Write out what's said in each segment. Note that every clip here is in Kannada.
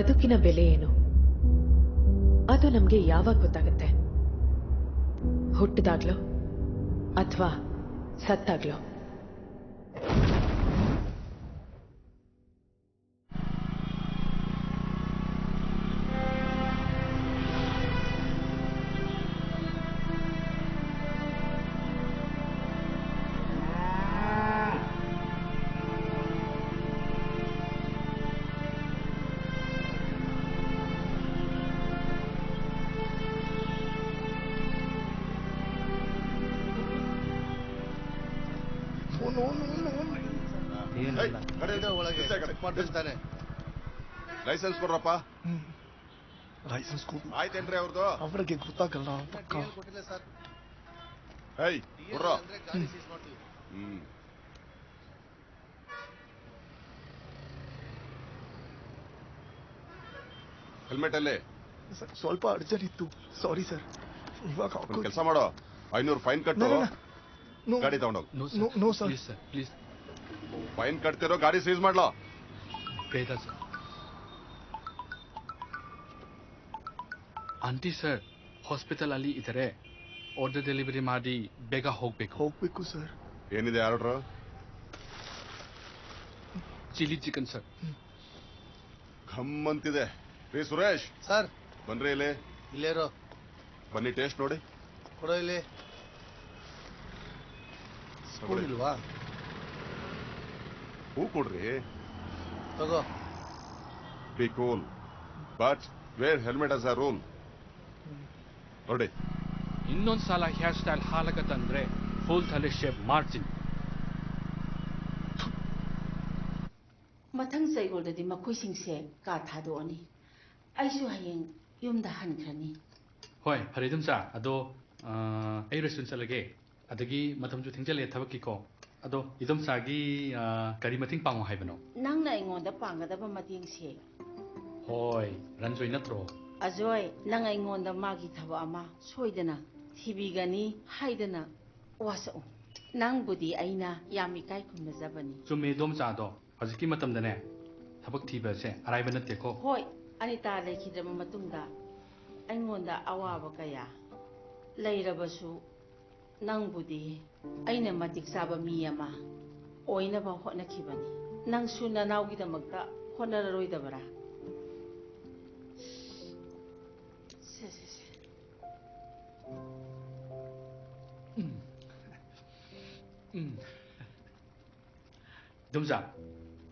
ಬದುಕಿನ ಬೆಲೆ ಏನು ಅದು ನಮಗೆ ಯಾವಾಗ ಗೊತ್ತಾಗುತ್ತೆ? ಹುಟ್ಟಿದಾಗ್ಲೋ ಅಥವಾ ಸತ್ತಾಗ್ಲೋ? ಲೈಸೆನ್ಸ್ ಕೊಡ್ರಪ್ಪ. ಲೈಸೆನ್ಸ್ ಆಯ್ತೇನ್ರಿ ಅವ್ರದ್ದು? ಅವ್ರಿಗೆ ಗೊತ್ತಾಗಲ್ಲ. ಹೇಯ್ ಕೊಡ್ರೋ. ಹೆಲ್ಮೆಟ್ ಅಲ್ಲಿ ಸ್ವಲ್ಪ ಅರ್ಜೆಂಟ್ ಇತ್ತು, ಸಾರಿ ಸರ್. ಇವಾಗ ಕೆಲಸ ಮಾಡೋ, 500 ಫೈನ್ ಕಟ್ಟು, ಗಾಡಿ ತಗೊಂಡೋಗು. No sir, please. ಫೈನ್ ಕಟ್ತಿರೋ ಗಾಡಿ ಸೀಸ್ ಮಾಡ್ಲೋ. ಬೇಡ ಸರ್. ಆಂಟಿ ಸರ್ ಹಾಸ್ಪಿಟಲ್ ಅಲ್ಲಿ ಇದ್ದಾರೆ, ಆರ್ಡರ್ ಡೆಲಿವರಿ ಮಾಡಿ ಬೇಗ ಹೋಗ್ಬೇಕು ಸರ್. ಏನಿದೆ ಆರ್ಡರ್? Chilli chicken sir. ಘಮ್ಮಂತಿದೆ. ರೀ ಸುರೇಶ್ ಸರ್, ಬನ್ರಿ ಇಲ್ಲಿ. ಇಲ್ಲೇರೋ. ಬನ್ನಿ ಟೇಸ್ಟ್ ನೋಡಿ. ಕೊಡೋ ಇಲ್ಲಿ. ಇಲ್ವಾ? ಹೂ ಕೊಡ್ರಿ. ತಗೋ. B cool but where helmet as a rule. ನೋಡಿ, ಇನ್ನೊಂದ್ಸಲ ಹೇರ್ ಸ್ಟೈಲ್ ಹಾಳಾಗತ್ತಂದ್ರೆ ಫುಲ್ ತಲೆ ಶೇವ್ ಮಾಡ್ತೀನಿ. ಮಥಂಗ್ ꯆꯌꯣꯜꯗꯗꯤ ꯃꯈꯣꯏꯁꯤꯡꯁꯦ ꯀꯥ ꯊꯥꯗꯣꯛꯑꯅꯤ. ꯑꯩꯁꯨ ꯍꯌꯦꯡ ꯌꯨꯝꯗ ꯍꯟꯈ꯭ꯔꯅꯤ. ꯍꯣꯏ ꯐꯔꯦ ꯏꯗꯣꯝꯆꯥ, ꯑꯗꯣ ꯑꯩ ꯔꯦꯁꯇꯨꯔꯦꯟಟ್ ꯆꯠꯂꯒꯦ. ꯑꯗꯒꯤ ꯃꯇꯝꯁꯨ ꯊꯦꯡꯖꯜꯂꯦ ꯊꯕꯛꯀꯤꯀꯣ. ꯑꯗꯣ ꯏꯗꯣꯝꯆꯥꯒꯤ ꯀꯔꯤ ꯃꯇꯦꯡ ꯄꯥꯡꯉꯣ ꯍꯥꯏꯕꯅꯣ? ꯅꯪꯅ ꯑꯩꯉꯣꯟꯗ ꯄꯥꯡꯒꯗꯕ ꯃꯇꯦꯡꯁꯦ. ꯍꯣꯏ ꯔꯟꯖꯣꯏ ꯅꯠꯇ꯭ꯔꯣ? ꯑꯖꯣꯏ, ꯅꯪ ꯑꯩꯉꯣꯟꯗ ꯃꯥꯒꯤ ꯊꯕꯛ ꯑꯃ ꯁꯣꯏꯗꯅ ꯊꯤꯕꯤꯒꯅꯤ ꯍꯥꯏꯗꯅ ꯋꯥꯁꯛꯎ. ꯅꯪꯕꯨꯗꯤ ꯑꯩꯅ ꯌꯥꯝ ꯏꯀꯥꯏ ꯈꯨꯝꯅꯖꯕꯅꯤ. ꯆꯨꯝꯃꯦ ꯏꯗꯣꯝꯆꯥꯗꯣ, ꯍꯧꯖꯤꯛꯀꯤ ꯃꯇꯝꯗꯅꯦ ꯊꯕꯛ ꯊꯤꯕꯁꯦ ꯑꯔꯥꯏꯕ ꯅꯠꯇꯦꯀꯣ. ꯍꯣꯏ, ꯑꯅꯤꯇꯥ ꯂꯩꯈꯤꯗ꯭ꯔꯕ ꯃꯇꯨꯡꯗ ꯑꯩꯉꯣꯟꯗ ꯑꯋꯥꯕ ꯀꯌꯥ ꯂꯩꯔꯕꯁꯨ ꯅꯪꯕꯨꯗꯤ ꯑꯩꯅ ꯃꯇꯤꯛ ꯆꯥꯕ ꯃꯤ ꯑꯃ ꯑꯣꯏꯅꯕ ꯍꯣꯠꯅꯈꯤꯕꯅꯤ. ꯅꯪꯁꯨ ꯅꯅꯥꯎꯒꯤꯗꯃꯛꯇ ꯍꯣꯠꯅꯔꯔꯣꯏꯗꯕꯔꯥ? 이동자,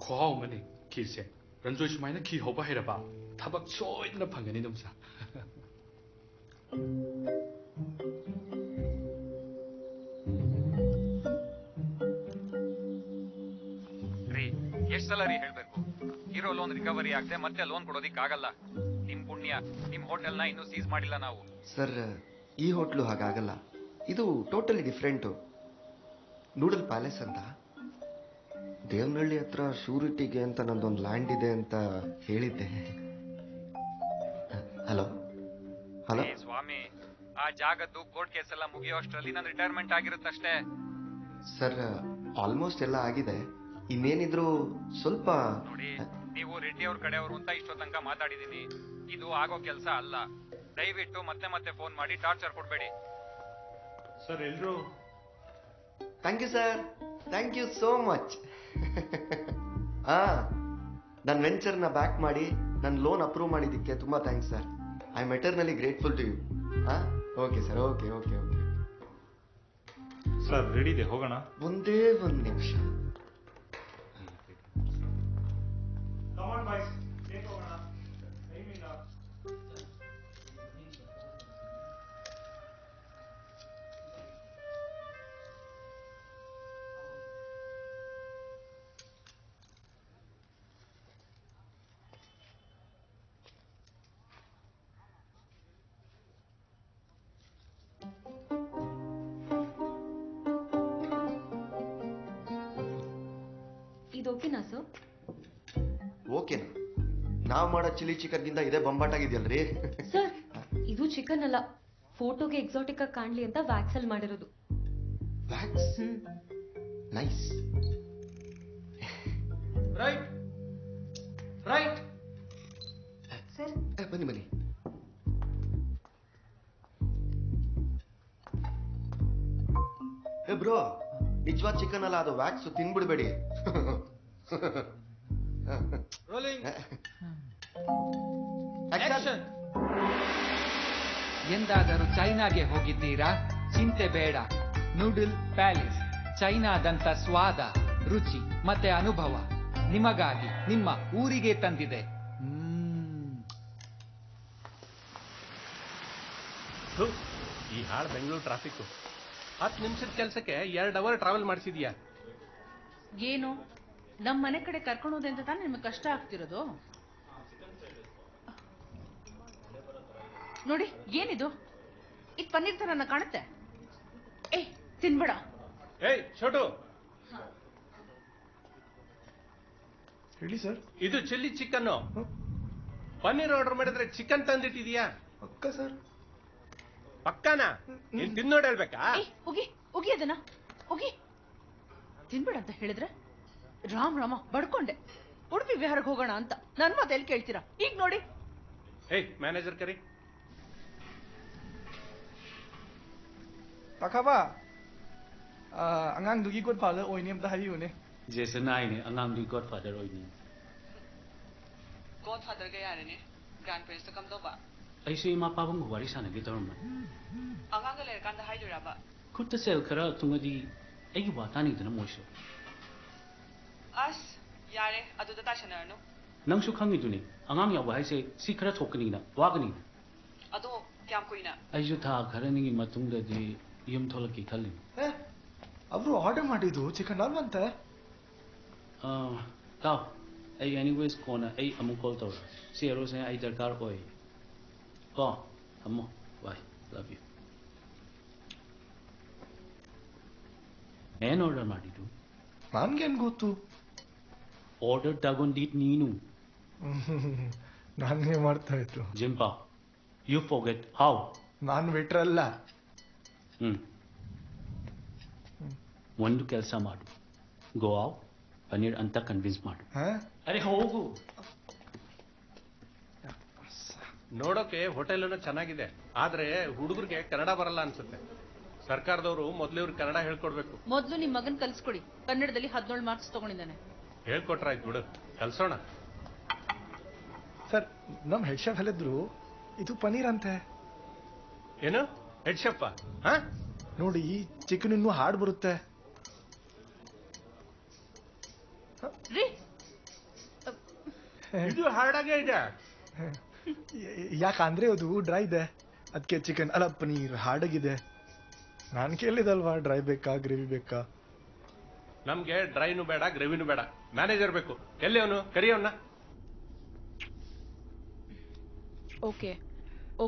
고하오머니 길세. 런조이 수마이나 길 호바 해라봐. 타박 소이나 방견이 이동자. ರೀ, ಎಷ್ಟು ಸಲ ರೀ ಹೇಳ್ಬೇಕು, ಇರೋ ಲೋನ್ ರಿಕವರಿ ಆಗದೆ ಮತ್ತೆ ಲೋನ್ ಕೊಡೋದಿಕ್ಕಾಗಲ್ಲ. ನಿಮ್ ಪುಣ್ಯ, ನಿಮ್ ಹೋಟೆಲ್ನ ಇನ್ನೂ ಸೀಸ್ ಮಾಡಿಲ್ಲ ನಾವು. ಸರ್, ಈ ಹೋಟ್ಲು ಹಾಗಾಗಲ್ಲ. ಇದು ಟೋಟಲಿ ಡಿಫ್ರೆಂಟು. ನೂಡಲ್ ಪ್ಯಾಲೇಸ್ ಅಂತ ದೇವನಹಳ್ಳಿ ಹತ್ರ ಶೂರಿಟಿಗೆ ಅಂತ ನಂದೊಂದು ಲ್ಯಾಂಡ್ ಇದೆ ಅಂತ ಹೇಳಿದ್ದೆ. ಹಲೋ ಹಲೋ ಸ್ವಾಮಿ, ಆ ಜಾಗದ್ದು ಕೋರ್ಟ್ ಕೇಸ್ ಎಲ್ಲ ಮುಗಿಯೋಷ್ಟರಲ್ಲಿ ನನ್ನ ರಿಟೈರ್ಮೆಂಟ್ ಆಗಿರುತ್ತಷ್ಟೇ. ಸರ್, ಆಲ್ಮೋಸ್ಟ್ ಎಲ್ಲ ಆಗಿದೆ. ಇನ್ನೇನಿದ್ರು ಸ್ವಲ್ಪ ನೋಡಿ, ನೀವು ರೆಡ್ಡಿ ಅವ್ರ ಕಡೆಯವರು ಅಂತ ಇಷ್ಟೋ ತನಕ ಮಾತಾಡಿದೀನಿ. ಇದು ಆಗೋ ಕೆಲಸ ಅಲ್ಲ. ದಯವಿಟ್ಟು ಮತ್ತೆ ಮತ್ತೆ ಫೋನ್ ಮಾಡಿ ಟಾರ್ಚರ್ ಕೊಡ್ಬೇಡಿ. ಸರ್, ಎಲ್ರು thank you sir, thank you so much. ನನ್ನ ವೆಂಚರ್ನ ಬ್ಯಾಕ್ ಮಾಡಿ ನನ್ನ ಲೋನ್ ಅಪ್ರೂವ್ ಮಾಡಿದ್ದಕ್ಕೆ ತುಂಬ thanks sir. I am eternally grateful to you. Okay sir, okay okay okay sir. Ready ಇದೆ, ಹೋಗೋಣ. ಒಂದೇ ಒಂದು ನಿಮಿಷ. ಇದು ಓಕೆನಾ ಸರ್? ಓಕೆನಾ? ನಾವು ಮಾಡೋ ಚಿಲ್ಲಿ ಚಿಕನ್ಗಿಂತ ಇದೇ ಬೊಂಬಾಟಾಗಿದೆಯಲ್ರಿ. ಸರ್, ಇದು ಚಿಕನ್ ಅಲ್ಲ, ಫೋಟೋಗೆ ಎಕ್ಸಾಟಿಕ್ ಆಗಿ ಕಾಣ್ಲಿ ಅಂತ ವ್ಯಾಕ್ಸ್ ಅಲ್ಲಿ ಮಾಡಿರೋದು. Wax? Nice. Right right. Sir ಬನ್ನಿ ಬನ್ನಿ. ಬ್ರೋ, ನಿಜವಾದ ಚಿಕನ್ ಅಲ್ಲ, ಅದು ವ್ಯಾಕ್ಸ್, ತಿನ್ಬಿಡ್ಬೇಡಿ. ರೋಲಿಂಗ್ ಎಂದಾದರೂ ಚೈನಾಗೆ ಹೋಗಿದ್ದೀರಾ? ಚಿಂತೆ ಬೇಡ. ನೂಡಲ್ ಪ್ಯಾಲೇಸ್ ಚೈನಾದಂತ ಸ್ವಾದ, ರುಚಿ ಮತ್ತೆ ಅನುಭವ ನಿಮಗಾಗಿ ನಿಮ್ಮ ಊರಿಗೆ ತಂದಿದೆ. ಈ ಹಾಳು ಬೆಂಗಳೂರು ಟ್ರಾಫಿಕ್. 10 ನಿಮಿಷದ ಕೆಲಸಕ್ಕೆ 2 ಅವರ್ ಟ್ರಾವೆಲ್ ಮಾಡಿಸಿದ್ಯಾ? ಏನು ನಮ್ಮ ಮನೆ ಕಡೆ ಕರ್ಕೊಂಡೋದೆ ಅಂತ ತಾನೇ ನಿಮ್ಗೆ ಕಷ್ಟ ಆಗ್ತಿರೋದು? ನೋಡಿ ಏನಿದು, ಇದು ಪನ್ನೀರ್ ತರ ಕಾಣುತ್ತೆ. ತಿನ್ಬೇಡ. ಏಯ್ ಚೋಟು, ಹೇಳಿ ಸರ್. ಇದು ಚಿಲ್ಲಿ ಚಿಕನ್. ಪನ್ನೀರ್ ಆರ್ಡರ್ ಮಾಡಿದ್ರೆ ಚಿಕನ್ ತಂದಿಟ್ಟಿದ್ಯಾ? ಪಕ್ಕ ಸರ್. ಪಕ್ಕಾನಾ? ನೀನ್ ತಿನ್ನೋಡ್ ಹೇಳ್ಬೇಕಾ? ಉಗಿ ಅದನ್ನ ಉಗಿ. ತಿನ್ಬೇಡ ಅಂತ ಹೇಳಿದ್ರೆ ರಾಮ ಬಡ್ಕೊಂಡೆ. ಉಡುಪಿ ವಿಹಾರಕ್ಕೆ ಹೋಗೋಣ ಅಂತ ನನ್ ಮಾತು ಎಲ್ಲಿ ಕೇಳ್ತೀರಾ? ಈಗ ನೋಡಿ. ಏಯ್ manager curry. Pakaba, angang dugi godfather oy nem ta hayu ne. Jason ai ne angang du godfather oy ni. Godfather ga yare ne. Grandparents ta kam do ba. Ai sei ma pa bang wari sana gi tor ma. Angang ga le kan da hayu ra ba. Khut sel khara tungadi ai wa ta ni dana mo so. As yare adu da ta shana no. Nang su khangi du ni angang ya wa hai se si khara thokni na wa ga ni. Ado kyam kuina. Ai ju tha khara ni gi matung da di yum tholaki khalli. ಅವರು ಆರ್ಡರ್ ಮಾಡಿದ್ದು ಚಿಕನ್ ಅಲ್ವಂತೆ. ತಾವ್ ಐ ಎನಿವೇಸ್ ಕೋನ ಐ ಅಮು ಕಾಲ್ ತೌರ ಸೇರೋ ಸೆ ಐ ದರ್ಕಾರ ಹೋಯ್ ಕೋ ಅಮ್ಮು ಬಾಯ್ ಲವ್ ಯು. ಏನ್ ಆರ್ಡರ್ ಮಾಡಿದ್ದು? ನನ್ಗೇನ್ ಗೊತ್ತು. ಆರ್ಡರ್ ತಗೊಂಡಿದ್ ನೀನು. ನನ್ಗೆ ಮಾಡ್ತಾ ಇತ್ತು. ಜಿಂಪಾ ಯು ಫಾರ್ಗೆಟ್ ಹೌ. ನಾನು ಬಿಟ್ರಲ್ಲ. ಒಂದು ಕೆಲಸ ಮಾಡು, ಗೋ ಔಟ್, ಪನ್ನೀರ್ ಅಂತ ಕನ್ವಿನ್ಸ್ ಮಾಡು. ಅರೆ ಹೋಗು. ನೋಡೋಕೆ ಹೋಟೆಲ್ ಚೆನ್ನಾಗಿದೆ, ಆದ್ರೆ ಹುಡುಗರಿಗೆ ಕನ್ನಡ ಬರಲ್ಲ ಅನ್ಸುತ್ತೆ. ಸರ್ಕಾರದವರು ಮೊದಲು ಇವ್ರಿಗೆ ಕನ್ನಡ ಹೇಳ್ಕೊಡ್ಬೇಕು. ಮೊದಲು ನಿಮ್ ಮಗನ್ ಕಲ್ಸ್ಕೊಡಿ. ಕನ್ನಡದಲ್ಲಿ 17 ಮಾರ್ಕ್ಸ್ ತಗೊಂಡಿದ್ದಾನೆ. ಹೇಳ್ಕೊಟ್ರಾಯ್ತು ಬಿಡು, ಕಲ್ಸೋಣ. ಸರ್, ನಮ್ ಹೆಡ್ ಶೆಫ್ ಹೇಳಿದ್ರು ಇದು ಪನ್ನೀರ್ ಅಂತೆ. ಏನು ಹೆಡ್ ಶೆಫ್? ನೋಡಿ, ಚಿಕನ್ ಇನ್ನೂ ಹಾಡ್ ಬರುತ್ತೆ. ಇದು ಹಾರ್ಡಾಗೇ ಇದೆ. ಯಾಕಂದ್ರೆ ಅದು ಡ್ರೈ ಇದೆ, ಅದಕ್ಕೆ ಚಿಕನ್ ಅಲ್ಲ ಪನ್ನೀರ್ ಹಾರ್ಡಾಗಿದೆ. ನಾನು ಕೇಳಿದಲ್ವಾ ಡ್ರೈ ಬೇಕಾ ಗ್ರೇವಿ ಬೇಕಾ? ನಮ್ಗೆ ಡ್ರೈನು ಬೇಡ, ಗ್ರೇವಿನೂ ಬೇಡ, ಮ್ಯಾನೇಜರ್ ಬೇಕು. ಎಲ್ಲಿ ಅವನು? ಕರಿಯವನ್ನ. ಓಕೆ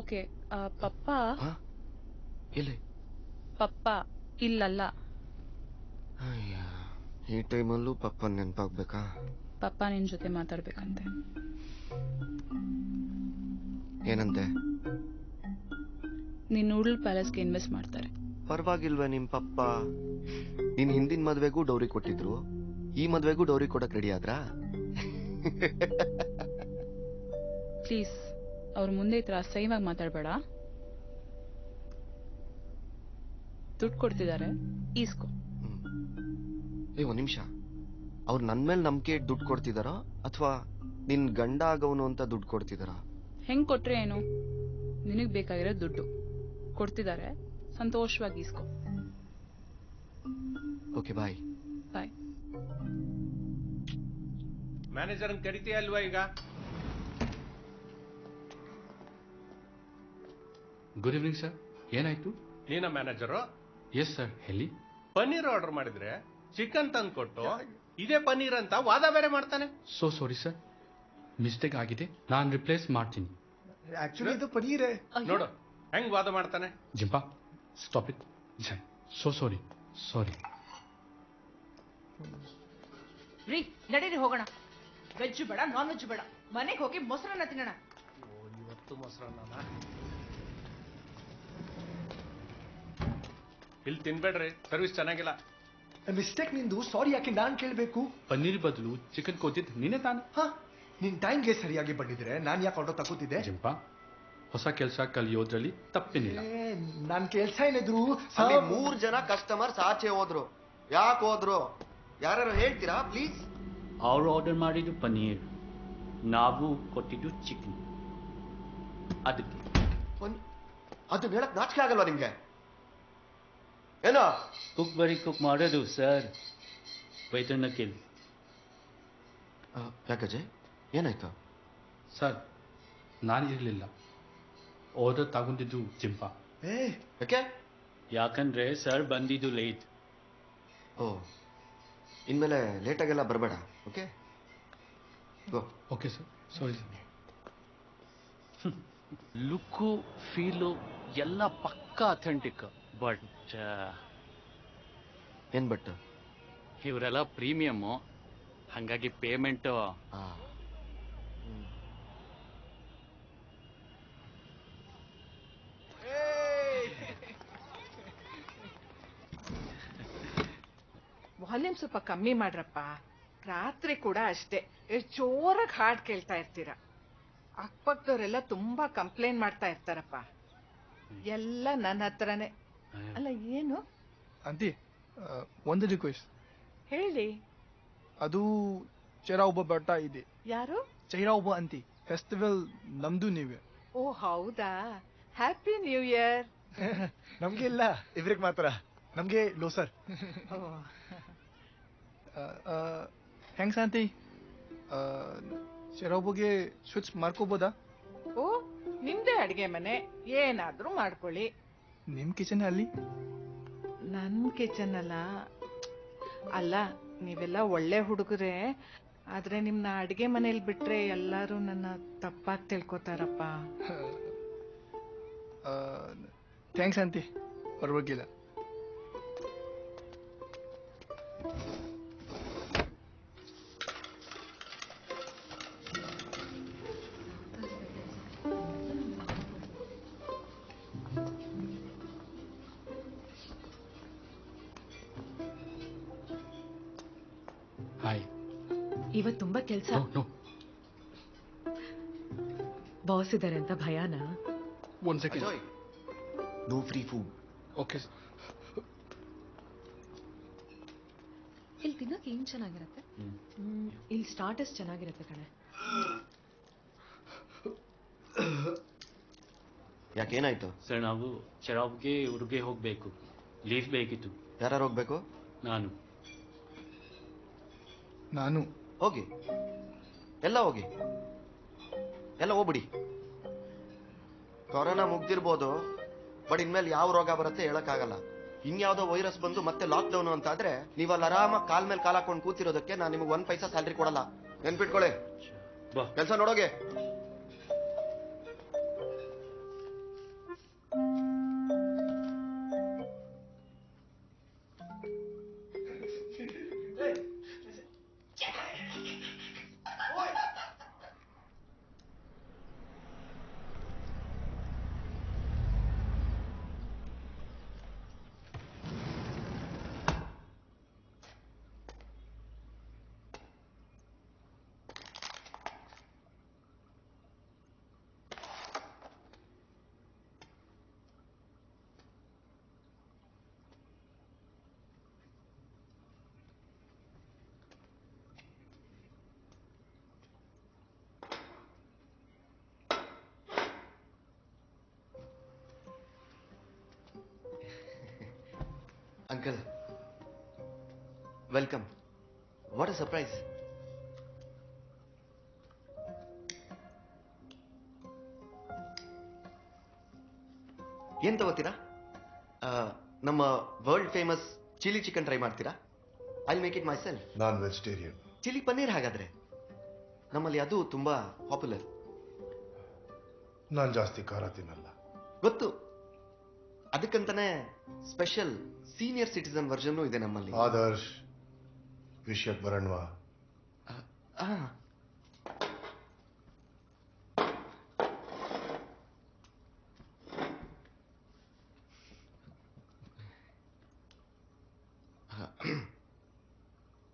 ಓಕೆ ಪಪ್ಪ. ಎಲ್ಲಿ ಪಪ್ಪ ಇಲ್ಲಲ್ಲ. ಈ ಟೈಮಲ್ಲೂ ಪಪ್ಪ ನೆನಪಾಗ್ಬೇಕಾ? ಪಪ್ಪ ನಿನ್ ಜೊತೆ ಮಾತಾಡ್ಬೇಕಂತೆ. ಏನಂತೆ? ನೀನ್ ನೂಡಲ್ ಪ್ಯಾಲೇಸ್ಗೆ ಇನ್ವೆಸ್ಟ್ ಮಾಡ್ತಾರೆ. ಪರವಾಗಿಲ್ವೇ ನಿಮ್ ಪಪ್ಪ? ನಿನ್ ಹಿಂದಿನ ಮದ್ವೆಗೂ ಡೌರಿ ಕೊಟ್ಟಿದ್ರು, ಈ ಮದ್ವೆಗೂ ಡೌರಿ ಕೊಡಕ್ ರೆಡಿ ಆದ್ರಾ? ಪ್ಲೀಸ್ ಅವ್ರ ಮುಂದೆ ಈ ತರ ಅಸಹ್ಯವಾಗಿ ಮಾತಾಡ್ಬೇಡ. ದುಡ್ಡು ಕೊಡ್ತಿದ್ದಾರೆ, ಈಸ್ಕೊ. ಒಂದ್ ನಿಮಿಷ, ಅವ್ರು ನನ್ ಮೇಲೆ ನಂಬಿಕೆ ಇಟ್ಟು ದುಡ್ಡು ಕೊಡ್ತಿದಾರ ಅಥವಾ ನಿನ್ ಗಂಡ ಆಗವನು ಅಂತ ದುಡ್ಡು ಕೊಡ್ತಿದಾರ? ಹೆಂಗ್ ಕೊಟ್ರೆ ಏನು? ನಿನಗ್ ಬೇಕಾಗಿರೋ ದುಡ್ಡು ಕೊಡ್ತಿದ್ದಾರೆ, ಸಂತೋಷವಾಗಿ ಈಸ್ಕೊ. Okay bye. ಬಾಯ್. ಮ್ಯಾನೇಜರ್ ಕರಿತೀಯ ಅಲ್ವಾ ಈಗ? Good evening sir. ಏನಾಯ್ತು? ನೀನ ಮ್ಯಾನೇಜರು? ಎಸ್ ಸರ್, ಹೇಳಿ. ಪನ್ನೀರ್ ಆರ್ಡರ್ ಮಾಡಿದ್ರೆ ಚಿಕನ್ ತಂದು ಕೊಟ್ಟು ಇದೇ ಪನ್ನೀರ್ ಅಂತ ವಾದ ಬೇರೆ ಮಾಡ್ತಾನೆ. ಸೋ ಸಾರಿ ಸರ್, ಮಿಸ್ಟೇಕ್ ಆಗಿದೆ, ನಾನು ರಿಪ್ಲೇಸ್ ಮಾಡ್ತೀನಿ. ಆಕ್ಚುಲಿ ಇದು ಪನ್ನೀರೇ. ನೋಡು ಹೆಂಗ್ ವಾದ ಮಾಡ್ತಾನೆ. ಜಿಂಪಾ ಸ್ಟಾಪ್ ಇಟ್. ಸೋ ಸಾರಿ ಸಾರಿ. ರೀ ನಡೀರಿ ಹೋಗೋಣ. ವೆಜ್ ಬೇಡ, ನಾನ್ ವೆಜ್ ಬೇಡ, ಮನೆಗೆ ಹೋಗಿ ಮೊಸರನ್ನ ತಿನ್ನೋಣ. ಇವತ್ತು ಮೊಸರನ್ನ ಇಲ್ಲಿ ತಿನ್ಬೇಡ್ರಿ, ಸರ್ವಿಸ್ ಚೆನ್ನಾಗಿಲ್ಲ. ಮಿಸ್ಟೇಕ್ ನಿಂದು, ಸಾರಿ ಯಾಕೆ ನಾನ್ ಕೇಳ್ಬೇಕು? ಪನ್ನೀರ್ ಬದಲು ಚಿಕನ್ ಕೊಟ್ಟಿದ್ದು ನೀನೇ ತಾನೆ. ನಿನ್ ಟೈಮ್ಗೆ ಸರಿಯಾಗಿ ಬಂದಿದ್ರೆ ನಾನು ಯಾಕೆ ಆಟೋ ತಗೋತಿದ್ದೆ? ಜಿಂಪ, ಹೊಸ ಕೆಲಸ ಕಲಿಯೋದ್ರಲ್ಲಿ ತಪ್ಪೇನಿಲ್ಲ. ನನ್ ಕೆಲ್ಸ ಏನಿದ್ರು ಅಲ್ಲಿ 3 ಜನ ಕಸ್ಟಮರ್ಸ್ ಆಚೆ ಹೋದ್ರು. ಯಾಕೆ ಹೋದ್ರು? ಯಾರು ಹೇಳ್ತೀರಾ ಪ್ಲೀಸ್? ಅವ್ರು ಆರ್ಡರ್ ಮಾಡಿದ್ದು ಪನ್ನೀರ್, ನಾವು ಕೊಟ್ಟಿದ್ದು ಚಿಕನ್. ಅದಕ್ಕೆ ಅದನ್ನ ಹೇಳಕ್ ನಾಚಿಕೆ ಆಗಲ್ವಾ ನಿಮ್ಗೆ? ಏನೋ ಕುಕ್ ಬರೀ ಕುಕ್ ಮಾಡೋದು ಸರ್. ವೈದ್ಯರನ್ನ ಕೇಳಿ. ಯಾಕಜಯ್, ಏನಾಯ್ತು? ಸರ್, ನಾನು ಇರಲಿಲ್ಲ. ಆರ್ಡರ್ ತಗೊಂಡಿದ್ದು ಜಿಂಪ. ಯಾಕೆ? ಯಾಕಂದ್ರೆ ಸರ್ ಬಂದಿದ್ದು ಲೇಟ್. ಓ, ಇನ್ಮೇಲೆ ಲೇಟಾಗೆಲ್ಲ ಬರಬೇಡ. Okay go. Okay sir, sorry sir. Look feel ಎಲ್ಲ ಪಕ್ಕಾ ಅಥೆಂಟಿಕ್. ಬಟ್ ಏನ್ ಬಟ್? ಇವರೆಲ್ಲ ಪ್ರೀಮಿಯಮ್ಮು, ಹಾಗಾಗಿ ಪೇಮೆಂಟು. ವಾಲ್ಯೂಮ್ ಸ್ವಲ್ಪ ಕಮ್ಮಿ ಮಾಡ್ರಪ್ಪ. ರಾತ್ರಿ ಕೂಡ ಅಷ್ಟೇ ಜೋರಾಗಿ ಹಾಡ್ ಕೇಳ್ತಾ ಇರ್ತೀರ. ಅಕ್ಕಪಕ್ಕದವರೆಲ್ಲ ತುಂಬಾ ಕಂಪ್ಲೇಂಟ್ ಮಾಡ್ತಾ ಇರ್ತಾರಪ್ಪ. ಎಲ್ಲ ನನ್ನ ಹತ್ರನೇ. ಅಲ್ಲ ಏನು ಆಂಟಿ, ಒಂದು ರಿಕ್ವೆಸ್ಟ್ ಹೇಳಿ. ಅದು ಚೈರಾಒಬ್ಬ ಬೆಟ್ಟ ಇದೆ. ಯಾರು? ಚೈರಾಒಬ್ಬ ಅಂತಿ. ಫೆಸ್ಟಿವಲ್ ನಮ್ದು ನೀವೇ. ಓ ಹೌದಾ, ಹ್ಯಾಪಿ ನ್ಯೂ ಇಯರ್. ನಮ್ಗೆ ಇಲ್ಲ, ಇವ್ರಿಗೆ ಮಾತ್ರ. ನಮ್ಗೆ ಲೋ ಸರ್. ಹೆಂಗ್ಸ್ ಆಂಟಿ, ಚೈರಾಒಬ್ಬಗೆ ಸ್ವಿಚ್ ಮಾಡ್ಕೋಬೋದಾ? ಓ, ನಿಮ್ದೇ ಅಡಿಗೆ ಮನೆ, ಏನಾದ್ರೂ ಮಾಡ್ಕೊಳ್ಳಿ. ನಿಮ್ ಕಿಚನ್ ಅಲ್ಲಿ? ನನ್ ಕಿಚನ್ ಅಲ್ಲ. ಅಲ್ಲ, ನೀವೆಲ್ಲ ಒಳ್ಳೆ ಹುಡುಗರೇ, ಆದ್ರೆ ನಿಮ್ನ ಅಡಿಗೆ ಮನೇಲಿ ಬಿಟ್ರೆ ಎಲ್ಲರೂ ನನ್ನ ತಪ್ಪಾಗಿ ತಿಳ್ಕೊತಾರಪ್ಪ. ಥ್ಯಾಂಕ್ಸ್ ಆಂಟಿ, ಪರವಾಗಿಲ್ಲ. ಹಾಯ್. ಇವತ್ತು ತುಂಬಾ ಕೆಲಸ. ಬಾಸ್ ಇದಾರೆ ಅಂತ ಭಯಾನಾ? ಒಂದ್ second. No free food. Okay. ಇಲ್ಲಿ ತಿನ್ನೋಕೆ ಏನ್ ಚೆನ್ನಾಗಿರುತ್ತೆ? ಇಲ್ಲಿ ಸ್ಟಾರ್ಟರ್ಸ್ ಚೆನ್ನಾಗಿರುತ್ತೆ ಕಣೆ. ಯಾಕೇನಾಯ್ತು? ಸರ್, ನಾವು ಚೆರಾಬ್ಗೆ ಊರಿಗೆ ಹೋಗ್ಬೇಕು. ಲೀವ್ ಬೇಕಿತ್ತು. ಯಾರು ಹೋಗ್ಬೇಕು? ನಾನು. ಹೋಗಿ, ಎಲ್ಲ ಹೋಗಿ, ಎಲ್ಲ ಹೋಗ್ಬಿಡಿ. ಕೊರೋನಾ ಮುಗ್ದಿರ್ಬೋದು, ಬಟ್ ಇನ್ಮೇಲೆ ಯಾವ ರೋಗ ಬರುತ್ತೆ ಹೇಳಕ್ಕಾಗಲ್ಲ. ಇನ್ಯಾವುದೋ ವೈರಸ್ ಬಂದು ಮತ್ತೆ ಲಾಕ್ಡೌನ್ ಅಂತ ಆದ್ರೆ ನೀವಲ್ಲಿ ಆರಾಮಾಗಿ ಕಾಲ್ ಮೇಲೆ ಕಾಲ್ ಹಾಕೊಂಡು ಕೂತಿರೋದಕ್ಕೆ ನಾನು ನಿಮಗೆ 1 ಪೈಸಾ ಸ್ಯಾಲ್ರಿ ಕೊಡಲ್ಲ. ನೆನ್ಪಿಟ್ಕೊಳ್ಳಿ. ಕೆಲಸ ನೋಡೋಗೆ. Uncle, welcome. What a surprise. ಏನ್ ತಗೋತೀರಾ? ನಮ್ಮ world famous chilli chicken try ಮಾಡ್ತೀರಾ? I make it myself. Non vegetarian. Chilli paneer ಹಾಗಾದ್ರೆ ನಮ್ಮಲ್ಲಿ ಅದು ತುಂಬಾ ಪಾಪ್ಯುಲರ್. ನಾನ್ ಜಾಸ್ತಿ ಖಾರ ತಿನ್ನಲ್ಲ. ಗೊತ್ತು, ಅದಕ್ಕಂತಾನೆ ಸ್ಪೆಷಲ್ ಸೀನಿಯರ್ ಸಿಟಿಸನ್ ವರ್ಷನ್ ಇದೆ ನಮ್ಮಲ್ಲಿ. ಆದರ್ಶ್, ವಿಷಯಕ್ಕೆ ಬರೋಣವಾ?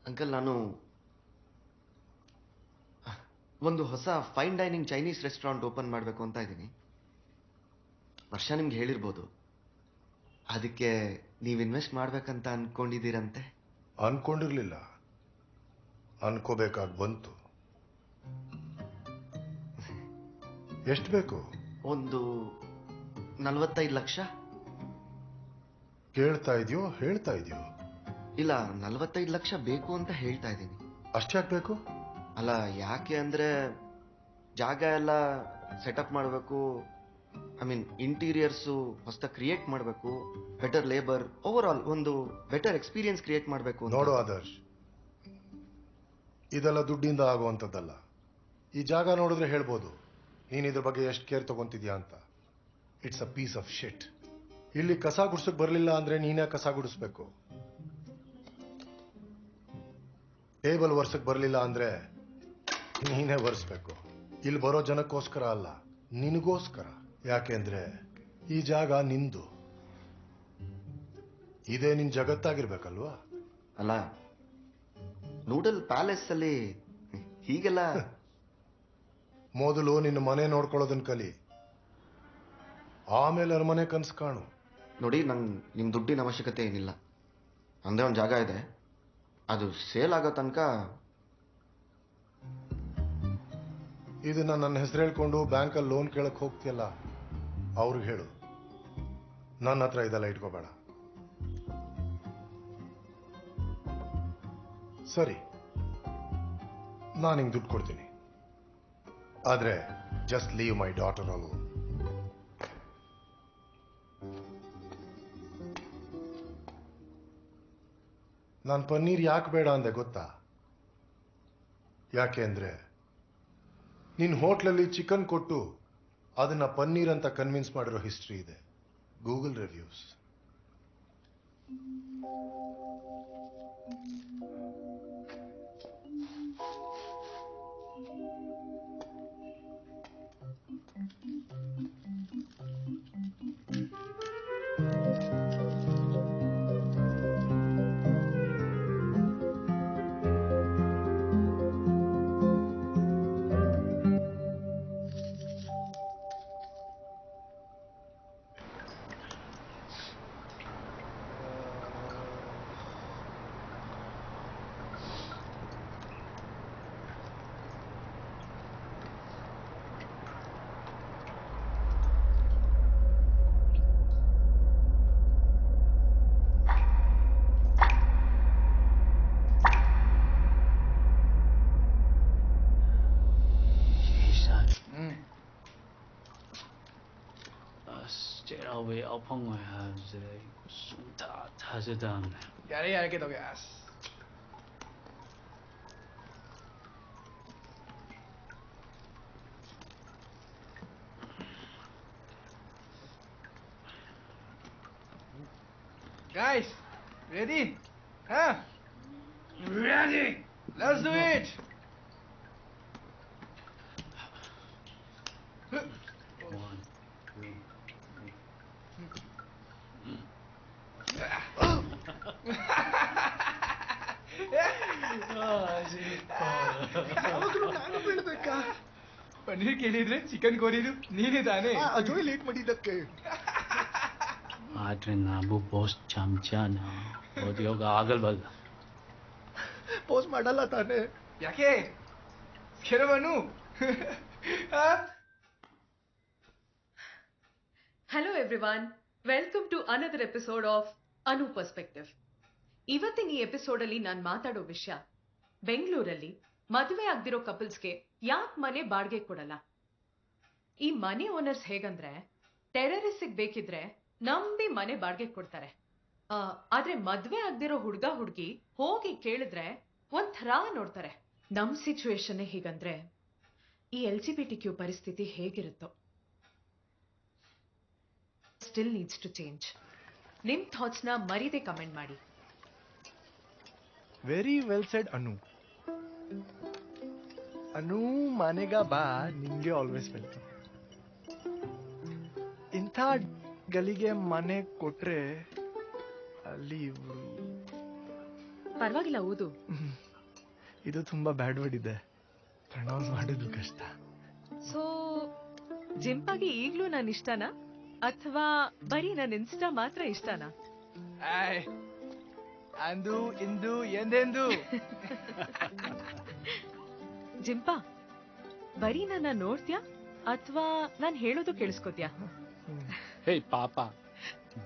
ಅಂಕಲ್, ನಾನು ಒಂದು ಹೊಸ fine dining Chinese restaurant open ಮಾಡಬೇಕು ಅಂತ ಇದ್ದೀನಿ. ವರ್ಷ ನಿಮ್ಗೆ ಹೇಳಿರ್ಬೋದು. ಅದಕ್ಕೆ ನೀವು ಇನ್ವೆಸ್ಟ್ ಮಾಡ್ಬೇಕಂತ ಅನ್ಕೊಂಡಿದ್ದೀರಂತೆ. ಅನ್ಕೊಂಡಿರ್ಲಿಲ್ಲ, ಅನ್ಕೋಬೇಕಾಗಿ ಬಂತು. ಎಷ್ಟು ಬೇಕು? ಒಂದು 45 ಲಕ್ಷ. ಕೇಳ್ತಾ ಇದೆಯೋ ಹೇಳ್ತಾ ಇದೆಯೋ? ಇಲ್ಲ, 45 ಲಕ್ಷ ಬೇಕು ಅಂತ ಹೇಳ್ತಾ ಇದ್ದೀನಿ. ಅಷ್ಟ್ಯಾಕೆ ಬೇಕು? ಅಲ್ಲ, ಯಾಕೆ ಅಂದ್ರೆ ಜಾಗ ಎಲ್ಲ ಸೆಟಪ್ ಮಾಡಬೇಕು. ಐ ಮೀನ್ ಇಂಟೀರಿಯರ್ಸು ಹೊಸದಾಗಿ ಕ್ರಿಯೇಟ್ ಮಾಡಬೇಕು, ಬೆಟರ್ ಲೇಬರ್, ಓವರ್ ಆಲ್ ಒಂದು ಬೆಟರ್ ಎಕ್ಸ್ಪೀರಿಯನ್ಸ್ ಕ್ರಿಯೇಟ್ ಮಾಡಬೇಕು. ನೋಡು ಆದರ್ಶ್, ಇದೆಲ್ಲ ದುಡ್ಡಿಂದ ಆಗುವಂಥದ್ದಲ್ಲ. ಈ ಜಾಗ ನೋಡಿದ್ರೆ ಹೇಳ್ಬೋದು ನೀನ್ ಇದ್ರ ಬಗ್ಗೆ ಎಷ್ಟು ಕೇರ್ ತಗೊಂತಿದ್ಯಾ ಅಂತ. ಇಟ್ಸ್ ಅ ಪೀಸ್ ಆಫ್ ಶಿಟ್. ಇಲ್ಲಿ ಕಸ ಗುಡ್ಸಕ್ ಬರಲಿಲ್ಲ ಅಂದ್ರೆ ನೀನೇ ಕಸ ಗುಡಿಸ್ಬೇಕು. ಟೇಬಲ್ ಒರ್ಸಕ್ ಬರಲಿಲ್ಲ ಅಂದ್ರೆ ನೀನೇ ಒರೆಸ್ಬೇಕು. ಇಲ್ಲಿ ಬರೋ ಜನಕ್ಕೋಸ್ಕರ ಅಲ್ಲ, ನಿನಗೋಸ್ಕರ. ಯಾಕೆಂದ್ರೆ ಈ ಜಾಗ ನಿಂದು. ಇದೇ ನಿನ್ ಜಗತ್ತಾಗಿರ್ಬೇಕಲ್ವಾ? ಅಲ್ಲ, ನೂಡಲ್ ಪ್ಯಾಲೇಸ್ ಅಲ್ಲಿ ಹೀಗೆಲ್ಲ ಮೊದಲು ನಿನ್ನ ಮನೆ ನೋಡ್ಕೊಳ್ಳೋದನ್ನ ಕಲಿ, ಆಮೇಲೆ ಅರಮನೆ ಕನ್ಸು ಕಾಣು. ನೋಡಿ, ನಂಗೆ ನಿಮ್ ದುಡ್ಡಿನ ಅವಶ್ಯಕತೆ ಏನಿಲ್ಲ. ಅಂದ್ರೆ ಒಂದು ಜಾಗ ಇದೆ, ಅದು ಸೇಲ್ ಆಗೋ ತನಕ. ಇದನ್ನ ನನ್ನ ಹೆಸರು ಹೇಳ್ಕೊಂಡು ಬ್ಯಾಂಕಲ್ಲಿ ಲೋನ್ ಕೇಳಕ್ ಹೋಗ್ತಿಯಲ್ಲ, ಅವ್ರಿಗೆ ಹೇಳು ನನ್ನ ಹತ್ರ ಇದೆಲ್ಲ ಇಟ್ಕೋಬೇಡ. ಸರಿ, ನಾನು ಹಿಂಗೆ ದುಡ್ಡು ಕೊಡ್ತೀನಿ, ಆದ್ರೆ just leave my daughter alone. ನಾನು ಪನ್ನೀರ್ ಯಾಕೆ ಬೇಡ ಅಂದೆ ಗೊತ್ತಾ? ಯಾಕೆ ಅಂದ್ರೆ ನಿನ್ನ ಹೋಟ್ಲಲ್ಲಿ ಚಿಕನ್ ಕೊಟ್ಟು ಅದನ್ನ ಪನ್ನೀರ್ ಅಂತ ಕನ್ವಿನ್ಸ್ ಮಾಡಿರೋ ಹಿಸ್ಟ್ರಿ ಇದೆ, Google reviews. 왜 아픈 거야? 이제 다 다르다. 야래 야래 너 야스. Guys, ready? Huh? Ready. Let's do it. Paneer ಕೇಳಿದ್ರೆ ಚಿಕನ್ ಕೋರಿರು ನೀನೇ ತಾನೇ? ಅಜೋಯ್ ಲೇಟ್ ಮಾಡಿದ್ದಕ್ಕೆ. ಆದ್ರೆ ನಾವು ಬಾಸ್ ಚಮಚನ ಓದಿಯೋಗ ಆಗಲ್ವಲ್ಲ. ಪೋಸ್ ಮಾಡಲ್ಲ ತಾನೇ? ಯಾಕೆ ಕೆರವನು? Hello everyone, welcome to another episode of Anu perspective. ಇವತ್ತಿನ ಈ ಎಪಿಸೋಡ್ ಅಲ್ಲಿ ನಾನು ಮಾತಾಡೋ ವಿಷಯ, ಬೆಂಗಳೂರಲ್ಲಿ ಮದುವೆ ಆಗ್ದಿರೋ ಕಪಲ್ಸ್ಗೆ ಯಾಕೆ ಮನೆ ಬಾಡಿಗೆ ಕೊಡಲ್ಲ. ಈ ಮನೆ ಓನರ್ಸ್ ಹೇಗಂದ್ರೆ ಟೆರರಿಸ್ಟಿಗೆ ಬೇಕಿದ್ರೆ ನಂಬಿ ಮನೆ ಬಾಡಿಗೆ ಕೊಡ್ತಾರೆ. ಆದ್ರೆ ಮದ್ವೆ ಆಗ್ದಿರೋ ಹುಡ್ಗ ಹುಡ್ಗಿ ಹೋಗಿ ಕೇಳಿದ್ರೆ ಒಂಥರ ನೋಡ್ತಾರೆ. ನಮ್ ಸಿಚುವೇಶನ್ ಹೀಗಂದ್ರೆ ಈ LGBTQ ಪರಿಸ್ಥಿತಿ ಹೇಗಿರುತ್ತೋ. Still needs to change. ನಿಮ್ ಥಾಟ್ಸ್ ನ ಮರೀದೆ ಕಮೆಂಟ್ ಮಾಡಿ. Very well said Anu. Anu ಮನೆಗ ಬಾ, ನಿಂಗೆ ಆಲ್ವೇಸ್ ವೆಲ್ಕಮ್. ಇಂಥ ಗಲಿಗೆ ಮನೆ ಕೊಟ್ರೆ ಅಲ್ಲಿ ಇವ್ರು. ಪರವಾಗಿಲ್ಲ, ಓದು. ಇದು ತುಂಬಾ ಬ್ಯಾಡ್ ವರ್ಡ್ ಇದೆ. ಪ್ರನೌನ್ಸ್ ಮಾಡೋದು ಕಷ್ಟ. ಸೊ ಜಿಂಪಾಗಿ ಈಗ್ಲೂ ನಾನು ಇಷ್ಟನಾ ಅಥವಾ ಬರೀ ನನ್ನ ಇನ್ಸ್ಟಾ ಮಾತ್ರ ಇಷ್ಟನಾ? ಅಂದು ಇಂದು ಎಂದೆಂದು. ಜಿಂಪಾ, ಬರೀ ನನ್ನ ನೋಡ್ತ್ಯಾ ಅಥವಾ ನಾನು ಹೇಳೋದು ಕೇಳಿಸ್ಕೊತ್ಯಾ? ಹೇ ಪಾಪ,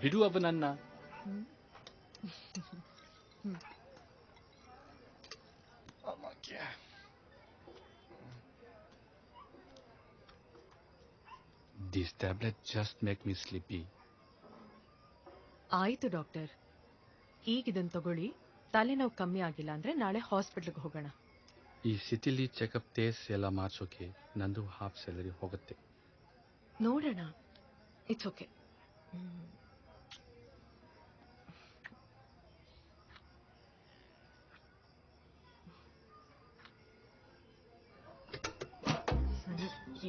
ಬಿಡು ಅವನನ್ನ. This tablet just make me sleepy. ಆಯ್ತು ಡಾಕ್ಟರ್, ಈಗ ಇದನ್ನ ತಗೊಳ್ಳಿ. ತಲೆನೋವು ಕಮ್ಮಿ ಆಗಿಲ್ಲ ಅಂದ್ರೆ ನಾಳೆ ಹಾಸ್ಪಿಟ್ಲ್ಗೆ ಹೋಗೋಣ. ಈ ಸಿಟಿಲಿ ಚೆಕಪ್ ಟೇಸ್ ಎಲ್ಲ ಮಾಡಿಸೋಕೆ ನಂದು ಹಾಫ್ ಸ್ಯಾಲರಿ ಹೋಗುತ್ತೆ. ನೋಡೋಣ, ಇಟ್ಸ್ ಓಕೆ.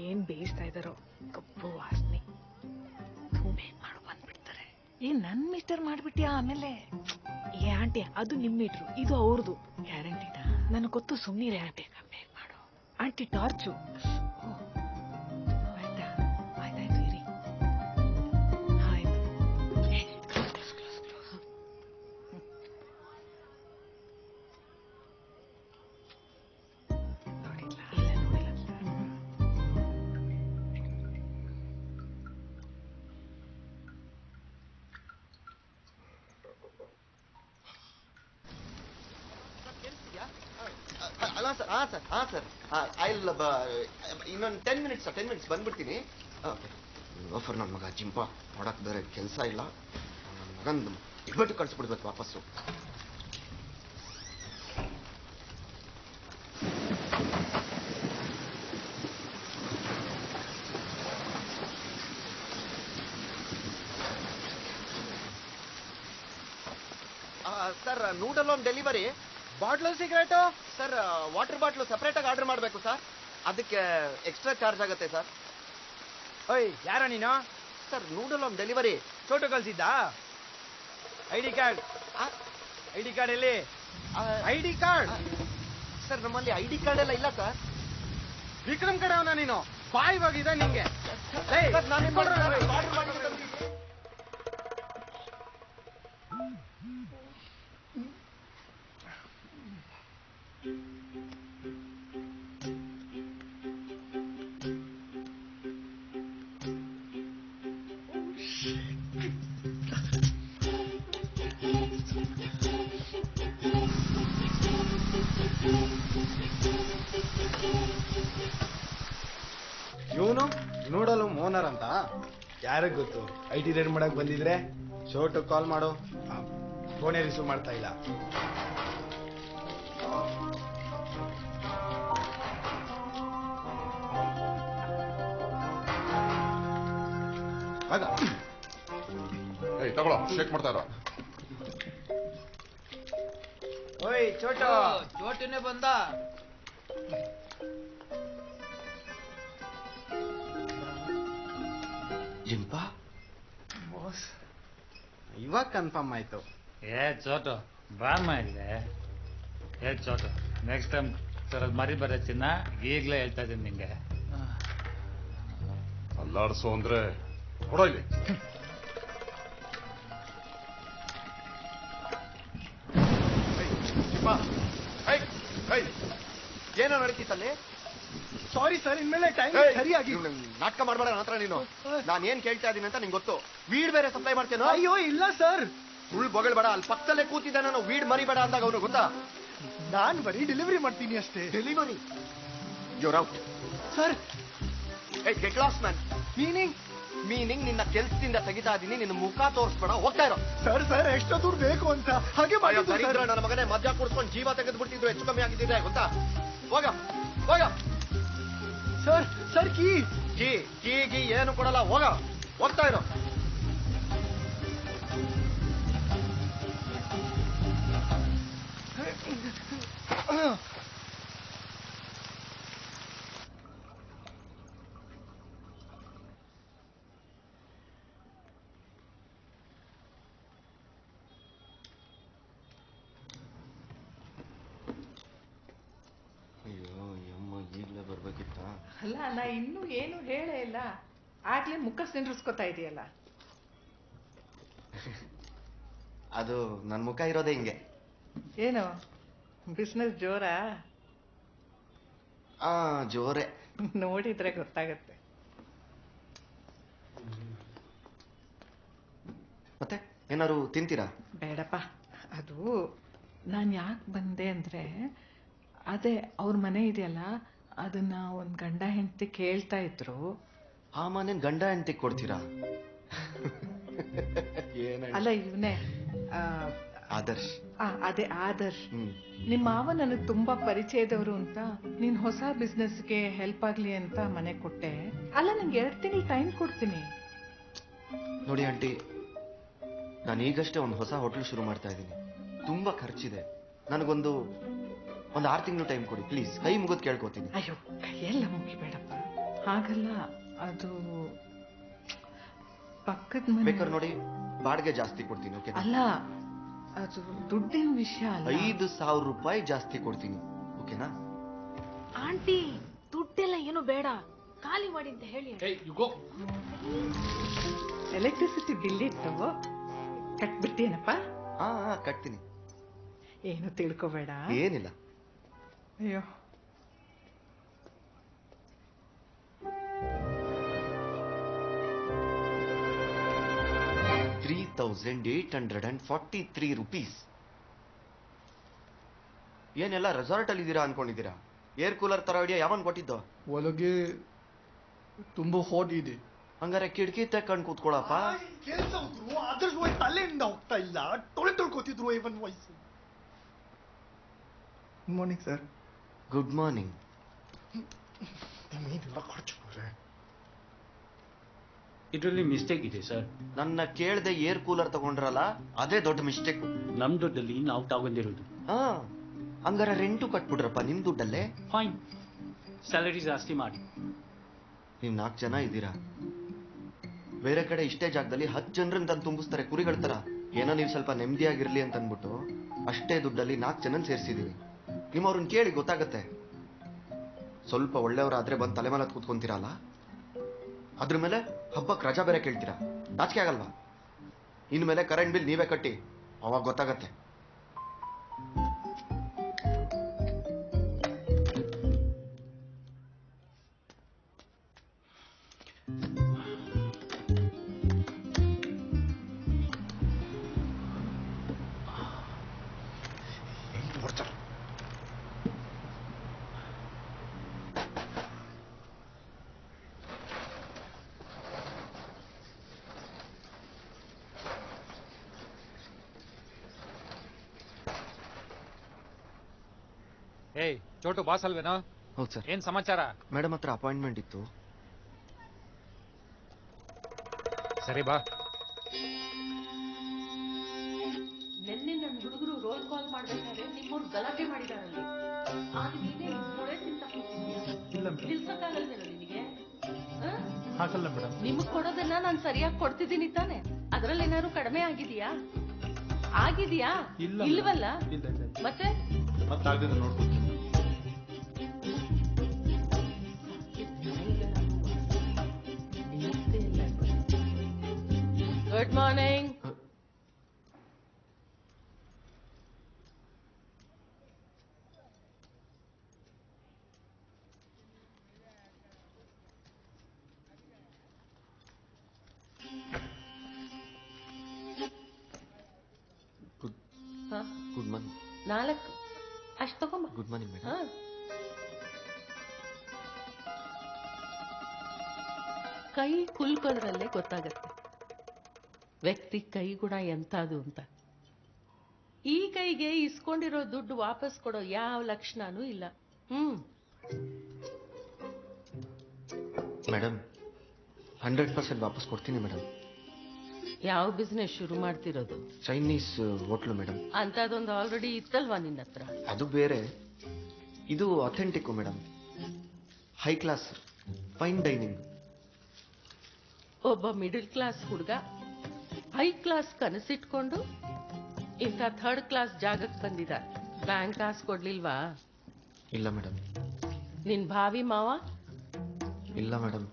ಏನ್ ಬೇಯಿಸ್ತಾ ಇದಾರೋ, ಕಪ್ಪು ವಾಸನೆ. ಮಾಡು ಬಂದ್ಬಿಡ್ತಾರೆ. ನನ್ ಮೀಟರ್ ಮಾಡ್ಬಿಟ್ಯಾ? ಆಮೇಲೆ ಏ ಆಂಟಿ, ಅದು ನಿಮ್ ಮೀಟ್ರು, ಇದು ಅವ್ರದು. ಗ್ಯಾರಂಟಿನಾ? ನನಗೆ ಗೊತ್ತು, ಸುಮ್ಮನಿರೇ. ಬೇಗ ಬೇಗ ಮಾಡು ಆಂಟಿ. ಟಾರ್ಚು ಆಯ್ತಾ? ಆಯ್ತಾಯ್ತು, ಇರಿ. ಆಯ್ತು. ನೋಡಿಲ್ಲ? ಇಲ್ಲ, ನೋಡಿಲ್ಲ. ಅಲ್ಲ ಸರ್, ಹಾ ಸರ್, ಇನ್ನೊಂದು 10 ಮಿನಿಟ್ಸ್ ಬಂದ್ಬಿಡ್ತೀನಿ. ಆಫರ್ ನನ್ನ ಮಗ ಜಿಂಪ ನೋಡಕ್ ಬೇರೆ ಕೆಲಸ ಇಲ್ಲ. ನನ್ನ ಮಗನ್ ಇಟ್ಬಿಟ್ಟು ಕಳ್ಸಿಬಿಡ್ಬೇಕು ವಾಪಸ್ಸು. Sir, noodle home delivery. Bottle cigarette sir, water bottle ಸಪ್ರೇಟ್ ಆಗಿ ಆರ್ಡರ್ ಮಾಡಬೇಕು ಸರ್. ಅದಕ್ಕೆ ಎಕ್ಸ್ಟ್ರಾ ಚಾರ್ಜ್ ಆಗುತ್ತೆ ಸರ್. ಓಯ್, ಯಾರ ನೀನು? Sir, noodle home delivery. Photo ಕಳ್ಸಿದ್ದ? ಐಡಿ ಕಾರ್ಡ್ ಎಲ್ಲಿ? ಐಡಿ ಕಾರ್ಡ್ ಸರ್, ನಮ್ಮಲ್ಲಿ ಐಡಿ ಕಾರ್ಡ್ ಎಲ್ಲ ಇಲ್ಲ ಸರ್. ವಿಕ್ರಮ್ ಕಡೆ ಅವನ ನೀನು? ಬಾಯಿ ಹೋಗಿದೆ ನಿಂಗೆ. ಇವನು ನೋಡಲು ಮೋನರ್ ಅಂತ. ಯಾರಿಗ್ ಗೊತ್ತು? ಐಟಿ ರೇಡ್ ಮಾಡಕ್ ಬಂದಿದ್ರೆ ಶೋಟು ಕಾಲ್ ಮಾಡು. ಫೋನೇ ರಿಸೀವ್ ಮಾಡ್ತಾ ಇಲ್ಲ. ತಗೊಳ್ಳೋ, ಚೆಕ್ ಮಾಡ್ತಾ ಇರೋ. ಓಯ್ ಚೋಟು. ಚೋಟುನೇ ಬಂದ. ಜಿಂಪ ಇವಾಗ ಕನ್ಫರ್ಮ್ ಆಯ್ತು. ಚೋಟು ಬಾಮ ಇಲ್ಲೇ. ಚೋಟು, ನೆಕ್ಸ್ಟ್ ಟೈಮ್ ಸರ್ ಮರಿ ಬರೋ ಚಿನ್ನ ಈಗಲೇ ಹೇಳ್ತಾ ಇದ್ದೀನಿ ನಿಂಗೆ. ಅಲ್ಲಾಡ್ಸು ಅಂದ್ರೆ ಕೊಡೋ ಇಲ್ಲಿ. ಏನೋ ನಡೀತಿತ್ತಲ್ಲಿ? ಸಾರಿ ಸರ್, ಇನ್ಮೇಲೆ ಟೈಮ್ ಸರಿಯಾಗಿ ನಾಟಕ ಮಾಡ್ಬೇಡ ನನ್ನ ಹತ್ರ ನೀನು. ನಾನು ಏನ್ ಕೇಳ್ತಾ ಇದೀನಿ ಅಂತ ನಿಂಗೆ ಗೊತ್ತು. ವೀಡ್ ಬೇರೆ ಸಪ್ಲೈ ಮಾಡ್ತೇನೋ? ಅಯ್ಯೋ ಇಲ್ಲ ಸರ್. ಸುಳ್ಳು ಬೊಗಳ್ಬೇಡ. ಅಲ್ಲಿ ಪಕ್ಕದಲ್ಲೇ ಕೂತಿದ್ದ ನಾನು ವೀಡ್ ಮರಿಬೇಡ ಅಂದಾಗ ಅವನು ಗೊತ್ತಾ? ನಾನ್ ಬರೀ ಡೆಲಿವರಿ ಮಾಡ್ತೀನಿ ಅಷ್ಟೇ. Delivery? Your out sir. Get lost man. Meaning ನಿನ್ನ ಕೆಲ್ಸದಿಂದ ತೆಗಿತಾ ಇದೀನಿ. ನಿನ್ನ ಮುಖ ತೋರಿಸ್ಬೇಡ, ಹೋಗ್ತಾ ಇರೋ. ಸರ್ ಎಷ್ಟೋ ದೂರ ಬೇಕು ಅಂತ ಹಾಗೆ ದರಿದ್ರ ನನ್ನ ಮಗನೇ ಮದ್ಯ ಕುಡಿಸ್ಕೊಂಡು ಜೀವ ತೆಗೆದು ಬಿಡ್ತಿದ್ರು. ಹೆಚ್ಚು ಕಮ್ಮಿ ಆಗಿದ್ದಿದೆ ಗೊತ್ತಾ? ಹೋಗ ಸರ್ ಕೀ ಏನು ಕೊಡಲ್ಲ. ಹೋಗ್ತಾ ಇರೋ. ಅಲ್ಲ ನಾ ಇನ್ನೂ ಏನು ಹೇಳೇ ಇಲ್ಲ, ಆಗ್ಲೇ ಮುಖ ಸಿಂಡ್ರಿಸ್ಕೊತಾ ಇದೆಯಲ್ಲ. ಅದು ನನ್ನ ಮುಖ ಇರೋದೇ ಹಿಂಗೆ. ಏನು ಬಿಸ್ನೆಸ್ ಜೋರಾ? ಜೋರೆ. ನೋಡಿದ್ರೆ ಗೊತ್ತಾಗತ್ತೆ. ಮತ್ತೆ ಏನಾರು ತಿಂತೀರಾ? ಬೇಡಪ್ಪ, ಅದು ನಾನು ಯಾಕೆ ಬಂದೆ ಅಂದರೆ, ಅದೇ ಅವ್ರ ಮನೆ ಇದೆಯಲ್ಲ, ಅದನ್ನ ಒಂದು ಗಂಡ ಹೆಂಡತಿ ಕೇಳ್ತಾ ಇದ್ರು. ಆ ಮನೆ ಗಂಡ ಹೆಂಡತಿ ಕೊಡ್ತೀರಾ? ಅಲ್ಲ ಇವನೇ ಆದರ್ಶ್. ಅದೇ ಆದರ್ಶ್. ನಿಮ್ಮ ಮಾವ ನನಗೆ ತುಂಬಾ ಪರಿಚಯದವರು ಅಂತ, ನೀನ್ ಹೊಸ ಬಿಸ್ನೆಸ್ಗೆ ಹೆಲ್ಪ್ ಆಗ್ಲಿ ಅಂತ ಮನೆ ಕೊಟ್ಟೆ. ಅಲ್ಲ ನಂಗೆ 2 ತಿಂಗಳು ಟೈಮ್ ಕೊಡ್ತೀನಿ. ನೋಡಿ ಆಂಟಿ, ನಾನು ಈಗಷ್ಟೇ ಒಂದು ಹೊಸ ಹೋಟೆಲ್ ಶುರು ಮಾಡ್ತಾ ಇದ್ದೀನಿ. ತುಂಬಾ ಖರ್ಚಿದೆ. ನನಗೊಂದು 6 ತಿಂಗಳು ಟೈಮ್ ಕೊಡಿ ಪ್ಲೀಸ್, ಕೈ ಮುಗಿದು ಕೇಳ್ಕೊತೀನಿ. ಅಯ್ಯೋ ಕೈಯೆಲ್ಲ ಮುಗಿಬೇಡಪ್ಪ, ಹಾಗಲ್ಲ. ಅದು ಪಕ್ಕದ ಮನೆ. ಬೇಕಾದ್ರೆ ನೋಡಿ, ಬಾಡಿಗೆ ಜಾಸ್ತಿ ಕೊಡ್ತೀನಿ. ಓಕೆ? ಅಲ್ಲ, ಅದು ದುಡ್ಡಿನ ವಿಷಯ ಅಲ್ಲ. 5,000 ರೂಪಾಯಿ ಜಾಸ್ತಿ ಕೊಡ್ತೀನಿ. ಓಕೆನಾ? ಆಂಟಿ ದುಡ್ಡೆಲ್ಲ ಏನು ಬೇಡ, ಖಾಲಿ ಮಾಡಿ ಅಂತ ಹೇಳಿ. ಎಲೆಕ್ಟ್ರಿಸಿಟಿ ಬಿಲ್ ಇತ್ತು, ಕಟ್ಬಿಡ್ತೀನಪ್ಪ? ಕಟ್ತೀನಿ. ಏನು ತಿಳ್ಕೊಬೇಡ. ಏನಿಲ್ಲ. ಅಯ್ಯೋ 3,843 rupees. ಏನೆಲ್ಲ ರೆಸಾರ್ಟ್ ಅಲ್ಲಿ ಇದ್ದೀರಾ ಅನ್ಕೊಂಡಿದ್ದೀರಾ? ಏರ್ ಕೂಲರ್ ತರ ಐಡಿಯಾ ಯಾವನ್ ಕೊಟ್ಟಿದ್ದು? ಒಳಗೆ ತುಂಬಾ ಹಾಟ್ ಇದೆ. ಹಂಗಾರೆ ಕಿಟಕಿ ತಕ್ಕೊಂಡು ಕೂತ್ಕೊಳ್ಳಪ್ಪ. ಅದ್ರ ತಲೆಯಿಂದ ಹೋಗ್ತಾ ಇಲ್ಲ, ತೊಳ್ಕೊತಿದ್ರು ಇವನ್ voice. Good morning sir. Good morning. ಇದರಲ್ಲಿ ಮಿಸ್ಟೇಕ್ ಇದೆ ಸರ್. ನನ್ನ ಕೇಳದೆ ಏರ್ ಕೂಲರ್ ತಗೊಂಡ್ರಲ್ಲ, ಅದೇ ದೊಡ್ಡ ಮಿಸ್ಟೇಕ್. ನಮ್ ದುಡ್ಡಲ್ಲಿ ನಾವು ತಗೊಂಡಿರೋದು. ಹಂಗಾರೆ ರೆಂಟು ಕಟ್ಬಿಡ್ರಪ್ಪ ನಿಮ್ ದುಡ್ಡಲ್ಲೇ. ಫೈನ್, ಸ್ಯಾಲರಿ ಜಾಸ್ತಿ ಮಾಡಿ. ನೀವು 4 ಜನ ಇದ್ದೀರಾ. ಬೇರೆ ಕಡೆ ಇಷ್ಟೇ ಜಾಗದಲ್ಲಿ 10 ಜನರನ್ನ ತಂದು ತುಂಬಿಸ್ತಾರೆ ಕುರಿಗಳ ತರ. ಏನೋ ನೀವು ಸ್ವಲ್ಪ ನೆಮ್ಮದಿಯಾಗಿರ್ಲಿ ಅಂತ ಅಂದ್ಬಿಟ್ಟು ಅಷ್ಟೇ ದುಡ್ಡಲ್ಲಿ 4 ಜನನ ಸೇರಿಸಿದೀನಿ. ನಿಮ್ಮವ್ರನ್ನ ಕೇಳಿ ಗೊತ್ತಾಗತ್ತೆ. ಸ್ವಲ್ಪ ಒಳ್ಳೆಯವರಾದ್ರೆ ಬಂದು ತಲೆ ಮೇಲೆ ಕೂತ್ಕೊಂತೀರಲ್ಲ, ಅದ್ರ ಮೇಲೆ ಹಬ್ಬಕ್ಕೆ ರಜಾ ಬೇರೆ ಕೇಳ್ತೀರಾ. ನಾಚಿಕೆ ಆಗಲ್ವಾ? ಇನ್ಮೇಲೆ ಕರೆಂಟ್ ಬಿಲ್ ನೀವೇ ಕಟ್ಟಿ, ಅವಾಗ ಗೊತ್ತಾಗತ್ತೆ. ಏಯ್ ಚೋಟು, ಬಾಸ್ ಅಲ್ವೇನೋ? ಹೌದು ಸರ್. ಏನ್ ಸಮಾಚಾರ? ಮೇಡಮ್ ಹತ್ರ ಅಪಾಯಿಂಟ್ಮೆಂಟ್ ಇತ್ತು. ಸರಿ ಬಾ. ನಿನ್ನೆ ನನ್ನ ಹುಡುಗರು ರೋಲ್ ಕಾಲ್ ಮಾಡ್ಬೇಕಾದ್ರೆ ನಿಮ್ಮವ್ರು ಗಲಾಟೆ ಮಾಡಿದಾರಲ್ಲಿ. ಆಗ ನೀನೇ ಮೊಳೆ ತಿಂತ ಕೂತಿದ್ಯಾ? ನಿಲ್ಸಕ್ಕಾಗಲ್ವೇನೋ ನಿನಗೆ? ಹಾಗಲ್ಲ ಮೇಡಮ್. ನಿಮಗ್ ಕೊಡೋದನ್ನ ನಾನು ಸರಿಯಾಗಿ ಕೊಡ್ತಿದ್ದೀನಿ ತಾನೆ? ಅದ್ರಲ್ಲಿ ಏನಾದ್ರು ಕಡಿಮೆ ಆಗಿದೆಯಾ? ಇಲ್ವಲ್ಲ? ಮತ್ತೆ ನೋಡ್ಕೊತೀನಿ. Good morning. Good morning. 4 ಅಷ್ಟು ತಗೊಂಬ. Good morning madam. ಕೈ ಕುಲ್ಕೋದ್ರಲ್ಲೇ ಗೊತ್ತಾಗತ್ತೆ ವ್ಯಕ್ತಿ ಕೈ ಗುಣ ಎಂತದು ಅಂತ. ಈ ಕೈಗೆ ಇಸ್ಕೊಂಡಿರೋ ದುಡ್ಡು ವಾಪಸ್ ಕೊಡೋ ಯಾವ ಲಕ್ಷಣನೂ ಇಲ್ಲ. ಮೇಡಮ್ 100% ವಾಪಸ್ ಕೊಡ್ತೀನಿ ಮೇಡಮ್. ಯಾವ ಬಿಸ್ನೆಸ್ ಶುರು ಮಾಡ್ತಿರೋದು? Chinese hotel madam. ಅಂತದೊಂದು ಆಲ್ರೆಡಿ ಇತ್ತಲ್ವಾ ನಿನ್ನ ಹತ್ರ? ಅದು ಬೇರೆ, ಇದು authentic madam. High class fine dining. ಒಬ್ಬ ಮಿಡಲ್ ಕ್ಲಾಸ್ ಹುಡುಗ ಹೈ ಕ್ಲಾಸ್ ಕನಸಿಟ್ಕೊಂಡು ಇಂಥ 3rd ಕ್ಲಾಸ್ ಜಾಗಕ್ಕೆ ಬಂದಿದ. ಬ್ಯಾಂಕ್ ಕಾಸು ಕೊಡ್ಲಿಲ್ವಾ? ಇಲ್ಲ ಮೇಡಮ್. ನಿನ್ ಭಾವಿ ಮಾವ ಇಲ್ಲ ಮೇಡಮ್.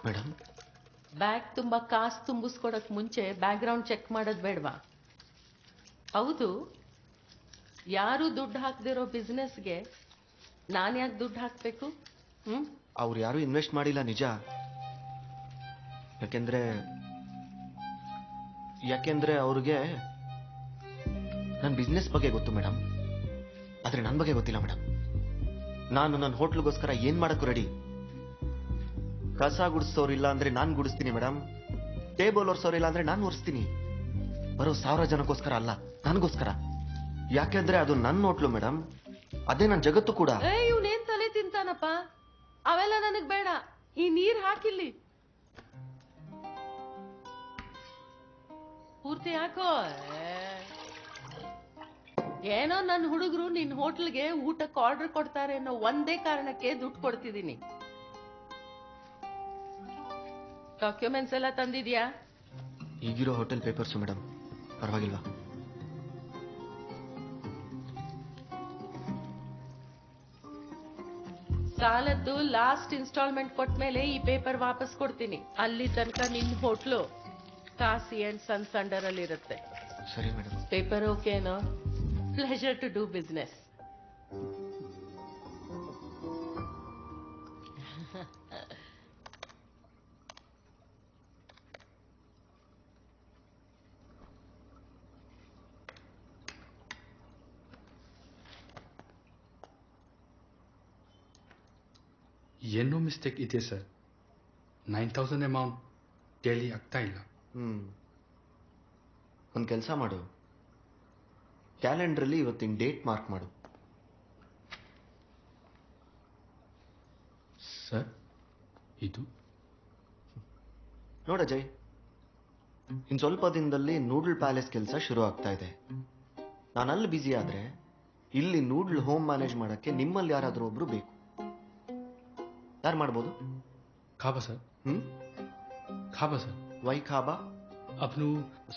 ಮೇಡಮ್, ಬ್ಯಾಗ್ ತುಂಬ ಕಾಸು ತುಂಬಿಸ್ಕೊಡಕ್ ಮುಂಚೆ ಬ್ಯಾಕ್ಗ್ರೌಂಡ್ ಚೆಕ್ ಮಾಡೋದು ಬೇಡವಾ? ಹೌದು, ಯಾರು ದುಡ್ಡು ಹಾಕದಿರೋ ಬಿಸ್ನೆಸ್ಗೆ ನಾನು ಯಾಕೆ ದುಡ್ಡು ಹಾಕಬೇಕು? ಅವ್ರು ಯಾರು ಇನ್ವೆಸ್ಟ್ ಮಾಡಿಲ್ಲ ನಿಜ. ಯಾಕೆಂದ್ರೆ ಅವ್ರಿಗೆ ನನ್ನ ಬಿಸ್ನೆಸ್ ಬಗ್ಗೆ ಗೊತ್ತು ಮೇಡಮ್, ಆದ್ರೆ ನನ್ನ ಬಗ್ಗೆ ಗೊತ್ತಿಲ್ಲ ಮೇಡಮ್. ನಾನು ನನ್ನ ಹೋಟ್ಲಿಗೋಸ್ಕರ ಏನ್ ಮಾಡಕ್ಕೂ ರೆಡಿ. ಕಸ ಗುಡಿಸೋರಿಲ್ಲ ಅಂದ್ರೆ ನಾನು ಗುಡಿಸ್ತೀನಿ ಮೇಡಮ್. ಟೇಬಲ್ ಒರ್ಸೋರಿಲ್ಲ ಅಂದ್ರೆ ನಾನು ಒರೆಸ್ತೀನಿ. ಬರೋ 1000 ಜನಕ್ಕೋಸ್ಕರ ಅಲ್ಲ, ನನಗೋಸ್ಕರ. ಯಾಕೆಂದ್ರೆ ಅದು ನನ್ನ ಹೋಟ್ಲು ಮೇಡಮ್, ಅದೇ ನನ್ನ ಜಗತ್ತು ಕೂಡ. ಇವನೇನ್ ತಲೆ ತಿಂತಾನಪ್ಪ, ಅವೆಲ್ಲ ನನಗ್ ಬೇಡ. ಈ ನೀರ್ ಹಾಕಿಲ್ಲಿ ಪೂರ್ತಿ ಹಾಕೋ. ಏನೋ ನನ್ನ ಹುಡುಗರು ನಿನ್ ಹೋಟ್ಲ್ಗೆ ಊಟಕ್ಕೆ ಆರ್ಡರ್ ಕೊಡ್ತಾರೆ ಅನ್ನೋ ಒಂದೇ ಕಾರಣಕ್ಕೆ ದುಡ್ಡು ಕೊಡ್ತಿದ್ದೀನಿ. ಡಾಕ್ಯುಮೆಂಟ್ಸ್ ಎಲ್ಲ ತಂದಿದ್ಯಾ? ಈಗಿರೋ ಹೋಟೆಲ್ ಪೇಪರ್ಸು ಮೇಡಮ್, ಪರವಾಗಿಲ್ವಾ? ಸಾಲದ್ದು ಲಾಸ್ಟ್ ಇನ್ಸ್ಟಾಲ್ಮೆಂಟ್ ಕೊಟ್ಮೇಲೆ ಈ ಪೇಪರ್ ವಾಪಸ್ ಕೊಡ್ತೀನಿ. ಅಲ್ಲಿ ತನಕ ನಿನ್ hotel Kasi and sons under ಅಲ್ಲಿ ಇರುತ್ತೆ. ಸರಿ ಮೇಡಮ್. ಪೇಪರ್ ಓಕೆನೋ? Pleasure to do business. ಏನೋ ಮಿಸ್ಟೇಕ್ ಇದೆ ಸರ್. 9000 ಅಮೌಂಟ್ ಟೇಲಿ ಆಗ್ತಾ ಇಲ್ಲ. ಒಂದು ಕೆಲಸ ಮಾಡು, ಕ್ಯಾಲೆಂಡ್ರಲ್ಲಿ ಇವತ್ತಿನ ಡೇಟ್ ಮಾರ್ಕ್ ಮಾಡು. ಸರ್, ಇದು ನೋಡ ಅಜಯ್, ಇನ್ ಸ್ವಲ್ಪ ದಿನದಲ್ಲಿ ನೂಡಲ್ ಪ್ಯಾಲೇಸ್ ಕೆಲಸ ಶುರು ಆಗ್ತಾ ಇದೆ. ನಾನು ಅಲ್ಲಿ ಬ್ಯುಸಿ ಆದ್ರೆ ಇಲ್ಲಿ ನೂಡಲ್ ಹೋಮ್ ಮ್ಯಾನೇಜ್ ಮಾಡಕ್ಕೆ ನಿಮ್ಮಲ್ಲಿ ಯಾರಾದ್ರೂ ಒಬ್ರು ಬೇಕು. ಯಾರು ಮಾಡ್ಬೋದು? ಖಾಬಾ ಸರ್. ಖಾಬಾ ಸರ್. ವೈ ಖಾಬಾ? ಅವನು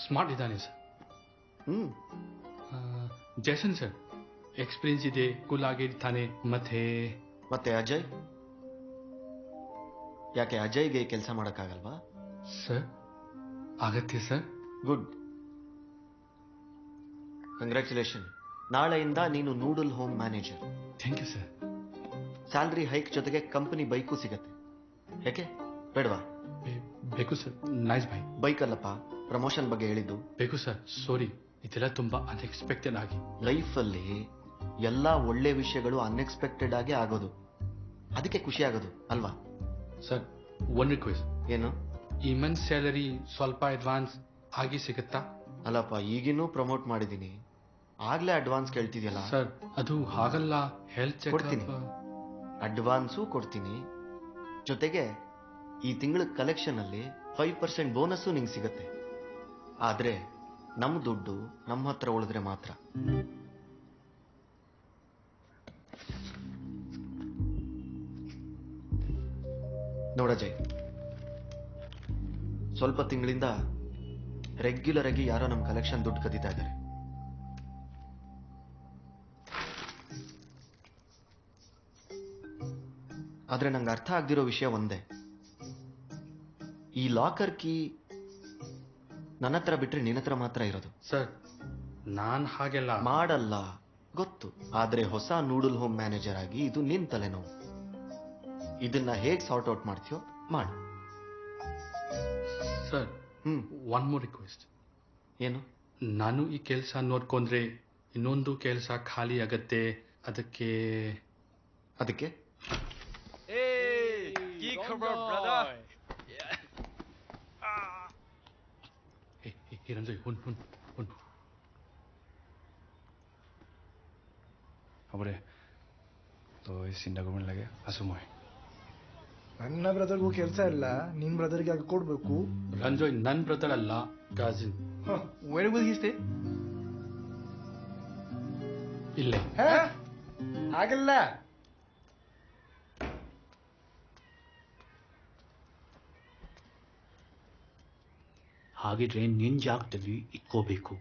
ಸ್ಮಾರ್ಟ್ ಇದ್ದಾನೆ ಸರ್. ಜೈಸನ್ ಸರ್, ಎಕ್ಸ್ಪೀರಿಯನ್ಸ್ ಇದೆ, ಕೂಲ್ ಆಗಿರ್ತಾನೆ. ಮತ್ತೆ ಅಜಯ್? ಯಾಕೆ ಅಜಯ್ಗೆ ಕೆಲಸ ಮಾಡೋಕ್ಕಾಗಲ್ವಾ? ಸರ್, ಆಗತ್ತೆ ಸರ್. Good, congratulation. ನಾಳೆಯಿಂದ ನೀನು noodle home manager. Thank you sir. Salary hike ಜೊತೆಗೆ ಕಂಪನಿ ಬೈಕು ಸಿಗತ್ತೆ. ಯಾಕೆ ಬೇಡವಾ? ಬೇಕು ಸರ್. Nice bye. ಬೈಕ್ ಅಲ್ಲಪ್ಪ, ಪ್ರಮೋಷನ್ ಬಗ್ಗೆ ಹೇಳಿದ್ದು. ಬೇಕು ಸರ್. ಸಾರಿ, ಇದೆಲ್ಲ ತುಂಬಾ ಅನ್ಎಕ್ಸ್ಪೆಕ್ಟೆಡ್ ಆಗಿ. ಲೈಫಲ್ಲಿ ಎಲ್ಲಾ ಒಳ್ಳೆ ವಿಷಯಗಳು ಅನ್ಎಕ್ಸ್ಪೆಕ್ಟೆಡ್ ಆಗಿ ಆಗೋದು, ಅದಕ್ಕೆ ಖುಷಿ ಆಗೋದು ಅಲ್ವಾ? Sir, one request. ಏನು? ಈ ಮಂತ್ ಸ್ಯಾಲರಿ ಸ್ವಲ್ಪ ಅಡ್ವಾನ್ಸ್ ಆಗಿ ಸಿಗುತ್ತಾ? ಅಲ್ಲಪ್ಪ, ಈಗಿನ್ನೂ ಪ್ರಮೋಟ್ ಮಾಡಿದ್ದೀನಿ, ಆಗ್ಲೇ ಅಡ್ವಾನ್ಸ್ ಕೇಳ್ತಿದ್ಯಲ್ಲ. ಸರ್, ಅದು ಹಾಗಲ್ಲ. ಹೆಲ್ತ್ ಚೆಕ್ ಕೊಡ್ತೀನಿ, ಅಡ್ವಾನ್ಸು ಕೊಡ್ತೀನಿ, ಜೊತೆಗೆ ಈ ತಿಂಗಳ ಕಲೆಕ್ಷನ್ ಅಲ್ಲಿ 5% ಬೋನಸ್ಸು ನಿಂಗೆ ಸಿಗುತ್ತೆ. ಆದ್ರೆ ನಮ್ಮ ದುಡ್ಡು ನಮ್ಮ ಹತ್ರ ಉಳಿದ್ರೆ ಮಾತ್ರ. ನೋಡಜಯ್, ಸ್ವಲ್ಪ ತಿಂಗಳಿಂದ ರೆಗ್ಯುಲರ್ ಆಗಿ ಯಾರೋ ನಮ್ಮ ಕಲೆಕ್ಷನ್ ದುಡ್ಡು ಕದೀತಾ ಇದ್ದಾರೆ. ಆದ್ರೆ ನಂಗೆ ಅರ್ಥ ಆಗ್ದಿರೋ ವಿಷಯ ಒಂದೇ, ಈ ಲಾಕರ್ ಕೀ ನನ್ನ ಹತ್ರ ಬಿಟ್ರೆ ನಿನ್ನ ಹತ್ರ ಮಾತ್ರ ಇರೋದು. ಸರ್, ನಾನ್ ಹಾಗೆಲ್ಲ ಮಾಡಲ್ಲ ಗೊತ್ತು, ಆದ್ರೆ ಹೊಸ ನೂಡಲ್ ಹೋಮ್ ಮ್ಯಾನೇಜರ್ ಆಗಿ ಇದು ನಿನ್ ತಲೆನೋವು. ಇದನ್ನ ಹೇಗ್ ಸಾರ್ಟ್ ಔಟ್ ಮಾಡ್ತೀಯೋ ಮಾಡು. Sir, one more request. ಏನು? ನಾನು ಈ ಕೆಲಸ ನೋಡ್ಕೊಂಡ್ರೆ ಇನ್ನೊಂದು ಕೆಲಸ ಖಾಲಿ ಆಗತ್ತೆ. ಅದಕ್ಕೆ Hiranjoy, hun. Abore, to sinda government lage asumoy. ನನ್ನ ಬ್ರದರ್ಗೂ ಕೆಲಸ ಇಲ್ಲ, ನಿನ್ ಬ್ರದರ್ಗೆ ಆಗ ಕೊಡ್ಬೇಕು. ರಂಜೋಯ್ ನನ್ ಬ್ರದರ್ ಅಲ್ಲ, cousin. Where will he stay? ಇಲ್ಲೇ. ಹಾಗಲ್ಲ, ಹಾಗಿದ್ರೆ ನಿನ್ ಜಾಗದಲ್ಲಿ ಇಟ್ಕೋಬೇಕು.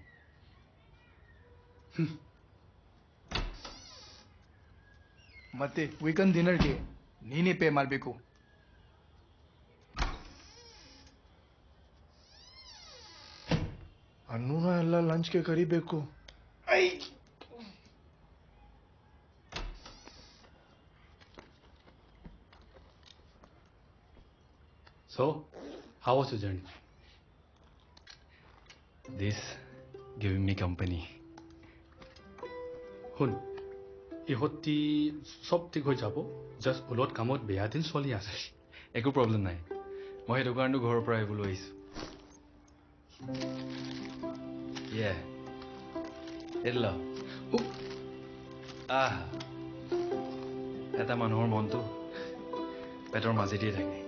ಮತ್ತೆ ವೀಕೆಂಡ್ ಡಿನ್ನರ್ಗೆ ನೀನೇ ಪೇ ಮಾಡಬೇಕು. ಅನ್ನೂನ ಎಲ್ಲ ಲಂಚ್ಗೆ ಕರಿಬೇಕು. So, how was your journey? This giving me company. শুন, ইহঁতি চব ঠিক হৈ যাব, জাষ্ট ওলত কামত বেয়া দিন চলি আছে। একো প্ৰব্লেম নাই, মই সেইটো কাৰণে ঘৰৰ পৰা আহিবলৈ আহিছোঁ। এটা মানুহৰ মনটো পেটৰ মাজেদিয়ে থাকে।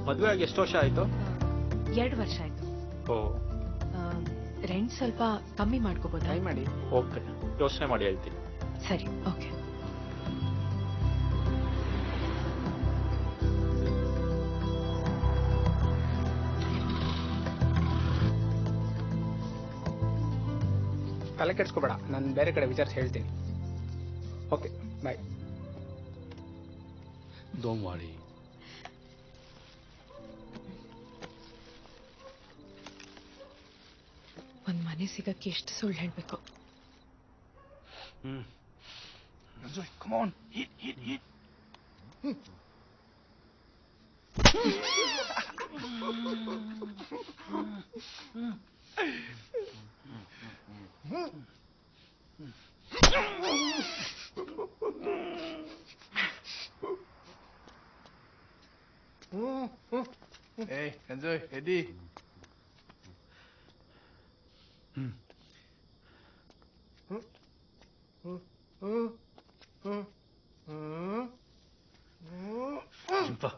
ಮದುವೆ ಆಗಿ ಎಷ್ಟು ವರ್ಷ ಆಯ್ತು? 2 ವರ್ಷ ಆಯ್ತು. ಓ, ರೆಂಟ್ ಸ್ವಲ್ಪ ಕಮ್ಮಿ ಮಾಡ್ಕೋಬೋದಾ? ಟ್ರೈ ಮಾಡಿ. ಓಕೆ, ಯೋಚನೆ ಮಾಡಿ ಹೇಳ್ತೀನಿ. ಸರಿ, ಓಕೆ. ತಲೆ ಕೆಡ್ಸ್ಕೊಬೇಡ, ನಾನು ಬೇರೆ ಕಡೆ ವಿಚಾರಿಸಿ ಹೇಳ್ತೀನಿ. Okay, bye. Don't worry. ಒಂದ್ ಮನೆ ಸಿಗಕ್ಕೆ ಎಷ್ಟು ಸುಳ್ಳು ಹೇಳ್ಬೇಕು. Come on, hit. Hey, enjoy, Eddie. Jumpa.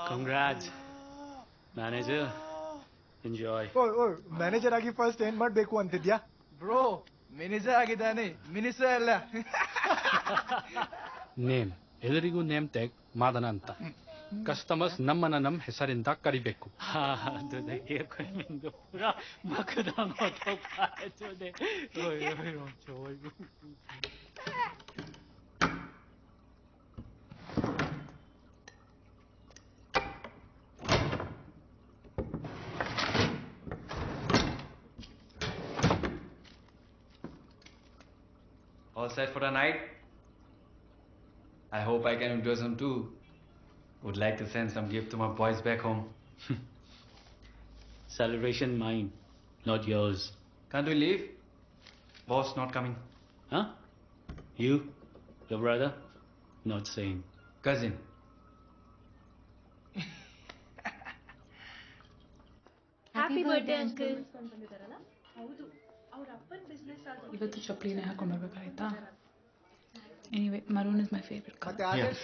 Congrats, manager. Enjoy. Manager ಆಗಿ ಫಸ್ಟ್ ಏನ್ ಮಾಡ್ಬೇಕು ಅಂತಿದ್ಯಾ? ಬ್ರೋ, ಮ್ಯಾನೇಜರ್ ಆಗಿದ್ದಾನೆ, ಮಿನಿಸ್ಟರ್ ಅಲ್ಲ. ನೇಮ್ ಎಲ್ಲರಿಗೂ ನೇಮ್ ಟ್ಯಾಗ್ ಮಾದನ ಅಂತ. ಕಸ್ಟಮರ್ಸ್ ನಮ್ಮನ್ನ ನಮ್ಮ ಹೆಸರಿಂದ ಕರಿಬೇಕು. ಅದು ಕೇಳ್ಕೊಂಡು ಪೂರಾ ಮಕದಂಗ ಹೋಗ್ತಾಯಿದೆ. All set for the night? I hope I can do some too. Would like to send some gift to my boys back home. Celebration mine, not yours. Can't we leave? Boss not coming. Huh? You? Your brother? Not same. Cousin. Happy birthday, uncle. ಇವತ್ತು ಚಪ್ಪಲಿನೇ ಹಾಕೊಂಡು ಬರ್ಬೇಕಾಯ್ತಾ? Anyway, maroon is my favourite colour.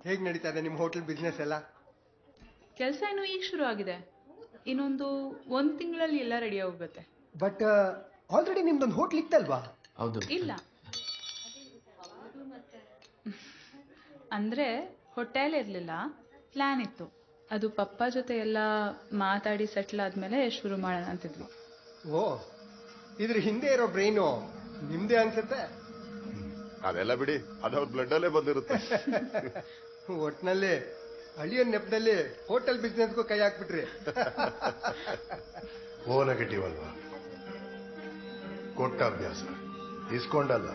ಹೇಗೆ ನಡೀತಾ ಇದೆ ನಿಮ್ಮ ಹೋಟೆಲ್ ಬಿಸ್ನೆಸ್ ಎಲ್ಲ? ಕೆಲಸ ಇನ್ನೂ ಈಗ ಶುರು ಆಗಿದೆ. ಇನ್ನೊಂದು 1 ತಿಂಗಳಲ್ಲಿ ಎಲ್ಲ ರೆಡಿ ಹೋಗುತ್ತೆ. ಬಟ್ ಆಲ್ರೆಡಿ ನಿಮ್ದೊಂದು ಹೋಟ್ಲ್ ಇತ್ತಲ್ವಾ? ಹೌದು. ಇಲ್ಲ ಅಂದ್ರೆ ಹೋಟೆಲ್ ಇರಲಿಲ್ಲ, ಪ್ಲಾನ್ ಇತ್ತು. ಅದು ಪಪ್ಪ ಜೊತೆ ಎಲ್ಲ ಮಾತಾಡಿ ಸೆಟ್ಲ್ ಆದ್ಮೇಲೆ ಶುರು ಮಾಡೋಣ ಅಂತಿದ್ವಿ. ಓ, ಇದ್ರ ಹಿಂದೆ ಇರೋ ಬ್ರೈನು ನಿಮ್ದೇ ಅನ್ಸುತ್ತೆ. ಅದೆಲ್ಲ ಬಿಡಿ, ಅದವ್ರ ಬ್ಲಡ್ ಅಲ್ಲೇ ಬಂದಿರುತ್ತೆ. ಒಟ್ನಲ್ಲಿ ಹಳ್ಳಿಯ ನೆಪದಲ್ಲಿ ಹೋಟೆಲ್ ಬಿಸ್ನೆಸ್ಗೂ ಕೈ ಹಾಕ್ಬಿಟ್ರಿ. ಓ ನೆಗೆಟಿವ್ ಅಲ್ವಾ? ಕೊಟ್ಟ ಅಭ್ಯಾಸ ಇಸ್ಕೊಂಡಲ್ಲ.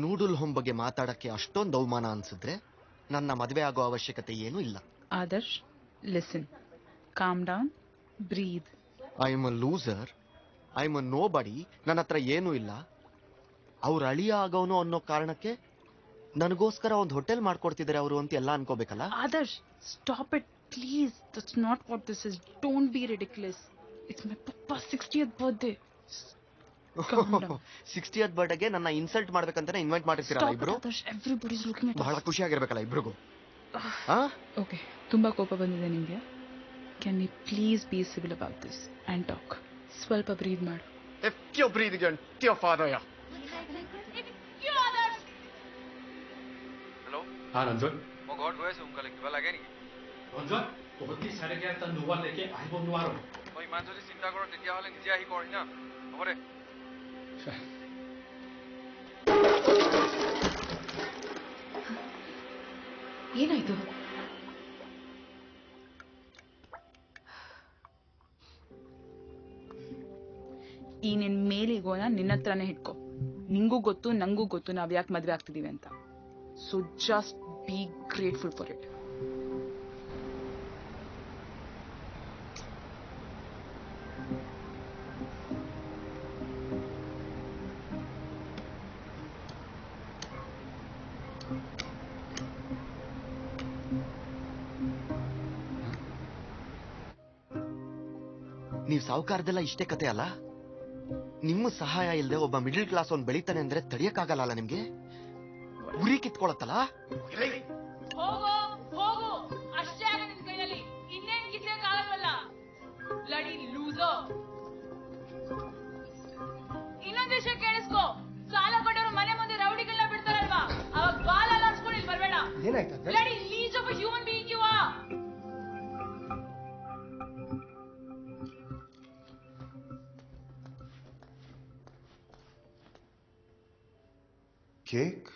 ನೂಡಲ್ ಹೋಮ್ ಬಗ್ಗೆ ಮಾತಾಡಕ್ಕೆ ಅಷ್ಟೊಂದು ಅವಮಾನ ಅನ್ಸಿದ್ರೆ ನನ್ನ ಮದುವೆ ಆಗೋ ಅವಶ್ಯಕತೆ ಏನೂ ಇಲ್ಲ. Adarsh, listen, calm down, breathe. I am a loser, I am a nobody, ನನ್ನ ಹತ್ರ ಏನೂ ಇಲ್ಲ. ಅವ್ರ ಅಳಿಯ ಆಗೋನು ಅನ್ನೋ ಕಾರಣಕ್ಕೆ ನನಗೋಸ್ಕರ ಒಂದು ಹೋಟೆಲ್ ಮಾಡ್ಕೊಡ್ತಿದ್ದಾರೆ ಅವರು ಅಂತ ಎಲ್ಲ ಅನ್ಕೋಬೇಕಲ್ಲ. Adarsh, stop it please. That's not what this is. Don't be ridiculous. It's my ಪಪ್ಪಾ's 60th ಬರ್ತ್ಡೇ. 60th ಬರ್ಡೇಗೆ ನನ್ನ ಇನ್ಸಲ್ಟ್ ಮಾಡ್ಬೇಕಂತಾನೆ ಇನ್ವೈಟ್ ಮಾಡಿರ್ತೀರಲ್ಲ ಇಬ್ರು. ಬಹಳ ಖುಷಿಯಾಗಿರ್ಬೇಕಲ್ಲ ಇಬ್ರಿಗೂ. ಓಕೆ, ತುಂಬಾ ಕೋಪ ಬಂದಿದೆ ನಿಮಗೆ. Can you please be civil about this and talk? ಸ್ವಲ್ಪ ಬ್ರೀದ್ ಮಾಡು. हेलो हाँ रंजन, मैं घर गए से उनका लेके लगे नहीं रंजन बहुत ही सारे क्या तन नुवा लेके आई बोल नुवारो तो इमान যদি চিন্তা করো তেতিয়া হলে নিজে আহি করি না হবে ಏನಾಯ್ತು? ಈ ನಿನ್ ಮೇಲಿಗೋನ ನಿನ್ನ ಹತ್ರನೇ ಹಿಡ್ಕೊ. ನಿಂಗೂ ಗೊತ್ತು ನಂಗೂ ಗೊತ್ತು ನಾವ್ ಯಾಕೆ ಮದ್ವೆ ಆಗ್ತಿದೀವಿ ಅಂತ. So just be grateful for it. ನೀವು ಸಾವುಕಾರದೆಲ್ಲ ಇಷ್ಟೇ ಕತೆ ಅಲ್ಲ? ನಿಮ್ಮ ಸಹಾಯ ಇಲ್ಲದೆ ಒಬ್ಬ ಮಿಡಲ್ ಕ್ಲಾಸ್ ಅವ್ನು ಬೆಳೀತಾನೆ ಅಂದ್ರೆ ತಡಿಯಕ್ಕಾಗಲ್ಲ ನಿಮ್ಗೆ? ಉರಿ ಕಿತ್ಕೊಳತ್ತಲ್ಲ? ಹೋಗೋ ಹೋಗು, ಅಷ್ಟೇ ಆಗ ನಿನ್ ಕೈಯಲ್ಲಿ. ಇನ್ನೇನ್ ಕಿತ್ತಕ್ಕಾಗಲ್ವಲ್ಲ ಬ್ಲಡಿ ಲೂಸೋ. ಇನ್ನೊಂದ್ ವಿಷಯ ಕೇಳಿಸ್ಕೋ, ಸಾಲ ಕೊಟ್ಟವರು ಮನೆ ಮುಂದೆ ರೌಡಿಗಳನ್ನ ಬಿಡ್ತಾರಲ್ವಾ, ಅವಾಗ ಬಾಲ್ ಅಲಾಡ್ಸ್ಕೊಂಡು ಇಲ್ಲಿ ಬರ್ಬೇಡ. Bloody least of a human being you are. Cake?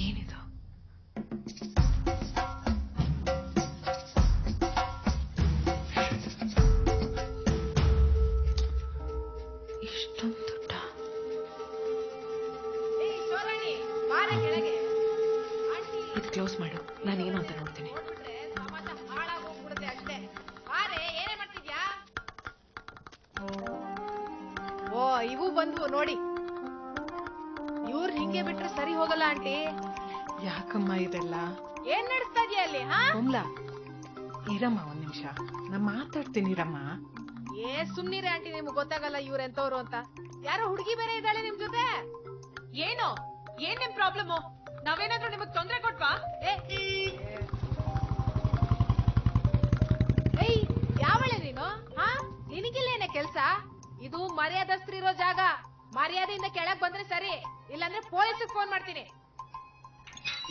ಏನಿದು? ಇಷ್ಟೊಂದು ದುಡ್ಡ? ಇದು ಕ್ಲೋಸ್ ಮಾಡು, ನಾನೇನು ಅಂತ ನೋಡ್ತೀನಿ. ಓ, ಇವು ಬಂದ್ವು ನೋಡಿ. ಇವ್ರು ಹಿಂಗೆ ಬಿಟ್ರೆ ಸರಿ ಹೋಗಲ್ಲ ಆಂಟಿ. ಯಾಕಮ್ಮ ಇದೆಲ್ಲ? ಏನ್ ನಡೆಸ್ತಾ ಇದೀಯ ಅಲ್ಲಿ? ಕಮಲಾ, ಇರಮ್ಮ ಒಂದ್ ನಿಮಿಷ, ನಾ ಮಾತಾಡ್ತೀನಿ ಇರಮ್ಮ. ಸುಮ್ನಿರೆ ಆಂಟಿ, ನಿಮ್ಗೆ ಗೊತ್ತಾಗಲ್ಲ ಇವ್ರ ಎಂತವ್ರು ಅಂತ. ಯಾರೋ ಹುಡುಗಿ ಬೇರೆ ಇದ್ದಾಳೆ ನಿಮ್ ಜೊತೆ. ಏನು? ಏನ್ ನಿಮ್ ಪ್ರಾಬ್ಲಮ್? ನಾವೇನಾದ್ರೂ ನಿಮಗ್ ತೊಂದ್ರೆ ಕೊಟ್ವಾ? ಏಯ್, ಯಾವಳೆ ನೀನು? ನಿನಗಿಲ್ಲೇನೆ ಕೆಲ್ಸ? ಇದು ಮರ್ಯಾದಸ್ತ್ರಿರೋ ಜಾಗ. ಮರ್ಯಾದೆಯಿಂದ ಕೆಳಗ್ ಬಂದ್ರೆ ಸರಿ, ಇಲ್ಲಾಂದ್ರೆ ಪೊಲೀಸಿಗೆ ಫೋನ್ ಮಾಡ್ತೀನಿ.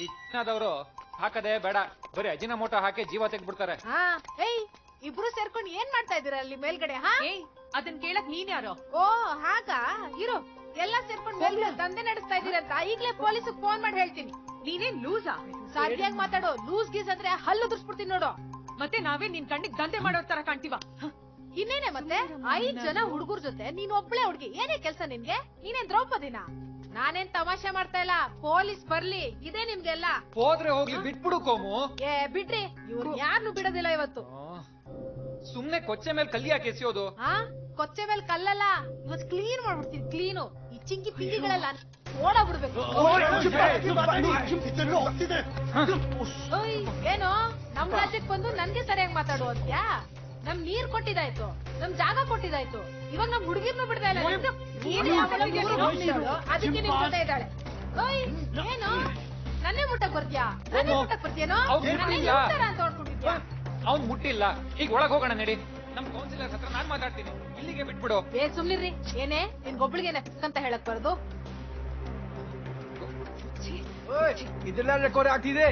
ಈ ಚಿನ್ನದವರು ಹಾಕದೆ ಬೇಡ, ಬರೀ ಅಜಿನ ಮೋಟೋ ಹಾಕಿ ಜೀವ ತೆಗ್ಬಿಡ್ತಾರೆ. ಏಯ್, ಇಬ್ರು ಸೇರ್ಕೊಂಡು ಏನ್ ಮಾಡ್ತಾ ಇದೀರ ಅಲ್ಲಿ ಮೇಲ್ಗಡೆ? ಹಾ, ಅದನ್ ಕೇಳಕ್ ನೀನ್ ಯಾರೋ? ಓ ಹಾಗಾ, ಇರು. ಎಲ್ಲ ಸೇರ್ಕೊಂಡು ಮೇಲ್ಗಡೆ ದಂಧೆ ನಡೆಸ್ತಾ ಇದೀರಂತ ಈಗ್ಲೇ ಪೊಲೀಸ್ ಫೋನ್ ಮಾಡಿ ಹೇಳ್ತೀನಿ. ನೀನೇನ್ ಲೂಸಾ? ಸರಿಯಾಗಿ ಮಾತಾಡೋ. ಲೂಸ್ ಗೀಸ್ ಅಂದ್ರೆ ಹಲ್ಲು ದುರ್ಸ್ಬಿಡ್ತೀನಿ ನೋಡು. ಮತ್ತೆ ನಾವೇ ನಿನ್ ಕಣ್ಣಿಗೆ ದಂಧೆ ಮಾಡೋ ತರ ಕಾಣ್ತೀವ? ಇನ್ನೇನೆ ಮತ್ತೆ 5 ಜನ ಹುಡುಗರ ಜೊತೆ ನೀನ್ ಒಬ್ಳೆ ಹುಡುಗಿ, ಏನೇ ಕೆಲ್ಸ ನಿನ್ಗೆ? ನೀನೇನ್ ದ್ರೌಪದಿನ? ನಾನೇನ್ ತಮಾಷೆ ಮಾಡ್ತಾ ಇಲ್ಲ. ಪೊಲೀಸ್ ಬರ್ಲಿ, ಇದೇ ನಿಮ್ಗೆಲ್ಲ. ಹೋದ್ರೆ ಹೋಗ್ಲಿ, ಬಿಟ್ಬಿಡು ಕೋಮು. ಏ ಬಿಡ್ರಿ, ಇವ್ರು ಯಾರನ್ನು ಬಿಡೋದಿಲ್ಲ ಇವತ್ತು. ಸುಮ್ನೆ ಕೊಚ್ಚೆ ಮೇಲೆ ಕಲ್ಲಿ ಯಾಕೆ ಎಸೆಯೋದು? ಹಾ, ಕೊಚ್ಚೆ ಮೇಲೆ ಕಲ್ಲಲ್ಲ, ಇವತ್ತು ಕ್ಲೀನ್ ಮಾಡ್ಬಿಡ್ತೀನಿ. ಕ್ಲೀನು ಈ ಚಿಂಕಿ ಪಿಂಗಿಗಳೆಲ್ಲ ಓಡಾಬಿಡ್ಬೇಕು. ಏನು ನಮ್ ರಾಜ್ಯಕ್ಕೆ ಬಂದು ನನ್ಗೆ ಸರಿಯಾಗಿ ಮಾತಾಡು ಅಂತ್ಯಾ? ನಮ್ ನೀರ್ ಕೊಟ್ಟಿದಾಯ್ತು, ನಮ್ ಜಾಗ ಕೊಟ್ಟಿದಾಯ್ತು, ಇವಾಗ ನಮ್ ಹುಡುಗಿರ್ನು ಬಿಡ್ತಾ ಇಲ್ಲ. ಅದಕ್ಕೆ ನಿಮ್ ಜೊತೆ ಇದ್ದಾಳೆ. ಏನು ನನ್ನೇ ಮುಟ್ಟಕ್ ಬರ್ತೀಯಾ? ನನ್ನೇ ಮುಟ್ಟಕ್ ಬರ್ತೀಯೇನೋ? ಅಂತ ಹೊಡ್ಕೊಂಡಿದ್ಯಾ? ಅವ್ನ್ ಮುಟ್ಟಿಲ್ಲ. ಈಗ ಒಳಗ್ ಹೋಗೋಣ ನಡಿ. ನಮ್ ಕೌನ್ಸಿಲರ್ ಹತ್ರ ನಾನ್ ಮಾತಾಡ್ತೀನಿ. ಇಲ್ಲಿಗೆ ಬಿಟ್ಬಿಡು. ಸುಮ್ನಿರ್ರಿ. ಏನೇ ನಿನ್ಗೊಬ್ಳಿಗೇನೆ ಅಂತ ಹೇಳಕ್ ಬರೋದು? ಇದೆಲ್ಲ ರೆಕಾರ್ಡ್ ಆಗ್ತಿದೆ.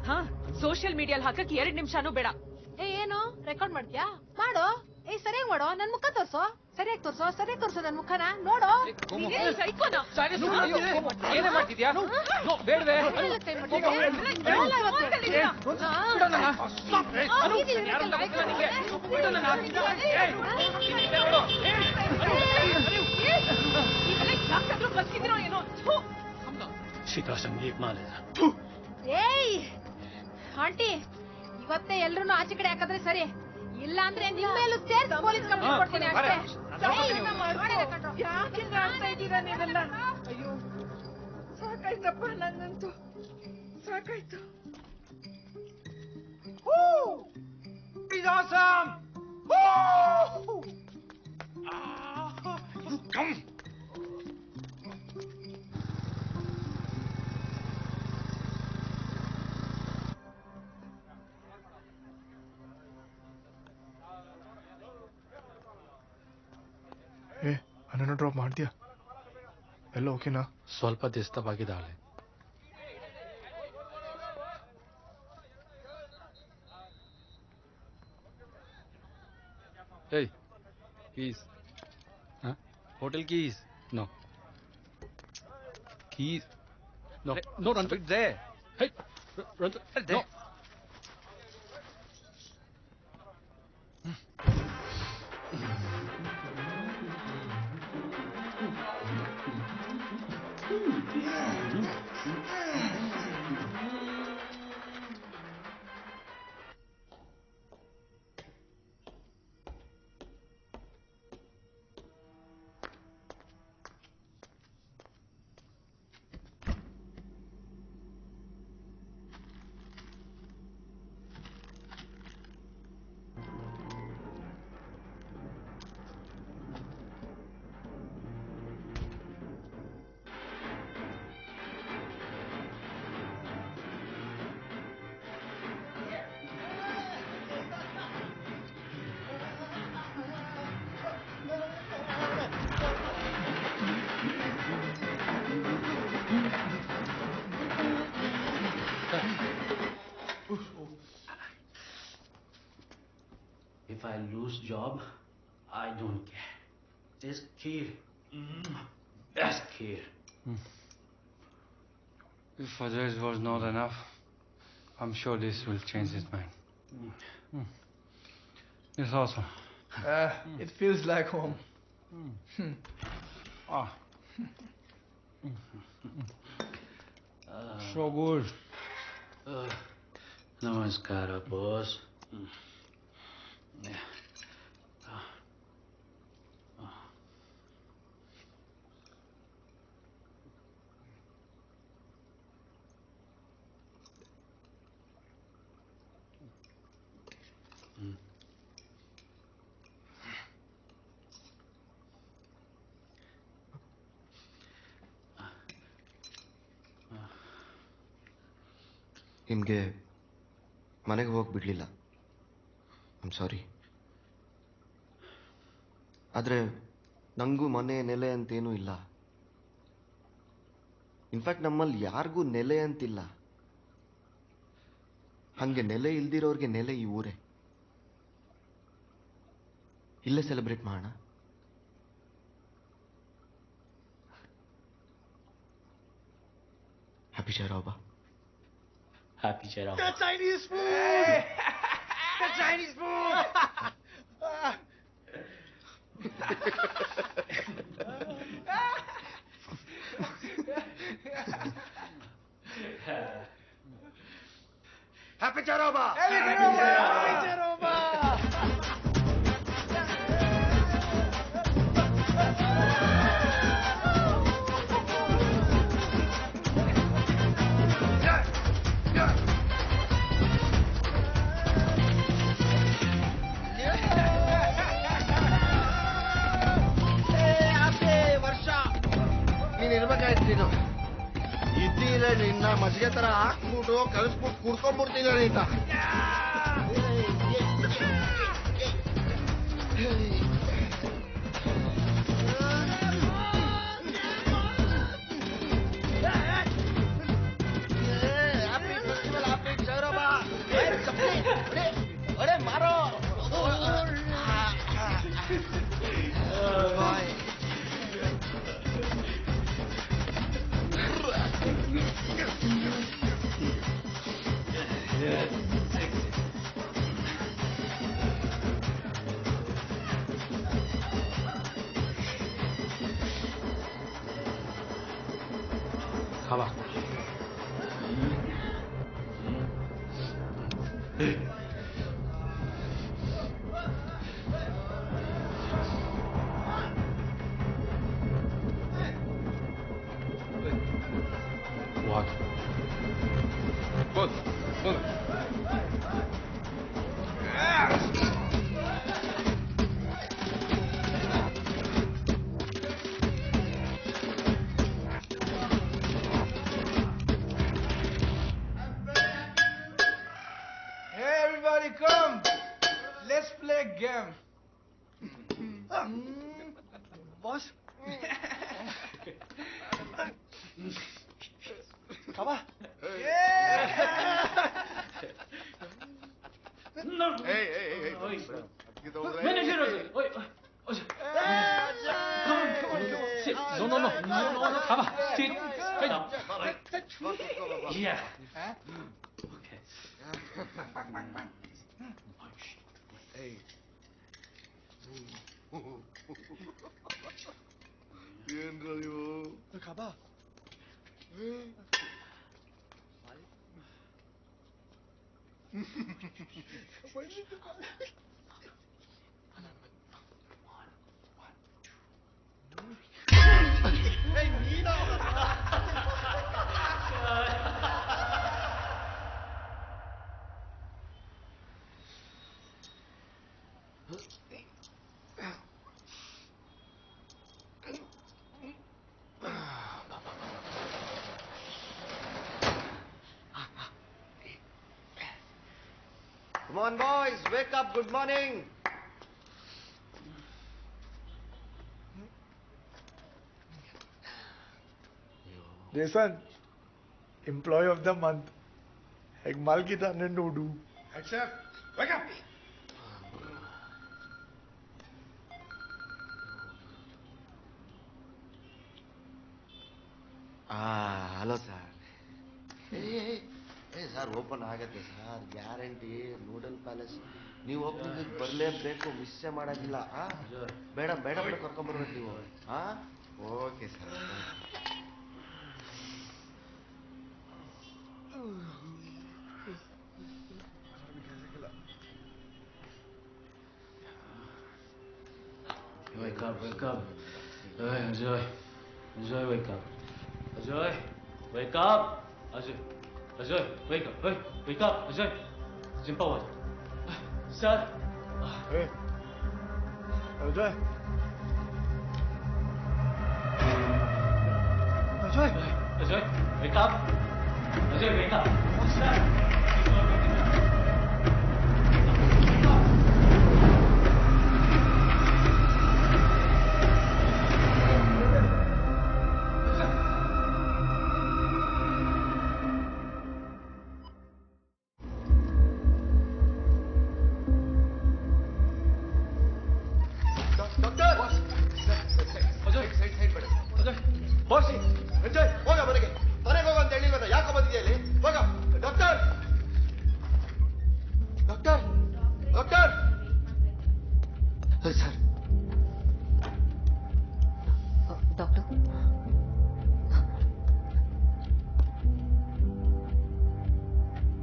ಹಾ, ಸೋಷಿಯಲ್ ಮೀಡಿಯಲ್ಲಿ ಹಾಕಕ್ 2 ನಿಮಿಷನೂ ಬೇಡ. ಏನು ರೆಕಾರ್ಡ್ ಮಾಡ್ತೀಯಾ? ಮಾಡು. ಸರಿಯಾಗಿ ಮಾಡೋ. ನನ್ ಮುಖ ತೋರ್ಸೋ. ಸರಿಯಾಗಿ ತೋರ್ಸೋ ನನ್ ಮುಖನ ನೋಡು. ಏನೇ ಮಾಡ್ತಿದ್ಯಾ? ಬೇಡವೇ? ಏಯ್ ಆಂಟಿ, ಇವತ್ತೇ ಎಲ್ರು ಆಚೆ ಕಡೆ ಹಾಕಿದ್ರೆ ಸರಿ, ಇಲ್ಲ ಅಂದ್ರೆ ನಿಮ್ ಮೇಲೂ ಸೇರ್ಸಿ ಪೊಲೀಸ್ ಕಂಪ್ಲೇಂಟ್ ಕೊಡ್ತೀನಿ ಅಷ್ಟೇ. ಯಾಕಿಂದ ಆಡ್ತಾ ಇದ್ದೀರಾ ನೀವೆಲ್ಲ? ಅಯ್ಯೋ ಸಾಕಾಯ್ತಪ್ಪ, ನಂಗಂತೂ ಸಾಕಾಯ್ತು. ನನ್ನನ್ನು ಡ್ರಾಪ್ ಮಾಡ್ತೀಯಾ? ಎಲ್ಲ ಓಕೆನಾ? ಸ್ವಲ್ಪ ಡಿಸ್ಟರ್ಬ್ ಆಗಿದ್ದಾಳೆ. Hey, keys. Huh? Hotel keys? No. Keys? No. No, run. It's there. Hey, run. No. If I lose job, I don't care. This kheer, best kheer. If others was not enough, I'm sure this will change his mind. This also. It feels like home. So good. Namaskara, boss. ನಿಮಗೆ ಮನೆಗೆ ಹೋಗಿ ಬಿಡಲಿಲ್ಲ. I'm sorry. ಆದರೆ ನನಗೂ ಮನೆ ನೆಲೆ ಅಂತೇನೂ ಇಲ್ಲ. ಇನ್ಫ್ಯಾಕ್ಟ್ ನಮ್ಮಲ್ಲಿ ಯಾರಿಗೂ ನೆಲೆ ಅಂತಿಲ್ಲ. ಹಾಗೆ ನೆಲೆ ಇಲ್ದಿರೋರಿಗೆ ನೆಲೆ ಈ ಊರೇ. ಇಲ್ಲೇ ಸೆಲೆಬ್ರೇಟ್ ಮಾಡೋಣ. Happy ಶರಾಬಾ. Happy Shara. The Chinese food! The Chinese food! Happy Charoba! Happy Charoba! ಇರ್ಬೇಕಾಯ್ತು ಇದ್ದೀರ ನಿನ್ನ ಮಜ್ಜಿಗೆ ತರ ಹಾಕ್ಬಿಟ್ಟು ಕಲಿಸ್ಬಿಟ್ಟು ಕುಡ್ಕೊಂಡ್ಬಿಡ್ತೀನಿ ನೀತ. अरे मारो खावा What? Good. Good. Hey, everybody, come. Let's play a game. Boss? Kaba? No. Hey, hey, hey. Manager, oi. Come on. Sit. No. Kaba, sit. Yeah. Okay. Hey. ಏನ್ರ ನೀವು Kaba? Hey, Nina. Come on, boys, wake up. Good morning. Jason, employee of the month. एक माल की तरह नोडू. Accept. Wake up. Hello sir. Sir open ಆಗತ್ತೆ ಸರ್, ಗ್ಯಾರಂಟಿ. ನೂಡಲ್ ಪ್ಯಾಲೇಸ್ ನೀವು ಓಪನಿಂಗ್ ಬರಲೇಬೇಕು, ಮಿಸ್ಸೇ ಮಾಡೋದಿಲ್ಲ. ಬೇಡ ಕರ್ಕೊಂಬರ್ಬೇಕು ನೀವು. Okay sir. Wake up. Hey, Ajay, wake up. Ajay, wake up. Ajay, wake up. Hey, wake up. Ajay, jump out. Sir. Hey, Ajay. Ajay, wake up. Ajay, wake up. Sir. ಹೋಗಿ ಎಂಜಾಯ್ ಹೋಗ ಮನೆಗೆ ಮನೆಗೆ ಹೋಗ ಅಂತ ಹೇಳಿಲ್ವಲ್ಲ ಯಾಕೆ ಬಂದಿದೆಯಾ ಇಲ್ಲಿ ಹೋಗ doctor doctor doctor sir doctor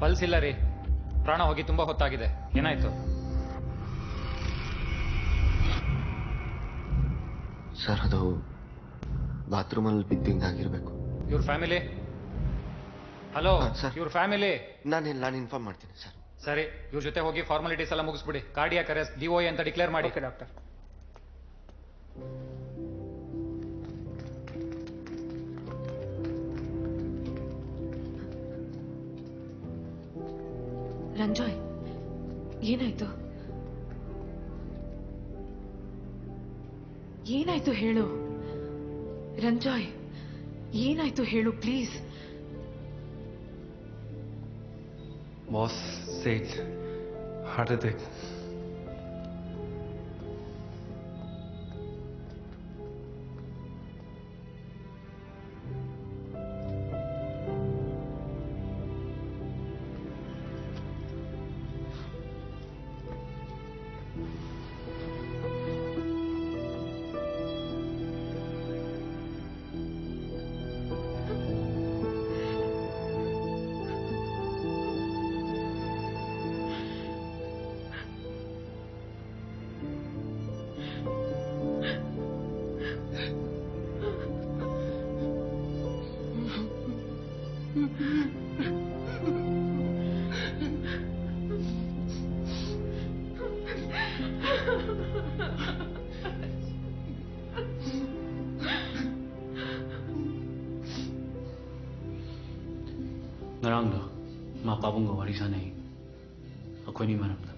pulse ಇಲ್ಲ ರೀ ಪ್ರಾಣ ಹೋಗಿ ತುಂಬಾ ಹೊತ್ತಾಗಿದೆ ಏನಾಯ್ತು ಸರ್ ಅದು ಬಾತ್ರೂಮಲ್ಲಿ ಬಿದ್ದಿಂಗಾಗಿರ್ಬೇಕು ಇವ್ರ ಫ್ಯಾಮಿಲಿ ಹಲೋ ಇವ್ರ ಫ್ಯಾಮಿಲಿ ನಾನು ಇನ್ಫಾರ್ಮ್ ಮಾಡ್ತೀನಿ ಸರ್ ಸರಿ ಇವ್ರ ಜೊತೆ ಹೋಗಿ ಫಾರ್ಮಾಲಿಟೀಸ್ ಎಲ್ಲ ಮುಗಿಸ್ಬಿಡಿ ಕಾರ್ಡಿಯಾಕ್ ಅರೆಸ್ಟ್ DOA ಅಂತ ಡಿಕ್ಲೇರ್ ಮಾಡಿ ಡಾಕ್ಟರ್ ರಂಜಾಯ್ ಏನಾಯ್ತು ಏನಾಯ್ತು ಹೇಳು ರಂಜಾಯ್ ಏನಾಯ್ತು ಹೇಳು ಪ್ಲೀಸ್ ಬಾಸ್ ಸೇಟ್ heart attack ngaraangdo ma pabungga wari sanai akwai ni maramda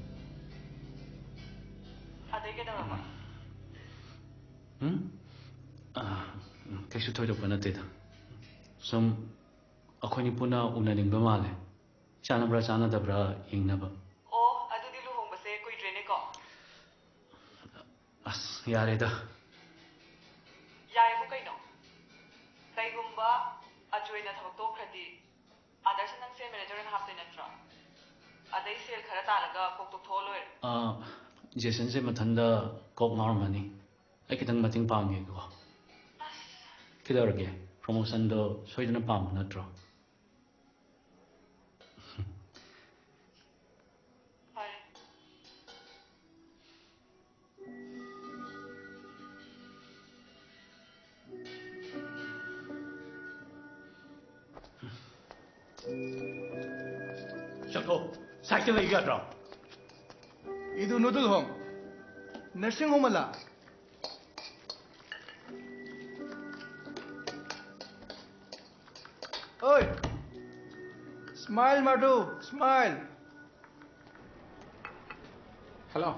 adege da mama kaisu thoidokpa natteda sum akwai ni puna unaningba male chanabra chanadabra yengnaba o adudi luhongbase kuidrene ko as yareda yaebu kaino kaigumba ajoina thabak tokhradi आदर्श नंग से मैनेजर ने हाफ देना ट्रा अदई सेल खरा तालगा कोक तो थोलोए जेसन से मथंदा कोक नॉर्मनी आई कितंग मतिंग पांगे को किदरगे प्रमोशन दो सोइदना पाम नट्रो ಶಕೋ ಸಾಕಿಲ್ಲ ಈಗ ಇದು ನೂದಲ್ ಹೋಮ್ ನರ್ಸಿಂಗ್ ಹೋಮ್ ಅಲ್ಲ ಓಯ್ ಸ್ಮೈಲ್ ಮಾಡು ಸ್ಮೈಲ್ ಹಲೋ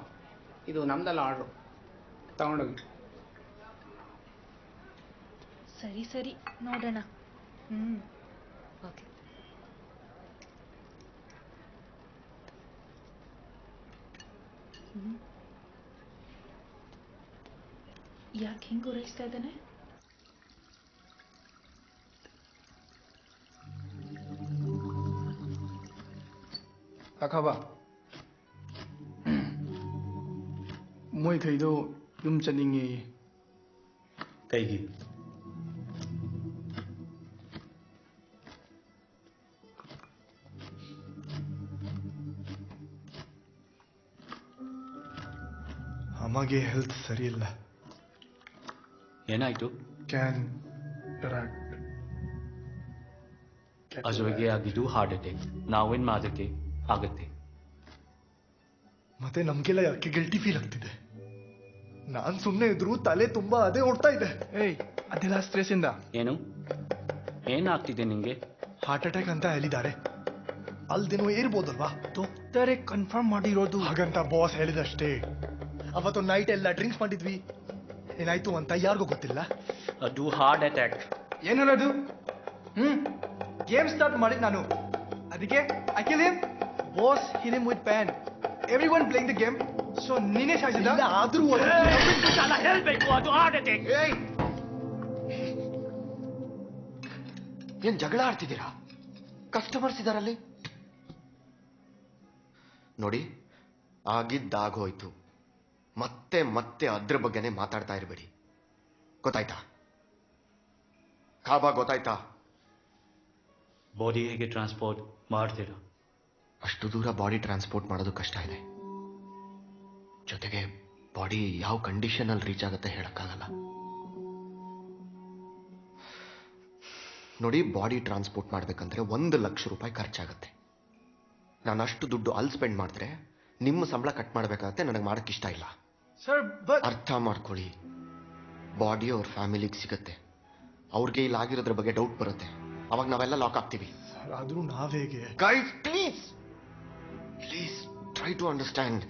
ಇದು ನಮ್ದಲ್ಲ ಆರ್ಡ್ರು ತಗೊಂಡೋಗಿ ಸರಿ ಸರಿ ನೋಡೋಣ ಓಕೆ ಯಾಕೆ ಹಿಂಗೆ ಉರೈಸ್ತಾ ಇದ್ದಾನೆ ಅಖಬಾ ꯃꯣꯏꯈꯩꯗꯣ ꯌꯨꯝ ꯆꯠꯅꯤꯡꯉꯦ ꯀꯩꯒꯤ ಅಮ್ಮಗೆ ಹೆಲ್ತ್ ಸರಿ ಇಲ್ಲ ಏನಾಯ್ತು ಕ್ಯಾನ್ ಅಜೋಯ್ಗೆ ಆಗಿದ್ದು ಹಾರ್ಟ್ ಅಟ್ಯಾಕ್ ನಾವೇನ್ ಮಾಡೋಕ್ಕೆ ಆಗತ್ತೆ ಮತ್ತೆ ನಮ್ಗೆಲ್ಲ ಯಾಕೆ ಗಿಲ್ಟಿ ಫೀಲ್ ಆಗ್ತಿದೆ ನಾನ್ ಸುಮ್ಮನೆ ಇದ್ರು ತಲೆ ತುಂಬಾ ಅದೇ ಓಡ್ತಾ ಇದೆ ಏಯ್ ಅದೆಲ್ಲ ಸ್ಟ್ರೆಸ್ ಇಂದ ಏನು ಏನಾಗ್ತಿದೆ ನಿಂಗೆ ಹಾರ್ಟ್ ಅಟ್ಯಾಕ್ ಅಂತ ಹೇಳಿದ್ದಾರೆ ಅಲ್ದೇನೋ ಇರ್ಬೋದಲ್ವಾ ಡಾಕ್ಟರೇ ಕನ್ಫರ್ಮ್ ಮಾಡಿರೋದು ಹಾಗಂತ ಬಾಸ್ ಹೇಳಿದಷ್ಟೇ ಅವತ್ತು ನೈಟ್ ಎಲ್ಲ ಡ್ರಿಂಕ್ಸ್ ಮಾಡಿದ್ವಿ ಏನಾಯ್ತು ಅಂತ ಯಾರಿಗೂ ಗೊತ್ತಿಲ್ಲ ಅದು ಹಾರ್ಟ್ ಅಟ್ಯಾಕ್ ಏನದು ಗೇಮ್ ಸ್ಟಾರ್ಟ್ ಮಾಡಿದ್ ನಾನು ಅದಕ್ಕೆ I kill him boss hill him with PAN everyone playing the game so ನೀನೇ ಸಾಯಿಸಿದ ಆದ್ರೂ ಹೇಳ್ಬೇಕು ಅದು ಹಾರ್ಟ್ ಅಟ್ಯಾಕ್ ಏನ್ ಜಗಳ ಆಡ್ತಿದ್ದೀರಾ? ಕಸ್ಟಮರ್ಸ್ ಇದಾರಲ್ಲಿ. ನೋಡಿ, ಆಗಿದ್ದಾಗೋಯ್ತು. ಮತ್ತೆ ಮತ್ತೆ ಅದ್ರ ಬಗ್ಗೆನೇ ಮಾತಾಡ್ತಾ ಇರಬೇಡಿ. ಗೊತ್ತಾಯ್ತಾ? ಕಾಬಾ ಗೊತ್ತಾಯ್ತಾ? ಬಾಡಿ ಹೇಗೆ ಟ್ರಾನ್ಸ್ಪೋರ್ಟ್ ಮಾಡ್ತೀರಾ? ಅಷ್ಟು ದೂರ ಬಾಡಿ ಟ್ರಾನ್ಸ್ಪೋರ್ಟ್ ಮಾಡೋದು ಕಷ್ಟ ಇದೆ. ಜೊತೆಗೆ ಬಾಡಿ ಯಾವ ಕಂಡೀಷನ್ ಅಲ್ಲಿ ರೀಚ್ ಆಗುತ್ತೆ ಹೇಳಕ್ಕಾಗಲ್ಲ. ನೋಡಿ, ಬಾಡಿ ಟ್ರಾನ್ಸ್ಪೋರ್ಟ್ ಮಾಡ್ಬೇಕಂದ್ರೆ 1 ಲಕ್ಷ ರೂಪಾಯಿ ಖರ್ಚಾಗುತ್ತೆ. ನಾನು ಅಷ್ಟು ದುಡ್ಡು ಅಲ್ಲಿ ಸ್ಪೆಂಡ್ ಮಾಡಿದ್ರೆ ನಿಮ್ಮ ಸಂಬಳ ಕಟ್ ಮಾಡ್ಬೇಕಾಗತ್ತೆ. ನನಗೆ ಮಾಡಕ್ ಇಷ್ಟ ಇಲ್ಲ. ಅರ್ಥ ಮಾಡ್ಕೊಳ್ಳಿ. ಬಾಡಿ ಅವ್ರ ಫ್ಯಾಮಿಲಿಗೆ ಸಿಗತ್ತೆ. ಅವ್ರಿಗೆ ಇಲ್ಲಿ ಆಗಿರೋದ್ರ ಬಗ್ಗೆ ಡೌಟ್ ಬರುತ್ತೆ. ಅವಾಗ ನಾವೆಲ್ಲ ಲಾಕ್ ಆಗ್ತೀವಿ. ಆದ್ರೂ ನಾವ್ ಹೇಗೆ? Guys, please please try to understand.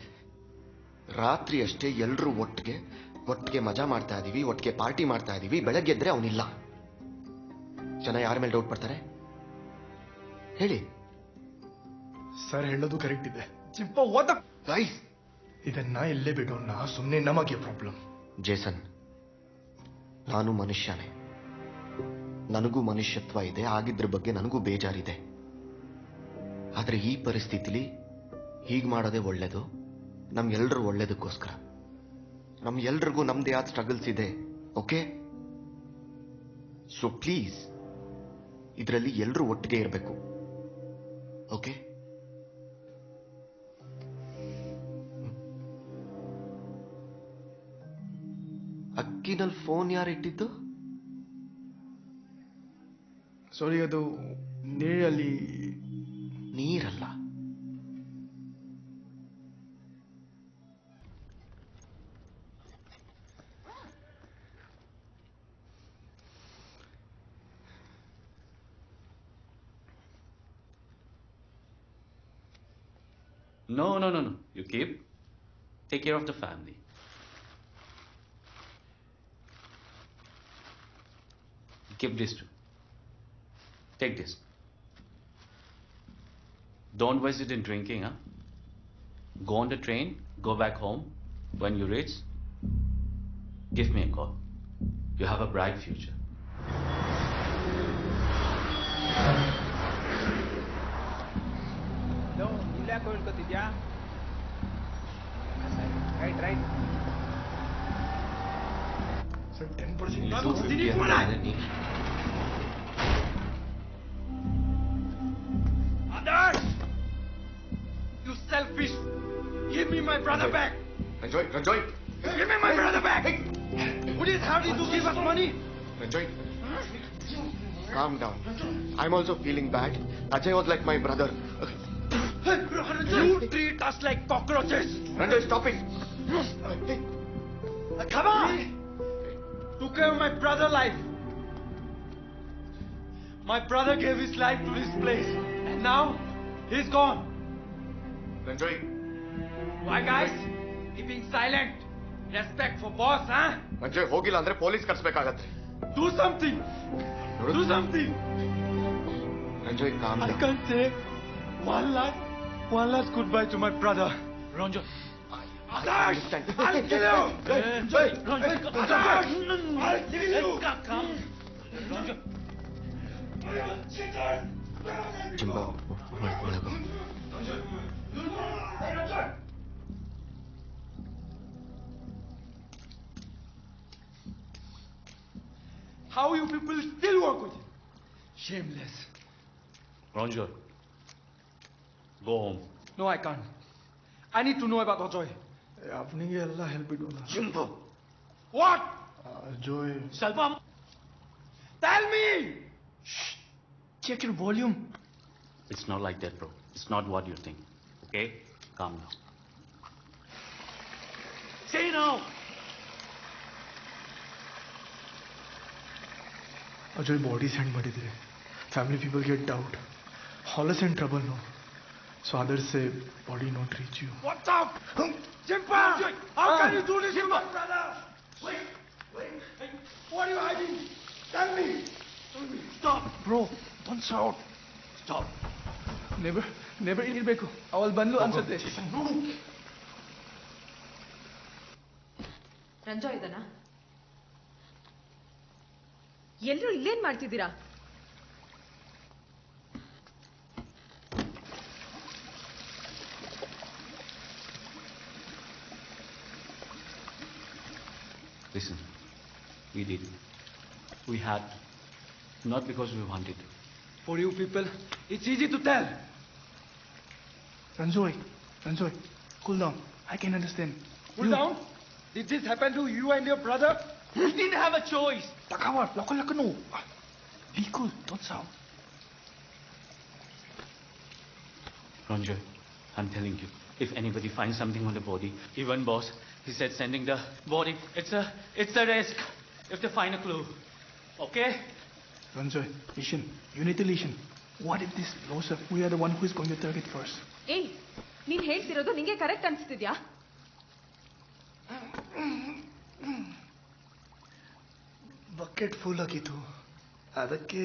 ರಾತ್ರಿ ಅಷ್ಟೇ ಎಲ್ಲರೂ ಒಟ್ಟಿಗೆ ಮಜಾ ಮಾಡ್ತಾ ಇದೀವಿ, ಒಟ್ಟಿಗೆ ಪಾರ್ಟಿ ಮಾಡ್ತಾ ಇದೀವಿ. ಬೆಳಗ್ಗೆ ಎದ್ರೆ ಅವನಿಲ್ಲ. ಜನ ಯಾರ ಮೇಲೆ ಡೌಟ್ ಪಡ್ತಾರೆ ಹೇಳಿ? ಸರ್ ಹೇಳೋದು ಕರೆಕ್ಟ್ ಇದೆ. ಗೈಸ್, ಇದನ್ನ ಇಲ್ಲೇ ಬಿಡೋಣ. ಸುಮ್ಮನೆ ನಮಗೆ ಪ್ರಾಬ್ಲಮ್. ಜೇಸನ್, ನಾನು ಮನುಷ್ಯನೇ. ನನಗೂ ಮನುಷ್ಯತ್ವ ಇದೆ. ಆಗಿದ್ರ ಬಗ್ಗೆ ನನಗೂ ಬೇಜಾರಿದೆ. ಆದ್ರೆ ಈ ಪರಿಸ್ಥಿತಿಲಿ ಹೀಗೆ ಮಾಡೋದೇ ಒಳ್ಳೇದು. ನಮ್ಗೆಲ್ರೂ ಒಳ್ಳೇದಕ್ಕೋಸ್ಕರ. ನಮ್ಗೆಲ್ರಿಗೂ ನಮ್ದೇ ಆದ ಸ್ಟ್ರಗಲ್ಸ್ ಇದೆ. ಓಕೆ? ಸೊ ಪ್ಲೀಸ್, ಇದರಲ್ಲಿ ಎಲ್ಲರೂ ಒಟ್ಟಿಗೆ ಇರಬೇಕು. ಓಕೆ? ಅಕ್ಕಿನಲ್ಲಿ ಫೋನ್ ಯಾರು ಇಟ್ಟಿದ್ದು? ಸಾರಿ, ಅದು ನೀರಲ್ಲಿ. ನೀರಲ್ಲ. No. You keep. Take care of the family. Keep this too. Take this. Don't waste it in drinking, huh? Go on the train, go back home. When you reach, give me a call. You have a bright future. No, ಇಲ್ಲ ಕೊಳ್ಕೊತಿದ್ಯಾ? Right. Sir 10% Others! You selfish! Give me my brother back! Ranjoy! Give me my brother back! Would it hurt you to give us money? Ranjoy, calm down. I'm also feeling bad. Ajay was like my brother. You treat us like cockroaches! Ranjoy, stop it! Come on! Took care of my brother's life. My brother gave his life to this place. And now, he's gone. Ranjoy. Why, guys? Keeping silent. Respect for boss, huh? Ranjoy, ಹೋಗಿಲ್ಲ ಅಂದ್ರೆ police ಕರ್ಸ್ಬೇಕಾಗತ್ತೆ. Do something! Do something! Ranjoy, calm down. I can't say one last goodbye to my brother. Ranjoy. I'll kill you! Ranjoy! I'll kill you! Come. Ranjoy. Jimbo, ಒಳಗೋ. How you people still work with him? Shameless. Ranjoy. Go home. No, I can't. I need to know about Ajoy. ಅವನಿಗೆ ಎಲ್ಲ ಹೆಲ್ಪ್ ಇಡೋಣ. Jimbo. What? Ajay. Shalpam. Tell me! Shh. Check your volume. It's not like that, bro. It's not what you think. Okay? Calm down. Say now! Ajay body send ಮಾಡಿದ್ರೆ family people get doubt. All is in trouble no. So others say body not reach you. What's up? Jimpa! How can you do this to my brother? Wait. What are you hiding? Tell me. Stop. Bro, don't shout. Stop. ನೆಬರ್ ಇರ್ಬೇಕು. ಅವಳು ಬಂದು ಅನ್ಸುತ್ತೆ. ರಂಜೋ ಇದನಾ? ಎಲ್ಲರೂ ಇಲ್ಲೇನ್ ಮಾಡ್ತಿದ್ದೀರಾ? We had to. Not because we wanted to. For you people, it's easy to tell. Ranjoy, cool down. I can understand. Cool down? Did this happen to you and your brother? We didn't have a choice. Takawar, lako no. Be cool, don't sound. Ranjoy, I'm telling you, if anybody finds something on the body, even boss, he said sending the body, it's a risk. If they find a clue. Okay? Ranjoy, listen. You need to listen. What if this blows up? We are the one who is going to target first. ಏಯ್ ನೀನ್ ಹೇಳ್ತಿರೋದು ನಿಂಗೆ ಕರೆಕ್ಟ್ ಅನ್ಸ್ತಿದ್ಯಾ? ಬಕೆಟ್ ಫುಲ್ ಆಗಿತ್ತು, ಅದಕ್ಕೆ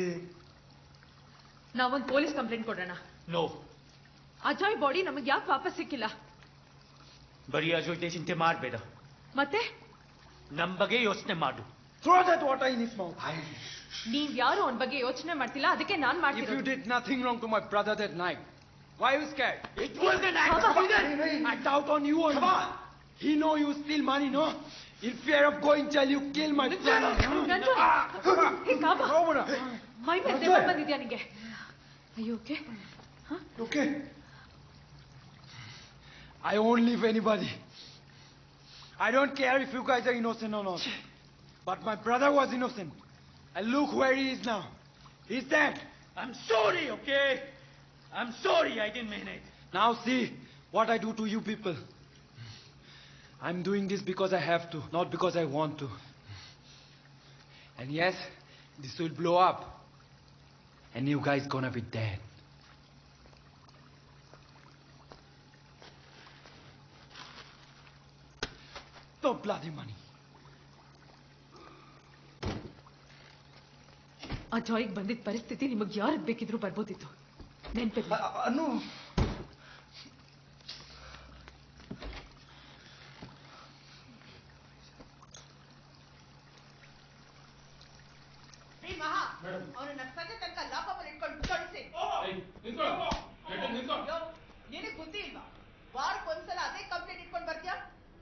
ನಾವೊಂದು ಪೊಲೀಸ್ ಕಂಪ್ಲೇಂಟ್ ಕೊಡೋಣ. No. ಅಜಯ್ ಬಾಡಿ ನಮಗೆ ಯಾಕೆ ವಾಪಸ್ ಸಿಕ್ಕಿಲ್ಲ? ಬರೀ ಅಜಯ್ ಚಿಂತೆ ಮಾಡಬೇಡ. ಮತ್ತೆ ನಮ್ಮ ಬಗ್ಗೆ ಯೋಚನೆ ಮಾಡು. Throw that water in his mouth. ನೀವ್ ಯಾರು ಅವನ ಬಗ್ಗೆ ಯೋಚನೆ ಮಾಡ್ತಿಲ್ಲ, ಅದಕ್ಕೆ ನಾನ್ If ಮಾಡ್ತಿರೋದು. you did nothing wrong to my brother that night, why are you scared? It was an accident. I doubt on you only. Come on. He know you steal money, no? In fear of going jail, you kill my brother. ಮೈ ಮೇಲೆ ದೆವ್ವ ಬಂದಿದ್ಯಾ ನಿಂಗೆ? ಅಯ್ಯೋ okay? Okay. I won't leave anybody. I don't care if you guys are innocent or not. But my brother was innocent. And look where he is now. He's dead. I'm sorry, okay? I'm sorry, I didn't mean it. Now see what I do to you people. I'm doing this because I have to, not because I want to. And yes, this will blow up. And you guys gonna be dead. No bloody money. ಅಜಯ್ಗೆ ಬಂದಿದ್ದ ಪರಿಸ್ಥಿತಿ ನಿಮಗೆ ಯಾರಿಗೆ ಬೇಕಿದ್ರು ಬರ್ಬೋದಿತ್ತು. ನೆನ್ಪಿರ್ಲಿ. ಅನು ಅವನನ್ನ ಸಂಜೆ ತನಕ ಲಾಕಪ್ಪಲ್ಲಿ ಇಟ್ಕೊಂಡು ಕಳಿಸಿ. ನಿನಗೆ ಬುದ್ಧಿ ಇಲ್ವಾ? ವಾರಕ್ಕೊಂದ್ಸಲ ಅದೇ ಕಂಪ್ಲೇಂಟ್ ಇಟ್ಕೊಂಡು ಬರ್ತೀಯಾ?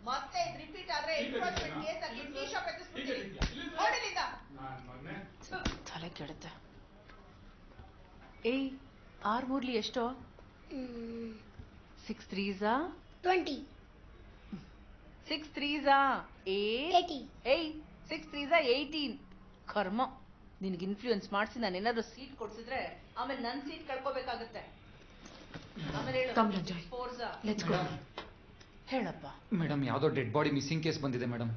ಮತ್ತೆ ಇದು ರಿಪೀಟ್ ಆದ್ರೆ ಎನ್ಫೋರ್ಸ್ಮೆಂಟ್ ಕೇಸ್ ಆಗಿ ಟೀ ಶಾಪ್ ಎತ್ತಿಸ್ಬಿಡ್ತೀನಿ. ಹೊರಡಿಲ್ಲಿಂದ. ತಲೆ ಕೆಡುತ್ತೆ. ಏಯ್ 6 ಮೂರ್ಲಿ ಎಷ್ಟೋ? 6 3s 20. 6 3s 80. ಏಯ್ 6 3s 18. ಕರ್ಮ. ನಿನಗೆ ಇನ್ಫ್ಲೂಯೆನ್ಸ್ ಮಾಡಿಸಿ ನಾನು ಏನಾದ್ರು ಸೀಟ್ ಕೊಡ್ಸಿದ್ರೆ ಆಮೇಲೆ ನನ್ನ ಸೀಟ್ ಕಳ್ಕೋಬೇಕಾಗತ್ತೆ. ಆಮೇಲೆ ಲೆಟ್ಸ್ ಗೋ. ಹೇಳಪ್ಪ. ಮೇಡಮ್ ಯಾವುದೋ ಡೆಡ್ ಬಾಡಿ ಮಿಸ್ಸಿಂಗ್ ಕೇಸ್ ಬಂದಿದೆ ಮೇಡಮ್.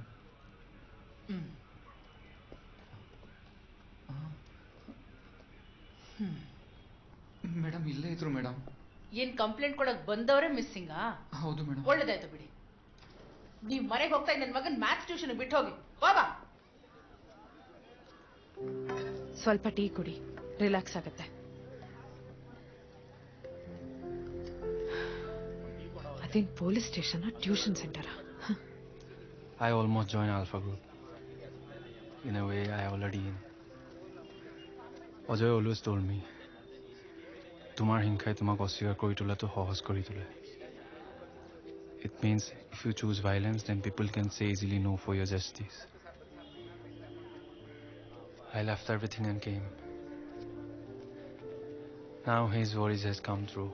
ಮೇಡಮ್ ಇಲ್ಲೇ ಇದ್ರು ಮೇಡಮ್. ಏನ್ ಕಂಪ್ಲೇಂಟ್ ಕೊಡಕ್ ಬಂದವರೇ ಮಿಸ್ಸಿಂಗಾ? ಹೌದು ಮೇಡಮ್. ಒಳ್ಳೇದಾಯ್ತು ಬಿಡಿ. ನೀವ್ ಮನೆಗೆ ಹೋಗ್ತಾ ನನ್ನ ಮಗನ್ ಮ್ಯಾಥ್ಸ್ ಟ್ಯೂಷನ್ ಬಿಟ್ಟು ಹೋಗಿ. ಬಾಬಾ ಸ್ವಲ್ಪ ಟೀ ಕುಡಿ, ರಿಲ್ಯಾಕ್ಸ್ ಆಗತ್ತೆ. ಅದೇನ್ police station tuition centre? I almost joined Alpha Group. In a way, I already in. Ajay always told me, "Tumar hinkai tumak oswikar kori tula to sahoz kori tule." It means if you choose violence, then people can say easily no for your justice. I left everything and came. Now his worries has come true.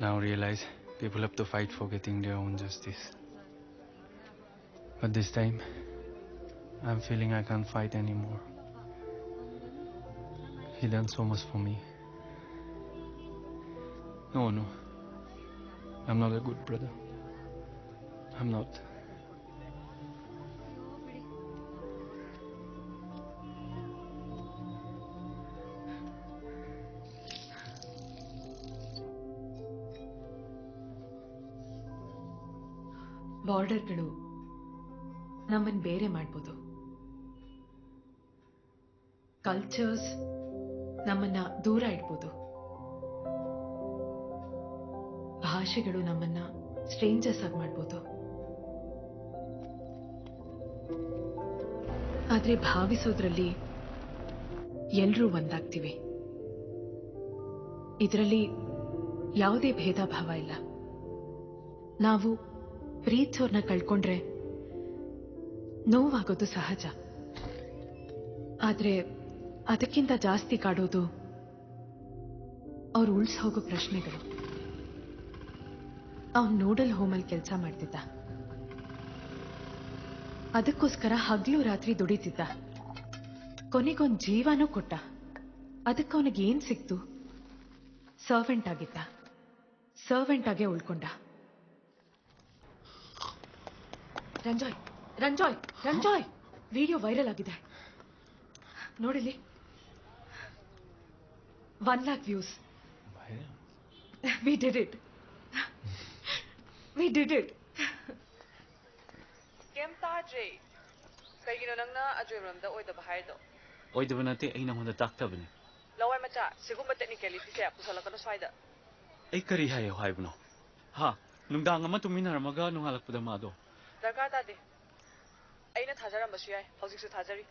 Now realize people have to fight for getting their own justice. But this time, I'm feeling I can't fight anymore. He done so much for me. No, I'm not a good brother. I'm not. ಬಾರ್ಡರ್ಗಳು ನಮ್ಮನ್ನು ಬೇರೆ ಮಾಡ್ಬೋದು. ಕಲ್ಚರ್ಸ್ ನಮ್ಮನ್ನ ದೂರ ಇಡ್ಬೋದು. ಭಾಷೆಗಳು ನಮ್ಮನ್ನ ಸ್ಟ್ರೇಂಜರ್ಸ್ ಆಗಿ ಮಾಡ್ಬೋದು. ಆದ್ರೆ ಭಾವಿಸೋದ್ರಲ್ಲಿ ಎಲ್ರೂ ಒಂದಾಗ್ತೀವಿ. ಇದರಲ್ಲಿ ಯಾವುದೇ ಭೇದ ಭಾವ ಇಲ್ಲ. ನಾವು ಪ್ರೀತಿಸೋರ್ನ ಕಳ್ಕೊಂಡ್ರೆ ನೋವಾಗೋದು ಸಹಜ. ಆದ್ರೆ ಅದಕ್ಕಿಂತ ಜಾಸ್ತಿ ಕಾಡೋದು ಅವ್ರು ಉಳ್ಸ್ ಹೋಗೋ ಪ್ರಶ್ನೆಗಳು. ಅವ್ನು ನೂಡಲ್ ಹೋಮಲ್ಲಿ ಕೆಲಸ ಮಾಡ್ತಿದ್ದ. ಅದಕ್ಕೋಸ್ಕರ ಹಗ್ಲು ರಾತ್ರಿ ದುಡಿತಿದ್ದ. ಕೊನೆಗೊಂದು ಜೀವನೂ ಕೊಟ್ಟ. ಅದಕ್ಕೆ ಅವನಿಗೇನ್ ಸಿಕ್ತು? ಸರ್ವೆಂಟ್ ಆಗಿದ್ದ. ಸರ್ವೆಂಟ್ ಆಗೇ ಉಳ್ಕೊಂಡ. ರಂಜಾಯ್ ರಂಜಾಯ್ ರಂಜಾಯ್ ವಿಡಿಯೋ ವೈರಲ್ ಆಗಿದೆ ನೋಡಿಲಿ. 1 lakh views. We did it. We did it. Kem taje. Kaigino nangna ajoyramda oidaba hairdo. Oidaba nate ai namonda taktabani. Lawai macha sigumba technicality se apusalakano swaida. Ai kari hayo haibno. Ha, nungdang ama tuminaramaga nungalakpada mado. Darkar tade. Aina thajarambashu yai, hojiksu thajari.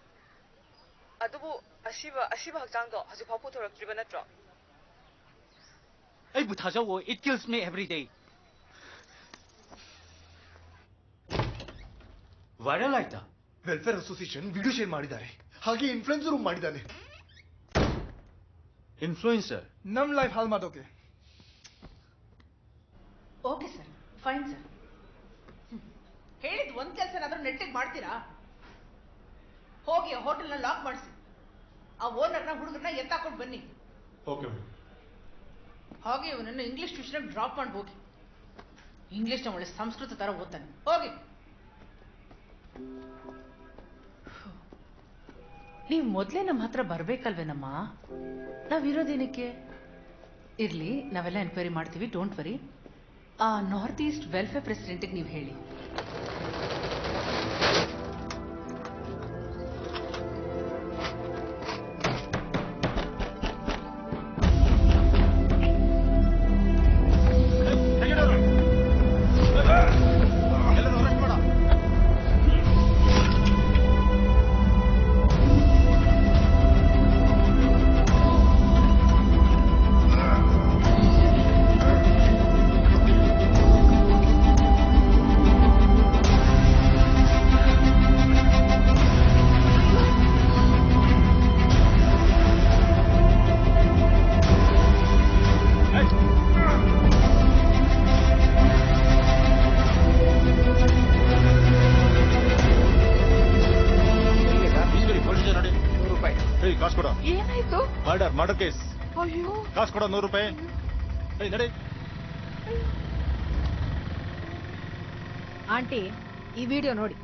Adubu asiba hakjangdo hojik phapu thoraktriba natro. Ai bu thajawo, it kills me every day. Viral ಆಯ್ತಾ? ವೆಲ್ಫೇರ್ ಅಸೋಸಿಯೇಷನ್ ವಿಡಿಯೋ ಶೇರ್ ಮಾಡಿದ್ದಾರೆ. ಹಾಗೆ ಇನ್ಫ್ಲುಯೆನ್ಸರ್ ಮಾಡಿದ್ದಾನೆ. ಇನ್ಫ್ಲುಯೆನ್ಸರ್ ನಮ್ ಲೈಫ್ ಹಾಳು ಮಾಡೋಕೆ. Okay sir, fine sir. ಹೇಳಿದ್ ಒಂದ್ ಕೆಲಸನಾದ್ರೂ ನೆಟ್ಟಿಗೆ ಮಾಡ್ತೀರಾ? ಹೋಗಿ ಹೋಟೆಲ್ನ ಲಾಕ್ ಮಾಡಿಸಿ, ಆ ಓನರ್ನ ಹುಡುಗರನ್ನ ಎತ್ತಾಕೊಂಡು ಬನ್ನಿ. ಓಕೆ. ಹಾಗೆ ಇವನನ್ನು ಇಂಗ್ಲಿಷ್ ಟ್ಯೂಷನ್ ಡ್ರಾಪ್ ಮಾಡಿ ಹೋಗಿ. ಇಂಗ್ಲಿಷ್ನ ಒಳ್ಳೆ ಸಂಸ್ಕೃತ ತರ ಓದ್ತಾನೆ. ಹೋಗಿ. ನೀವು ಮೊದಲೇ ನಮ್ಮ ಹತ್ರ ಬರ್ಬೇಕಲ್ವೇನಮ್ಮ? ನಾವಿರೋದೇನಕ್ಕೆ? ಇರ್ಲಿ, ನಾವೆಲ್ಲ ಎನ್ಕ್ವೈರಿ ಮಾಡ್ತೀವಿ, ಡೋಂಟ್ ವರಿ. ಆ ನಾರ್ತ್ ಈಸ್ಟ್ ವೆಲ್ಫೇರ್ ಪ್ರೆಸಿಡೆಂಟ್ಗೆ ನೀವು ಹೇಳಿ. Murder case. ಕಾಸು ಕೊಡ 100 ರೂಪಾಯಿ. ನಡೆ. ಆಂಟಿ, ಈ ವಿಡಿಯೋ ನೋಡಿ.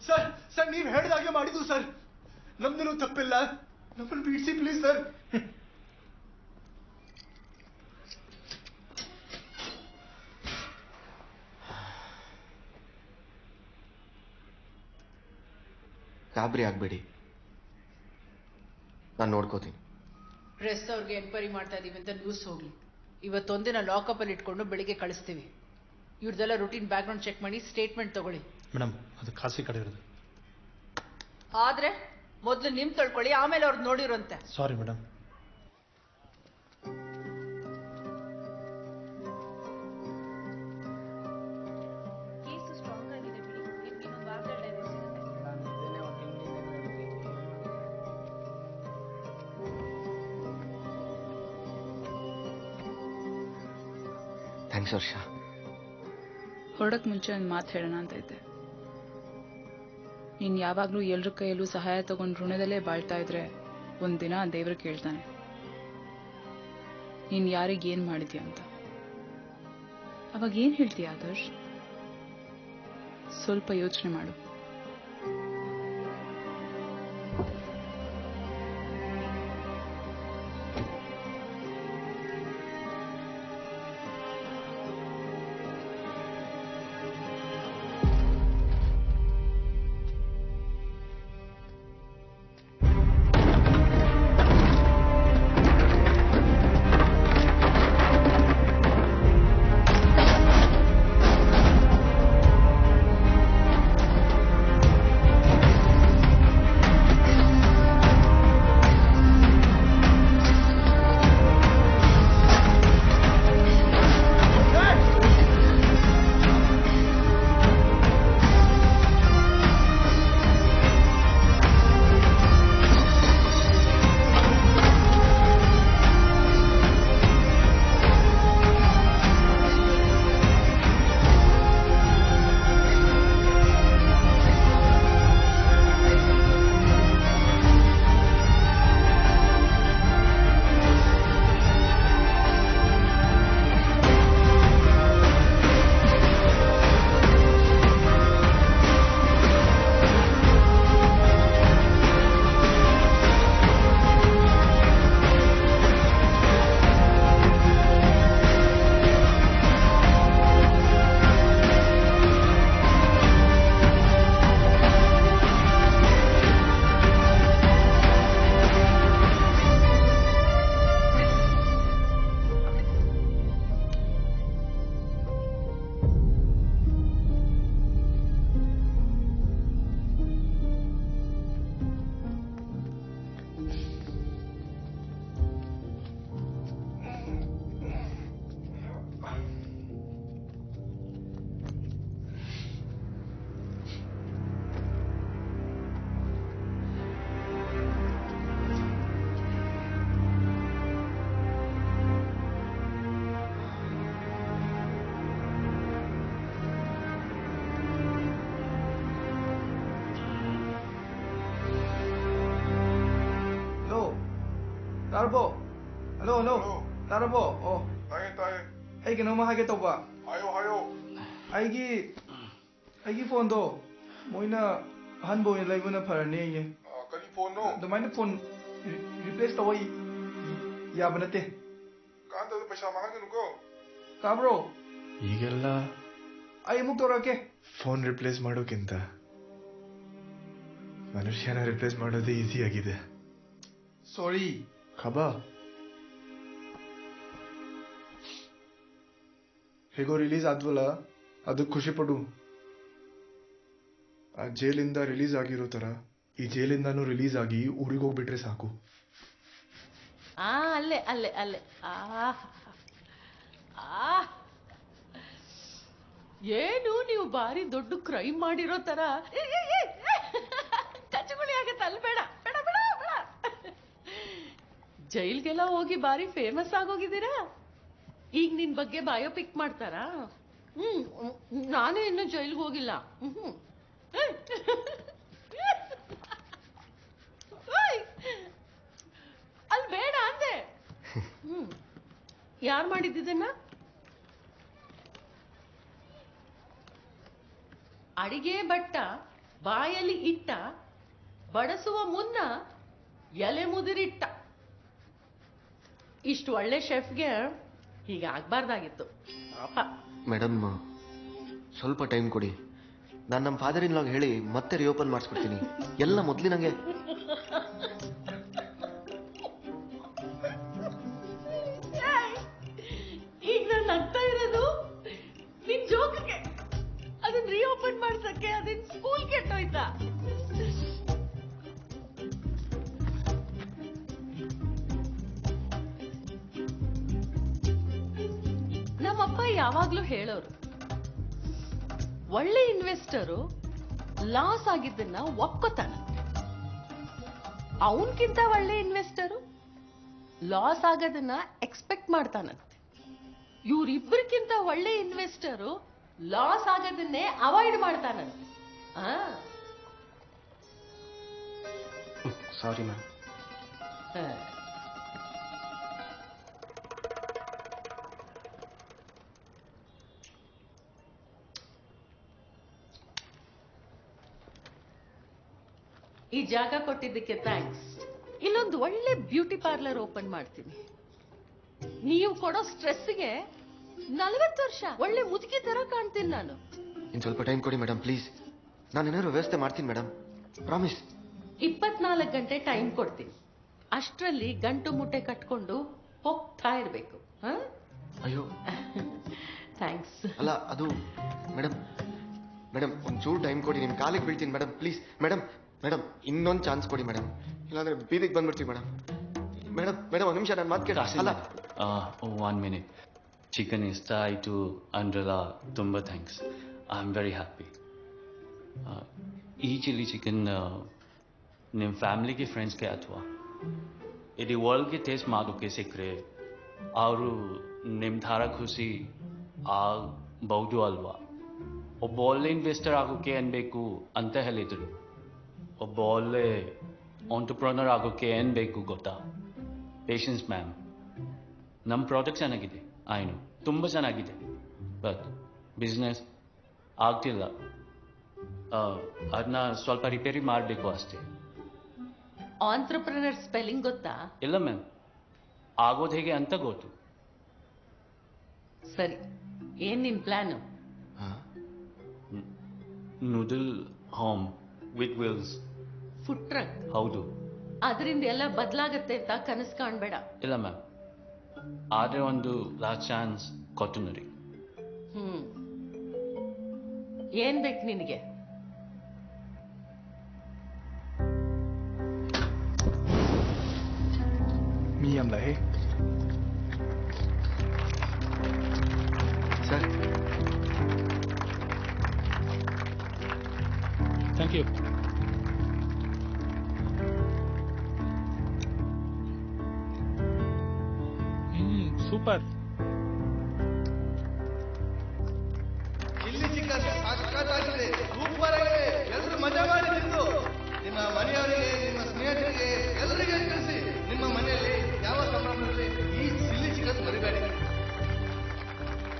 ಸರ್ ಸರ್ ನೀವು ಹೇಳಿದಾಗೆ ಮಾಡಿದ್ದು ಸರ್. ನಮ್ದೇನು ತಪ್ಪಿಲ್ಲ. ನಮ್ಮನ್ನು ಬಿಡಿಸಿ ಪ್ಲೀಸ್ ಸರ್. ಗಾಬರಿ ಆಗ್ಬೇಡಿ, ನಾನು ನೋಡ್ಕೋತೀನಿ. ಪ್ರೆಸ್ ಅವ್ರಿಗೆ ಎನ್ಕ್ವೈರಿ ಮಾಡ್ತಾ ಇದೀವಿ ಅಂತ ನ್ಯೂಸ್ ಹೋಗ್ಲಿ. ಇವತ್ತೊಂದಿನ ಲಾಕಪ್ ಅಲ್ಲಿ ಇಟ್ಕೊಂಡು ಬೆಳಿಗ್ಗೆ ಕಳಿಸ್ತೀವಿ. ಇವ್ರದೆಲ್ಲ ರೂಟೀನ್ ಬ್ಯಾಕ್ ಗ್ರೌಂಡ್ ಚೆಕ್ ಮಾಡಿ ಸ್ಟೇಟ್ಮೆಂಟ್ ತಗೊಳ್ಳಿ. ಮೇಡಮ್, ಅದು ಖಾಸಗಿ ಕಡೆ ಇರೋದು. ಆದ್ರೆ ಮೊದಲು ನಿಮ್ ತೊಳ್ಕೊಳ್ಳಿ, ಆಮೇಲೆ ಅವ್ರದ್ದು ನೋಡಿರುವಂತೆ. Sorry madam. ಥ್ಯಾಂಕ್ಸ್ ವರ್ಷ. ಹೊರಡಕ್ಕೆ ಮುಂಚೆ ಒಂದು ಮಾತು ಹೇಳೋಣ ಅಂತ ಇದ್ದೆ. ನೀನು ಯಾವಾಗಲೂ ಎಲ್ರ ಕೈಯಲ್ಲೂ ಸಹಾಯ ತಗೊಂಡು ಋಣದಲ್ಲೇ ಬಾಳ್ತಾ ಇದ್ರೆ ಒಂದಿನ ದೇವ್ರು ಕೇಳ್ತಾನೆ, ನೀನು ಯಾರಿಗೆ ಏನು ಮಾಡಿದ್ಯಾ ಅಂತ. ಅವಾಗ ಏನು ಹೇಳ್ತೀಯ ಆದರ್ಶ್? ಸ್ವಲ್ಪ ಯೋಚನೆ ಮಾಡು. Tarbo. Hello, hello. Tarbo. Oh. Tayo. Ay, kinoma hage to ba? Hayo. Ay phone do. Moina hanbo ni live na parane ye. Kani phone no? The mine phone replace to wai. Ya banate. Kanda do paisa manganu ko. Tabro. ಈಗೆಲ್ಲ Ay muk torake. Phone replace ಮಾಡೋಕ್ಕಿಂತ ಮನುಷ್ಯನ ರಿಪ್ಲೇಸ್ ಮಾಡೋದೇ ಈಸಿ ಆಗಿದೆ. Sorry. ಖಬಾ ಹೇಗೋ ರಿಲೀಸ್ ಆದ್ವಲ್ಲ, ಅದಕ್ಕೆ ಖುಷಿ ಪಡು. ಆ ಜೈಲಿಂದ ರಿಲೀಸ್ ಆಗಿರೋ ತರ ಈ ಜೈಲಿಂದಾನು ರಿಲೀಸ್ ಆಗಿ ಊರಿಗೆ ಹೋಗ್ಬಿಟ್ರೆ ಸಾಕು. ಅಲ್ಲೇ ಏನು ನೀವು ಬಾರಿ ದೊಡ್ಡ ಕ್ರೈಮ್ ಮಾಡಿರೋ ತರ ಕಚ್ಚಗುಳಿ ಆಗತ್ತೆ. ಅಲ್ಲಿ ಬೇಡ ಬೇಡ ಬೇಡ ಬೇಡ. ಜೈಲ್ಗೆಲ್ಲ ಹೋಗಿ ಬಾರಿ ಫೇಮಸ್ ಆಗೋಗಿದ್ದೀರಾ. ಈಗ ನಿನ್ ಬಗ್ಗೆ ಬಯೋಪಿಕ್ ಮಾಡ್ತಾರಾ? ನಾನೇ ಇನ್ನು ಜೈಲ್ಗೆ ಹೋಗಿಲ್ಲ. ಅಲ್ಲಿ ಬೇಡ ಅಂದೆ. ಯಾರು ಮಾಡಿದ್ದನ್ನ? ಅಡಿಗೆ ಭಟ್ಟ ಬಾಯಲ್ಲಿ ಇಟ್ಟ, ಬಡಿಸುವ ಮುನ್ನ ಎಲೆ ಮುದಿರಿಟ್ಟ. ಇಷ್ಟು ಒಳ್ಳೆ ಶೆಫ್ಗೆ ಹೀಗಾಗಬಾರ್ದಾಗಿತ್ತು. ಮೇಡಮ್, ಸ್ವಲ್ಪ ಟೈಮ್ ಕೊಡಿ. ನಾನು ನಮ್ಮ ಫಾದರ್ ಇನ್ ಲಾಗ್ ಹೇಳಿ ಮತ್ತೆ ರಿಓಪನ್ ಮಾಡಿಸ್ಬಿಡ್ತೀನಿ. ಎಲ್ಲ ಮೊದಲಿನಂಗೆ. ಈಗ ನಾನು ನಗ್ತಾ ಇರೋದು ನಿನ್ ಜೋಕಕ್ಕೆ. ಅದನ್ನ ರಿಓಪನ್ ಮಾಡ್ಸಕ್ಕೆ ಅದೇನ್ ಸ್ಕೂಲ್ ಕೆಟ್ಟೋಯ್ತಾ? ನಮ್ಮಪ್ಪ ಯಾವಾಗ್ಲೂ ಹೇಳೋರು, ಒಳ್ಳೆ ಇನ್ವೆಸ್ಟರು ಲಾಸ್ ಆಗಿದ್ದನ್ನ ಒಪ್ಕೋತಾನ. ಅವನ್ಕಿಂತ ಒಳ್ಳೆ ಇನ್ವೆಸ್ಟರು ಲಾಸ್ ಆಗೋದನ್ನ ಎಕ್ಸ್ಪೆಕ್ಟ್ ಮಾಡ್ತಾನಂತೆ. ಇವ್ರಿಬ್ಬರಿಗಿಂತ ಒಳ್ಳೆ ಇನ್ವೆಸ್ಟರು ಲಾಸ್ ಆಗೋದನ್ನೇ ಅವಾಯ್ಡ್ ಮಾಡ್ತಾನಂತೆ. Sorry ma'am. ಈ ಜಾಗ ಕೊಟ್ಟಿದ್ದಕ್ಕೆ ಥ್ಯಾಂಕ್ಸ್. ಇಲ್ಲೊಂದು ಒಳ್ಳೆ ಬ್ಯೂಟಿ ಪಾರ್ಲರ್ ಓಪನ್ ಮಾಡ್ತೀನಿ. ನೀವು ಕೊಡೋ ಸ್ಟ್ರೆಸ್ಗೆ 40 ವರ್ಷ ಒಳ್ಳೆ ಮುದುಕಿ ತರ ಕಾಣ್ತೀನಿ ನಾನು. ಇನ್ನು ಸ್ವಲ್ಪ ಟೈಮ್ ಕೊಡಿ ಮೇಡಮ್, ಪ್ಲೀಸ್. ನಾನು ಏನಾದ್ರು ವ್ಯವಸ್ಥೆ ಮಾಡ್ತೀನಿ ಮೇಡಮ್, ಪ್ರಾಮಿಸ್. 24 ಗಂಟೆ ಟೈಮ್ ಕೊಡ್ತೀನಿ. ಅಷ್ಟರಲ್ಲಿ ಗಂಟು ಮುಟ್ಟೆ ಕಟ್ಕೊಂಡು ಹೋಗ್ತಾ ಇರ್ಬೇಕು. ಅಯ್ಯೋ ಥ್ಯಾಂಕ್ಸ್. ಅಲ್ಲ, ಅದು ಮೇಡಮ್ ಒಂಚೂರು ಟೈಮ್ ಕೊಡಿ. ನಿಮ್ಮ ಕಾಲಿಗೆ ಬೀಳ್ತೀನಿ ಮೇಡಮ್, ಪ್ಲೀಸ್. ಮೇಡಮ್ ಇನ್ನೊಂದು ಚಾನ್ಸ್ ಕೊಡಿ ಮೇಡಮ್, ಇಲ್ಲಾಂದ್ರೆ ಬೀದಿಗೆ ಬಂದ್ಬಿಡ್ತೀವಿ ಮೇಡಮ್. ಮೇಡಮ್ ಒಂದು ನಿಮಿಷ ನನ್ನ ಮಾತು ಕೇಳಿ. ಅಲ್ಲ, 1 minute. ಚಿಕನ್ ಇಷ್ಟ ಆಯಿತು ಅಂದ್ರಲ್ಲ, ತುಂಬ thanks. I am very happy. ಈ ಚಿಲ್ಲಿ ಚಿಕನ್ ನಿಮ್ಮ ಫ್ಯಾಮಿಲಿಗೆ, ಫ್ರೆಂಡ್ಸ್ಗೆ ಅಥವಾ ಇಡೀ ವರ್ಲ್ಡ್ಗೆ ಟೇಸ್ಟ್ ಮಾಡೋಕ್ಕೆ ಸಿಕ್ಕರೆ ಅವರು ನಿಮ್ಮ ಥರ ಖುಷಿ ಆಗಬಹುದು ಅಲ್ವಾ? ಒಬ್ಬ ಒಳ್ಳೆ ಇನ್ವೆಸ್ಟರ್ ಆಗೋಕ್ಕೆ ಅನ್ಬೇಕು ಅಂತ ಹೇಳಿದರು. ಒಬ್ಬ ಒಳ್ಳೆ ಆಂಟ್ರಪ್ರನರ್ ಆಗೋಕ್ಕೆ ಏನು ಬೇಕು ಗೊತ್ತಾ? Patience ma'am. ನಮ್ಮ ಪ್ರಾಡಕ್ಟ್ ಚೆನ್ನಾಗಿದೆ, ಆಯ್ನು ತುಂಬ ಚೆನ್ನಾಗಿದೆ, ಬಟ್ ಬಿಸ್ನೆಸ್ ಆಗ್ತಿಲ್ಲ. ಅದನ್ನ ಸ್ವಲ್ಪ ರಿಪೇರಿ ಮಾಡಬೇಕು ಅಷ್ಟೇ. ಆಂಟ್ರಪ್ರನರ್ ಸ್ಪೆಲ್ಲಿಂಗ್ ಗೊತ್ತಾ? ಇಲ್ಲ ಮ್ಯಾಮ್, ಆಗೋದು ಹೇಗೆ ಅಂತ ಗೊತ್ತು. ಸರಿ, ಏನ್ ನಿನ್ plan? Noodle home with wills. Food truck? ಹೌದು. ಅದರಿಂದ ಎಲ್ಲ ಬದಲಾಗತ್ತೆ ಅಂತ ಕನಸು ಕಾಣ್ಬೇಡ. ಇಲ್ಲ ಮ್ಯಾಮ್, ಆದ್ರೆ ಒಂದು ಲಾಸ್ಟ್ ಚಾನ್ಸ್ ಕೊಟ್ಟು ನೋಡಿ. ಏನ್ ಬೇಕು ನಿನಗೆ? Mi am lahe. Sir. Thank you. Super. ಇಲ್ಲಿ ಚಿಕನ್ ಸಾಕಾಗಿದೆ, ಸೂಪರ್ ಆಗಿದೆ. ಎಲ್ಲರೂ ಮಜಾ ಮಾಡಿ ತಿಂದು ನಿಮ್ಮ ಮನೆಯವರಿಗೆ, ನಿಮ್ಮ ಸ್ನೇಹಿತರಿಗೆ ಎಲ್ಲರಿಗೆ ತಿಳಿಸಿ. ನಿಮ್ಮ ಮನೆಯಲ್ಲಿ ಯಾವ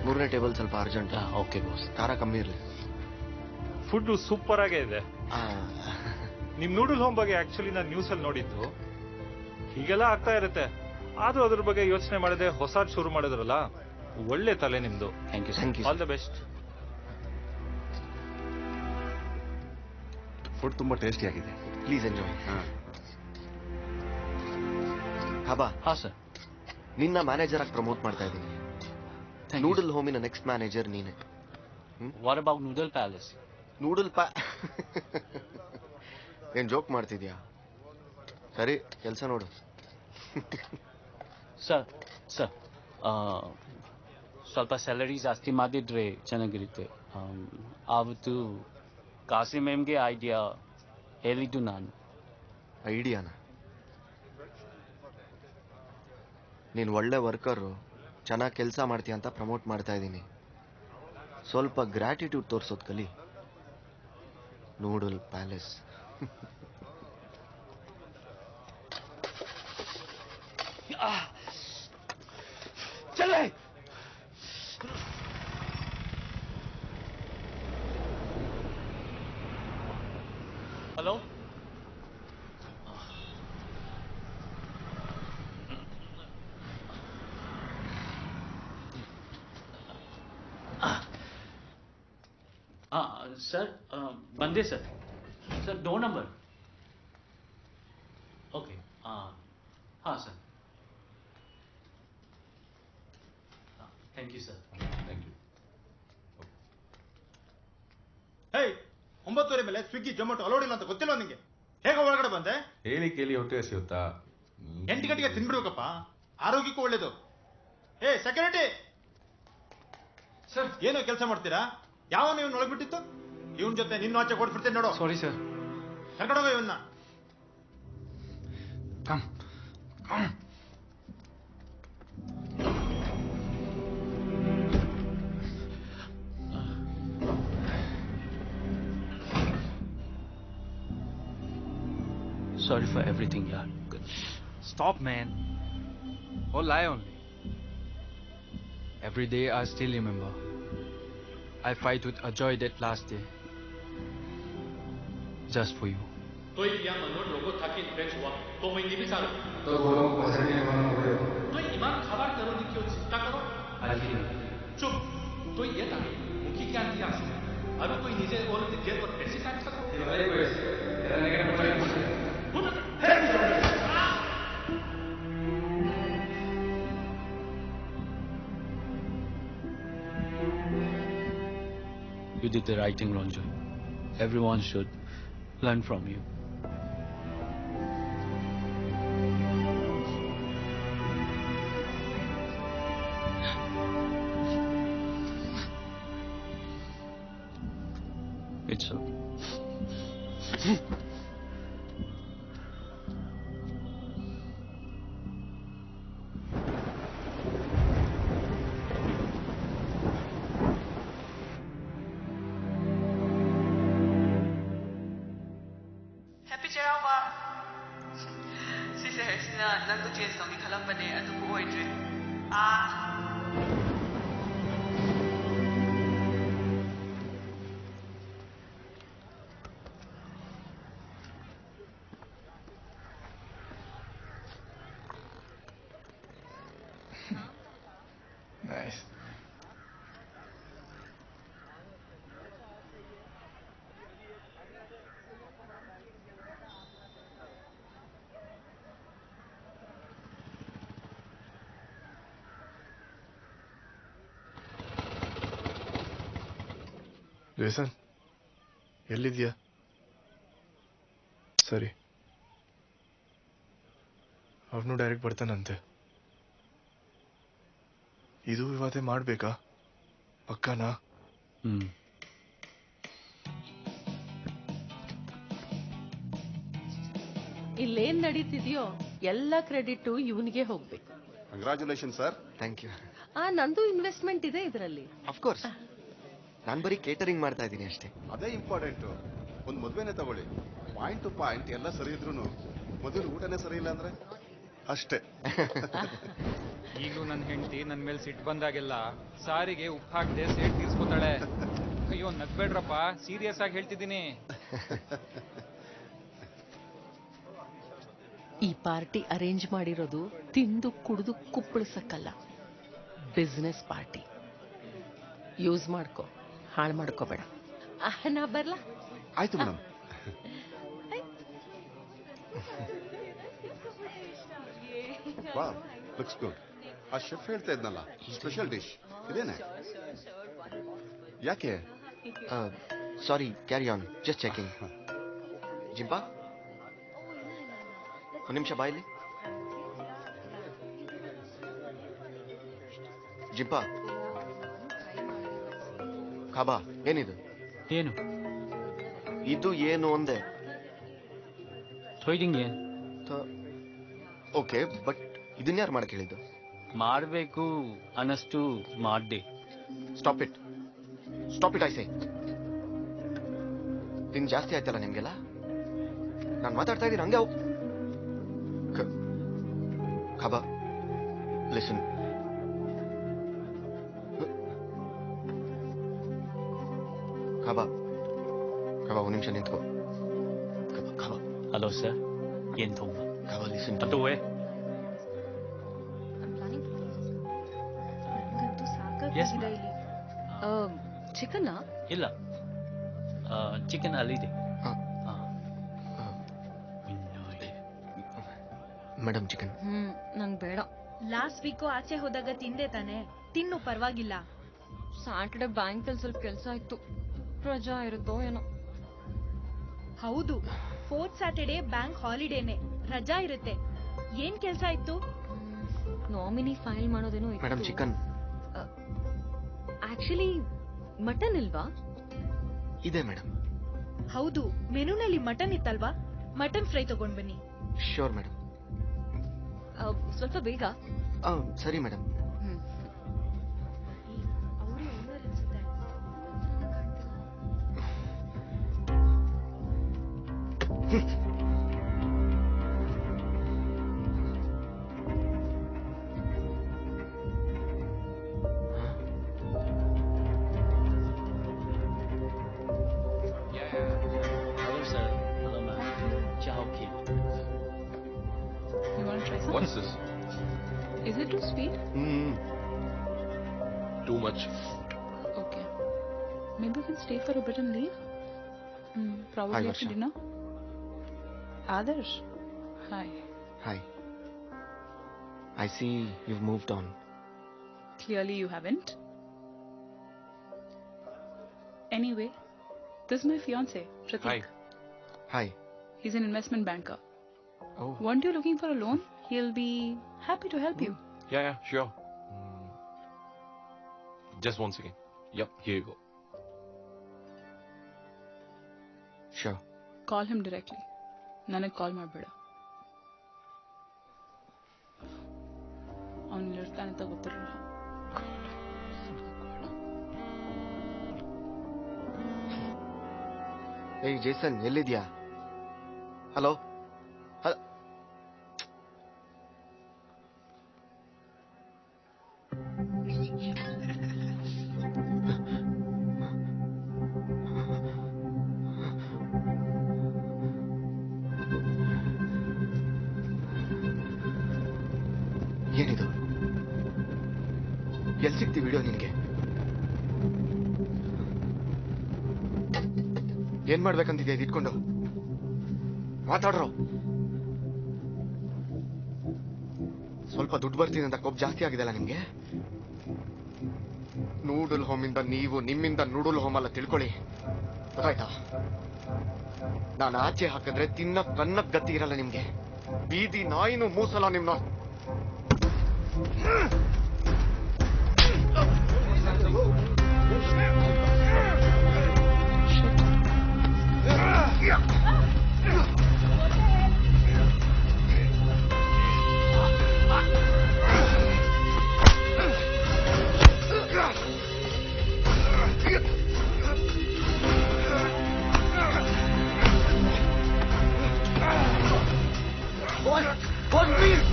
ಮೂರನೇ ಟೇಬಲ್ ಸ್ವಲ್ಪ ಅರ್ಜೆಂಟ್. Okay boss. ಖಾರ ಕಮ್ಮಿ ಇರಲಿ. ಫುಡ್ ಸೂಪರ್ ಆಗೇ ಇದೆ. ನಿಮ್ ನೂಡಲ್ ಹೋಮ್ ಬಗ್ಗೆ ಆಕ್ಚುಲಿ ನಾನು ನ್ಯೂಸ್ ಅಲ್ಲಿ ನೋಡಿದ್ದು. ಹೀಗೆಲ್ಲ ಆಗ್ತಾ ಇರುತ್ತೆ, ಆದ್ರೂ ಅದ್ರ ಬಗ್ಗೆ ಯೋಚನೆ ಮಾಡದೆ ಹೊಸ ಶುರು ಮಾಡಿದ್ರಲ್ಲ, ಒಳ್ಳೆ ತಲೆ ನಿಮ್ದು. Thank you. All the best. Food ತುಂಬಾ ಟೇಸ್ಟಿ ಆಗಿದೆ. Please enjoy. ಹಬಾ. ಹಾ ಸರ್. ನಿನ್ನ ಮ್ಯಾನೇಜರ್ ಆಗಿ ಪ್ರಮೋಟ್ ಮಾಡ್ತಾ ಇದ್ದೀನಿ. ನೂಡಲ್ ಹೋಮಿನ ನೆಕ್ಸ್ಟ್ ಮ್ಯಾನೇಜರ್ ನೀನೆ. What about noodle palace? Noodle ಏನ್ ಜೋಕ್ ಮಾಡ್ತಿದ್ಯಾ? ಸರಿ, ಕೆಲಸ ನೋಡು. ಸರ್ ಸ್ವಲ್ಪ ಸ್ಯಾಲರಿ ಜಾಸ್ತಿ ಮಾಡಿದ್ರೆ ಚೆನ್ನಾಗಿರುತ್ತೆ. ಆವತ್ತು ಕಾಸಿಂ ಮ್ಯಾಮ್ಗೆ ಐಡಿಯಾ ಹೇಳಿದ್ದು ನಾನು. ಐಡಿಯಾನ? ನೀನು ಒಳ್ಳೆ ವರ್ಕರು, ಚೆನ್ನಾಗಿ ಕೆಲಸ ಮಾಡ್ತೀಯ ಅಂತ ಪ್ರಮೋಟ್ ಮಾಡ್ತಾ ಇದ್ದೀನಿ. ಸ್ವಲ್ಪ ಗ್ರ್ಯಾಟಿಟ್ಯೂಡ್ ತೋರಿಸೋದು ಕಲಿ. Noodle palace. ಹಲೋ. ಸರ್ ಬಂದೆ sir. Sir door number. Okay. ಹಾಂ sir. Thank you sir. Thank you. ಹೇ, 9:30 ಮೇಲೆ ಸ್ವಿಗ್ಗಿ ಜೊಮ್ಯಾಟೊ ಅಲೋಡ್ ಇಲ್ಲ ಅಂತ ಗೊತ್ತಿಲ್ಲ ನಿಂಗೆ? ಹೇಗೆ ಒಳಗಡೆ ಬಂದೆ? ಹೇಳಿ ಕೇಳಿ ಹೊಟ್ಟೆ ಹಸಿಯುತ್ತಾ? 8 ಗಂಟೆಗೆ ತಿನ್ಬಿಡ್ಬೇಕಪ್ಪ, ಆರೋಗ್ಯಕ್ಕೂ ಒಳ್ಳೇದು. ಏ ಸೆಕ್ಯೂರಿಟಿ ಸರ್, ಏನೋ ಕೆಲಸ ಮಾಡ್ತೀರಾ? ಯಾವ ನೀವು ಒಳಗ್ಬಿಟ್ಟಿತ್ತು? ಇವನ್ ಜೊತೆ ನಿನ್ನ ಆಚೆ ಕೊಟ್ಬಿಡ್ತೇನೆ ನೋಡು. Sorry sir. ಕರ್ಕೊಂಡೋಗ ಇವನ್ನ. Sorry for everything, yaar. Stop, man. Oh, lie only. Every day I still remember. I fight with Ajoy that last day. Just for you. tôi yang menurut logo takin becuwa to main di bicara तो बोलो पसंद है कौन हो रहे हो? तो ईमान खबर करो नी क्यों चिंता करो? चुप. तो ये था मुखी क्या दिया अभी कोई नीचे बोलो तो जेल पर पैसे काट सको? तुम्हारे पैसे तेरा निकल पड़ेगा. You did the right thing, Ronjoy. Everyone should learn from you. It's so. Happy Jarawa. Sise sina nandu chase tong khalam bane adu ko oidre. Nice. Jason, ಎಲ್ಲಿದ್ಯಾ? ಸರಿ, ಅವನು ಡೈರೆಕ್ಟ್ ಬರ್ತಾನಂತೆ. ಇದು ವಿವಾದ ಮಾಡ್ಬೇಕಾ? ಪಕ್ಕನಾ? ಇಲ್ಲೇನ್ ನಡೀತಿದ್ಯೋ ಎಲ್ಲ ಕ್ರೆಡಿಟ್ ಇವನಿಗೆ ಹೋಗ್ಬೇಕು. Congratulation sir. Thank you. ನಂದು ಇನ್ವೆಸ್ಟ್ಮೆಂಟ್ ಇದೆ ಇದರಲ್ಲಿ. ಅಫ್ಕೋರ್ಸ್. ನಾನು ಬರೀ ಕೇಟರಿಂಗ್ ಮಾಡ್ತಾ ಇದ್ದೀನಿ ಅಷ್ಟೇ. ಅದೇ ಇಂಪಾರ್ಟೆಂಟು. ಒಂದು ಮದುವೆನೇ ತಗೊಳ್ಳಿ, ಪಾಯಿಂಟ್ ಟು ಪಾಯಿಂಟ್ ಎಲ್ಲ ಸರಿ ಇದ್ರು ಮೊದಲು ಊಟನೇ ಸರಿ ಇಲ್ಲ ಅಂದ್ರೆ ಅಷ್ಟೇ. ಈಗಲೂ ನನ್ನ ಹೆಂಡತಿ ನನ್ನ ಮೇಲೆ ಸಿಟ್ಟು ಬಂದಾಗೆಲ್ಲ ಸಾರಿಗೆ ಉಪ್ಪು ಹಾಕದೆ ಸೇಟ್ ತೀರ್ಸ್ಕೊತಾಳೆ. ಅಯ್ಯೋ ನಗ್ಬೇಡ್ರಪ್ಪ, ಸೀರಿಯಸ್ ಆಗಿ ಹೇಳ್ತಿದ್ದೀನಿ. ಈ ಪಾರ್ಟಿ ಅರೇಂಜ್ ಮಾಡಿರೋದು ತಿಂದು ಕುಡಿದು ಕುಪ್ಪಳಿಸಕ್ಕಲ್ಲ, ಬಿಸ್ನೆಸ್ ಪಾರ್ಟಿ. ಯೂಸ್ ಮಾಡ್ಕೋ, ಹಾಳು ಮಾಡ್ಕೋಬೇಡ. ನಾ ಬರ್ಲಾ? ಆಯ್ತು ಮೇಡಮ್. Wow, looks good. ಆ ಶೆಫ್ ಹೇಳ್ತಾ ಇದ್ನಲ್ಲ, ಸ್ಪೆಷಲ್ ಡಿಶ್ ಇದೇನೆ? ಯಾಕೆ? ಸಾರಿ, ಕ್ಯಾರಿ ಆನ್, ಜಸ್ಟ್ ಚೆಕಿಂಗ್. ಜಿಂಪಾ, ಒಂದು ನಿಮಿಷ ಬಾಯಿಲಿ. ಜಿಂಪಾ, ಖಾಬಾ, ಏನಿದು? ಏನು ಇದು? ಏನು ಒಂದೇ ಥೊಯ್ಡಿಂಗ್ ಏನ್? ಓಕೆ, ಬಟ್ ಇದನ್ನ ಯಾರು ಮಾಡಕ್ ಹೇಳಿದ್ದು? ಮಾಡಬೇಕು ಅನ್ನಷ್ಟು ಮಾಡ್ದೆ. Stop it, stop it I say. ತಿನ್ ಜಾಸ್ತಿ ಆಯ್ತಲ್ಲ ನಿಮ್ಗೆಲ್ಲ. ನಾನು ಮಾತಾಡ್ತಾ ಇದ್ದೀನಿ, ಹಂಗೆ ಖಾಬಾ, ಲಿಸನ್. ಖಾಬಾ, ಖಾಬಾ, ಒಂದು ನಿಮಿಷ ನಿಂತ್ಕೋ. ಖಾಬಾ, ಹಲೋ ಸರ್, ಏನ್ ತುಂಬ? ಖಾಬಾ, ಲಿಸನ್. ಅದು ಚಿಕನ್ ಇಲ್ಲ, ಚಿಕನ್ ಅಲ್ಲಿದೆ. ಮೇಡಮ್, ಚಿಕನ್ ನಂಗೆ ಬೇಡ. ಲಾಸ್ಟ್ ವೀಕು ಆಚೆ ಹೋದಾಗ ತಿಂದೆ ತಾನೆ, ತಿನ್ನು ಪರವಾಗಿಲ್ಲ. ಸ್ಯಾಟರ್ಡೆ ಬ್ಯಾಂಕಲ್ಲಿ ಸ್ವಲ್ಪ ಕೆಲಸ ಇತ್ತು, ರಜಾ ಇರುತ್ತೋ ಏನೋ. ಹೌದು, 4th ಸ್ಯಾಟರ್ಡೆ ಬ್ಯಾಂಕ್ ಹಾಲಿಡೇನೆ, ರಜಾ ಇರುತ್ತೆ. ಏನ್ ಕೆಲಸ ಇತ್ತು? ನಾಮಿನಿ ಫೈಲ್ ಮಾಡೋದೇನೋ ಇತ್ತು. ಮೇಡಮ್, ಚಿಕನ್ ಆಕ್ಚುಲಿ ಮಟನ್ ಇಲ್ವಾ? ಇದೆ ಮೇಡಮ್. ಹೌದು, ಮೆನುನಲ್ಲಿ ಮಟನ್ ಇತ್ತಲ್ವಾ? ಮಟನ್ ಫ್ರೈ ತಗೊಂಡ್ ಬನ್ನಿ. Sure madam. ಸ್ವಲ್ಪ ಬೇಗ. ಸರಿ madam. Hello sir, hello ma'am. Ciao kid. You want to try some? What's this? Is it too sweet? Too much. Okay. Maybe we can stay for a bit and leave? Probably Hi, after Varsha. dinner. Adarsh. Hi. Hi. I see you've moved on. Clearly you haven't. Anyway, this is my fiance, Pratik. Hi. He's an investment banker. Oh. Weren't you looking for a loan? He'll be happy to help you. Yeah, sure. Just one second. Yep, here you go. Sure. Call him directly. ನನಗೆ ಕಾಲ್ ಮಾಡಬೇಡ. ಅವನು ಇರ್ತಾನೆ ಅಂತ ಗೊತ್ತಿರಲಿಲ್ಲ. ಏಯ್ ಜೇಸನ್, ಎಲ್ಲಿದ್ಯಾ? ಹಲೋ. ಏನಿದು? ಎಲ್ಲಿ ಸಿಕ್ತಿ ವಿಡಿಯೋ ನಿನ್ಗೆ? ಏನ್ ಮಾಡ್ಬೇಕಂತಿದ್ಯಾ ಇದು ಇಟ್ಕೊಂಡು? ಮಾತಾಡ್ರೋ. ಸ್ವಲ್ಪ ದುಡ್ಡು ಬರ್ತೀನಿ ಅಂತ ಕೊಬ್ಬು ಜಾಸ್ತಿ ಆಗಿದೆಲ್ಲ ನಿಮ್ಗೆ. ನೂಡಲ್ ಹೋಮಿಂದ ನೀವು, ನಿಮ್ಮಿಂದ ನೂಡಲ್ ಹೋಮ್ ಅಲ್ಲ, ತಿಳ್ಕೊಳ್ಳಿ, ಗೊತ್ತಾಯ್ತಾ? ನಾನು ಆಚೆ ಹಾಕಿದ್ರೆ ತಿನ್ನಕ್ ಕನ್ನಕ್ ಗತಿ ಇರಲ್ಲ ನಿಮ್ಗೆ. ಬೀದಿ ನಾಯಿನೂ ಮೂಸಲ್ಲ ನಿಮ್ನ. Boss, please!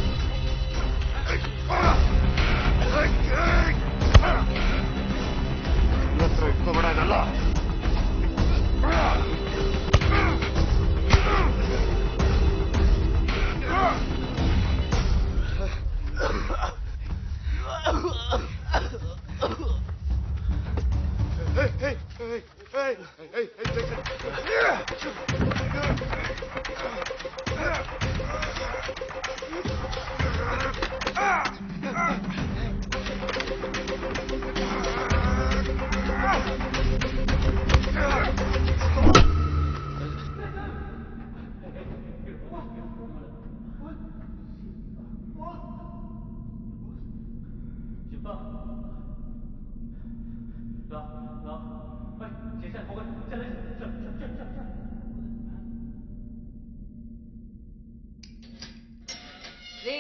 ರೀ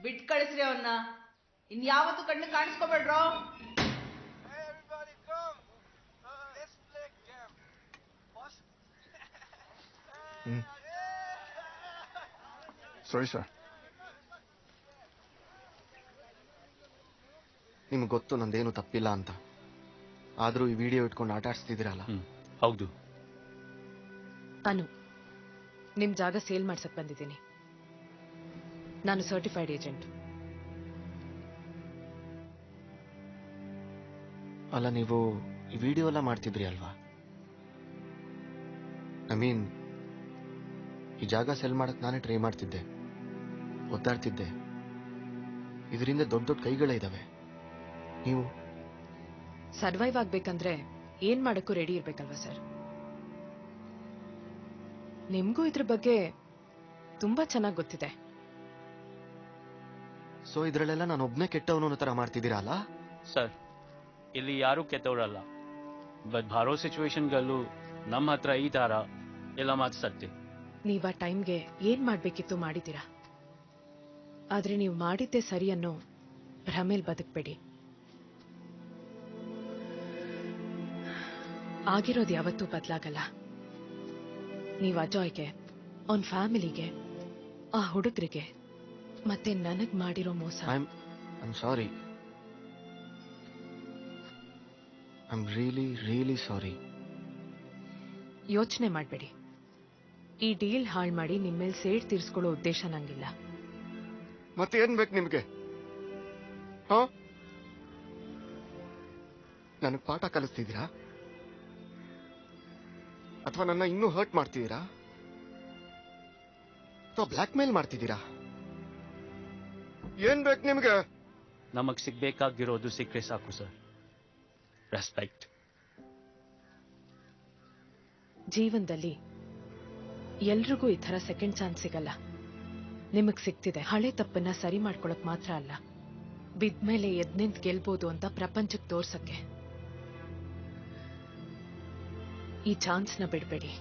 ಬಿಟ್ ಕಳಿಸ್ರಿ ಅವನ್ನ ಇನ್ಯಾವತ್ತು ಕಣ್ಣು ಕಾಣಿಸ್ಕೋಬೇಡ್ರೋ. Sorry sir. ನಿಮ್ಗೆ ಗೊತ್ತು ನಂದೇನು ತಪ್ಪಿಲ್ಲ ಅಂತ, ಆದ್ರೂ ಈ ವಿಡಿಯೋ ಇಟ್ಕೊಂಡು ಆಟ ಆಡಿಸ್ತಿದ್ದೀರಲ್ಲ. ಹೌದು. ಅನು, ನಿಮ್ ಜಾಗ ಸೇಲ್ ಮಾಡ್ಸಕ್ ಬಂದಿದ್ದೀನಿ. ನಾನು ಸರ್ಟಿಫೈಡ್ ಏಜೆಂಟ್. ಅಲ್ಲ, ನೀವು ಈ ವಿಡಿಯೋ ಎಲ್ಲ ಮಾಡ್ತಿದ್ರಿ ಅಲ್ವಾ? ಐ ಮೀನ್, ಈ ಜಾಗ ಸೆಲ್ ಮಾಡಕ್ ನಾನೇ ಟ್ರೈ ಮಾಡ್ತಿದ್ದೆ, ಒದ್ದಾಡ್ತಿದ್ದೆ. ಇದರಿಂದ ದೊಡ್ಡ ದೊಡ್ಡ ಕೈಗಳೇ ಇದಾವೆ. ನೀವು ಸರ್ವೈವ್ ಆಗ್ಬೇಕಂದ್ರೆ ಏನ್ ಮಾಡಕ್ಕೂ ರೆಡಿ ಇರ್ಬೇಕಲ್ವಾ ಸರ್? ನಿಮ್ಗೂ ಇದ್ರ ಬಗ್ಗೆ ತುಂಬಾ ಚೆನ್ನಾಗಿ ಗೊತ್ತಿದೆ. ಸೊ ಇದ್ರಲ್ಲೆಲ್ಲ ನಾನು ಒಬ್ನೇ ಕೆಟ್ಟವನು ಅನ್ನೋ ತರ ಮಾಡ್ತಿದ್ದೀರಾ ಅಲ್ಲ? ಸರ್, ಇಲ್ಲಿ ಯಾರು ಕೆಟ್ಟವರಲ್ಲ. ಬಟ್ ಬಾರೋ ಸಿಚುವೇಶನ್ಗಳಲ್ಲೂ ನಮ್ಮ ಹತ್ರ ಈ ತರ ಎಲ್ಲ ಮಾತು ಸತ್ಯ. ನೀವ್ ಆ ಟೈಮ್ಗೆ ಏನ್ ಮಾಡ್ಬೇಕಿತ್ತು ಮಾಡಿದ್ದೀರಾ. ಆದ್ರೆ ನೀವು ಮಾಡಿದ್ದೆ ಸರಿ ಅನ್ನೋ ಭ್ರಮೇಲ್ ಬದುಕ್ಬೇಡಿ. ಆಗಿರೋದು ಯಾವತ್ತೂ ಬದಲಾಗಲ್ಲ. ನೀವು ಅಜಾಯ್ಗೆ, ಅವನ್ ಫ್ಯಾಮಿಲಿಗೆ, ಆ ಹುಡುಗರಿಗೆ, ಮತ್ತೆ ನನಗ್ ಮಾಡಿರೋ ಮೋಸ. I'm sorry. I'm really sorry. ಯೋಚನೆ ಮಾಡ್ಬೇಡಿ. ಈ ಡೀಲ್ ಹಾಳು ಮಾಡಿ ನಿಮ್ಮೇಲೆ ಸೇಡ್ ತೀರ್ಸ್ಕೊಳ್ಳೋ ಉದ್ದೇಶ ನಂಗಿಲ್ಲ. ಮತ್ತೆ ಏನ್ ಬೇಕು ನಿಮ್ಗೆ? ನನಗ್ ಪಾಠ ಕಲಿಸ್ತಿದ್ದೀರಾ ಅಥವಾ ನನ್ನ ಇನ್ನೂ ಹರ್ಟ್ ಮಾಡ್ತಿದ್ದೀರಾ ಅಥವಾ ಬ್ಲ್ಯಾಕ್ ಮೇಲ್ ಮಾಡ್ತಿದ್ದೀರಾ? ಏನ್ ಬೇಕು ನಿಮ್ಗೆ? ನಮಗ್ ಸಿಗ್ಬೇಕಾಗಿರೋದು ಸಿಕ್ಕರೆ ಸಾಕು ಸರ್. ರೆಸ್ಪೆಕ್ಟ್. ಜೀವನದಲ್ಲಿ ಎಲ್ರಿಗೂ ಈ ತರ ಸೆಕೆಂಡ್ ಚಾನ್ಸ್ ಸಿಗಲ್ಲ. ನಿಮಗ್ ಸಿಗ್ತಿದೆ ಹಳೆ ತಪ್ಪನ್ನ ಸರಿ ಮಾಡ್ಕೊಳಕ್ ಮಾತ್ರ ಅಲ್ಲ, ಬಿದ್ಮೇಲೆ ಎದ್ ನಿಂತ್ ಗೆಲ್ಬೋದು ಅಂತ ಪ್ರಪಂಚಕ್ಕೆ ತೋರ್ಸಕ್ಕೆ. ಈ ಚಾನ್ಸ್ನ ಬಿಡ್ಬೇಡಿ.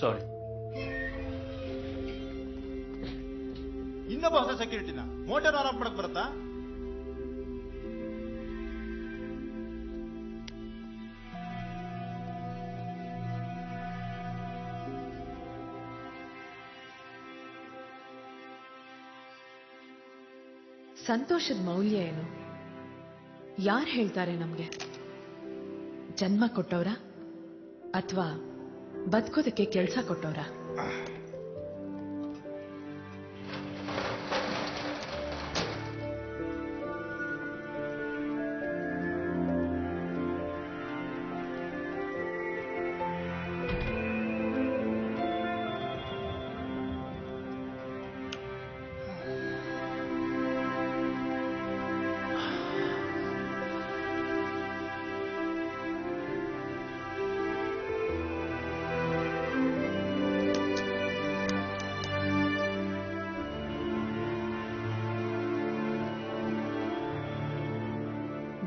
ಸಾರಿ. ಇನ್ನೊಬ್ಬ ಹೊಸ ಸೆಕ್ಯೂರಿಟಿನ ಮೋಟರ್ ಆನ್ ಆಫ್ ಮಾಡಕ್ ಬರುತ್ತಾ? ಸಂತೋಷದ ಮೌಲ್ಯ ಏನು? ಯಾರು ಹೇಳ್ತಾರೆ ನಮ್ಗೆ? ಜನ್ಮ ಕೊಟ್ಟವ್ರ ಅಥವಾ ಬದುಕೋದಕ್ಕೆ ಕೆಲಸ ಕೊಟ್ಟವ್ರ?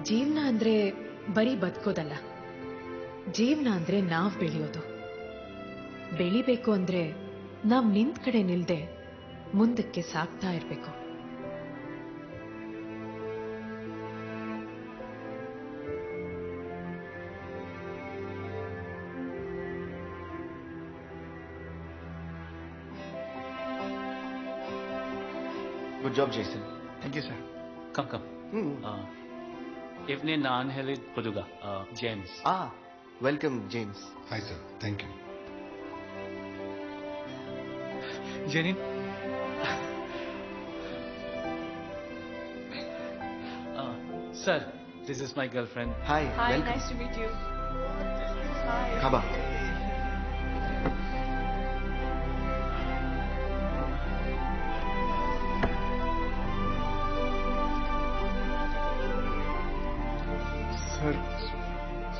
ಜೀವನ ಅಂದ್ರೆ ಬರೀ ಬದುಕೋದಲ್ಲ, ಜೀವನ ಅಂದ್ರೆ ನಾವ್ ಬೆಳೆಯೋದು. ಬೆಳಿಬೇಕು ಅಂದ್ರೆ ನಾವ್ ನಿಂತ ಕಡೆ ನಿಲ್ದೆ ಮುಂದಕ್ಕೆ ಸಾಗ್ತಾ ಇರ್ಬೇಕು. Good job Jason. Thank you sir. Come. Evne naan helid Huduga, James. Welcome, James. Hi, sir. Thank you. Janin. Sir, this is my girlfriend. Hi. Hi, welcome. nice to meet you. Hi. Kaba. Sir,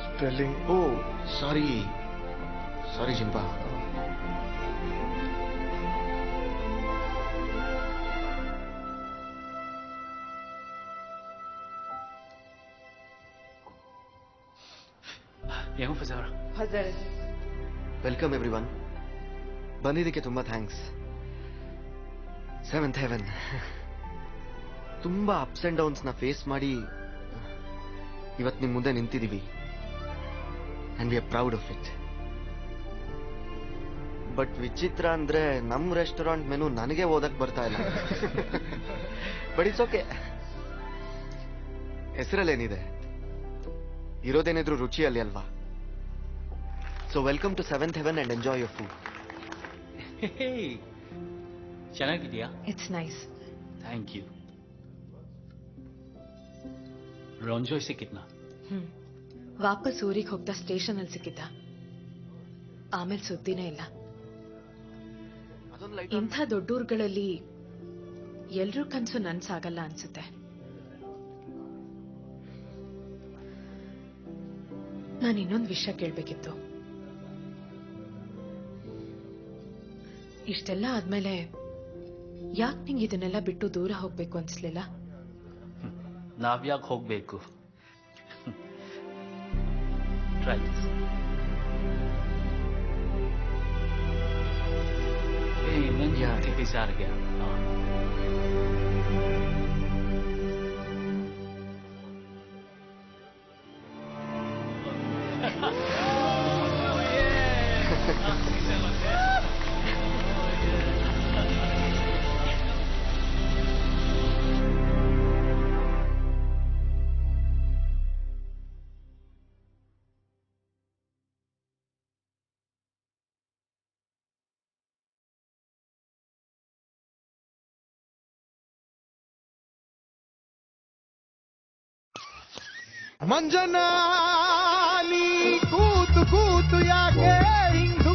spelling. Oh, sorry. Sorry, Jimpa. Yang Fazar. Fazal. Welcome everyone. ಬಂದಿದ್ದಕ್ಕೆ ತುಂಬಾ ಥ್ಯಾಂಕ್ಸ್. ಸೆವೆಂತ್ ಹೆವೆನ್ ತುಂಬಾ ಅಪ್ಸ್ ಅಂಡ್ ಡೌನ್ಸ್ ನ ಫೇಸ್ ಮಾಡಿ ಇವತ್ತು ನಿಮ್ ಮುಂದೆ ನಿಂತಿದೀವಿ. And we are proud of it. But ವಿಚಿತ್ರ ಅಂದ್ರೆ ನಮ್ ರೆಸ್ಟೋರೆಂಟ್ ಮೆನು ನನಗೆ ಓದಕ್ ಬರ್ತಾ ಇಲ್ಲ. But it's okay. ಹೆಸರಲ್ಲೇನಿದೆ, ಇರೋದೇನಿದ್ರು ರುಚಿಯಲ್ಲಿ ಅಲ್ವಾ. So welcome to seventh heaven and enjoy your food. ಚೆನ್ನಾಗಿದೆಯಾ? It's nice. Thank you. Ranjoy ಸಿಕ್ಕಿದ್ನಾ? ವಾಪಸ್ ಊರಿಗೆ ಹೋಗ್ತಾ ಸ್ಟೇಷನ್ ಅಲ್ಲಿ ಸಿಕ್ಕಿದ್ದ. ಆಮೇಲೆ ಸುದ್ದಿನೇ ಇಲ್ಲ. ಇಂಥ ದೊಡ್ಡೂರುಗಳಲ್ಲಿ ಎಲ್ರೂ ಕನ್ಸು ನನ್ಸಾಗಲ್ಲ ಅನ್ಸುತ್ತೆ. ನಾನು ಇನ್ನೊಂದು ವಿಷಯ ಕೇಳ್ಬೇಕಿತ್ತು. ಇಷ್ಟೆಲ್ಲ ಆದ್ಮೇಲೆ ಯಾಕೆ ನಿಂಗೆ ಇದನ್ನೆಲ್ಲ ಬಿಟ್ಟು ದೂರ ಹೋಗ್ಬೇಕು ಅನ್ಸ್ಲಿಲ್ಲ? ನಾವ್ಯಾಕೆ ಹೋಗ್ಬೇಕು? Try this. Hey, man, take this out again. ಮಂಜನಾ ನೀ ಕೂತು ಕೂತು ಯಾಕೆ ಹಿಂಗ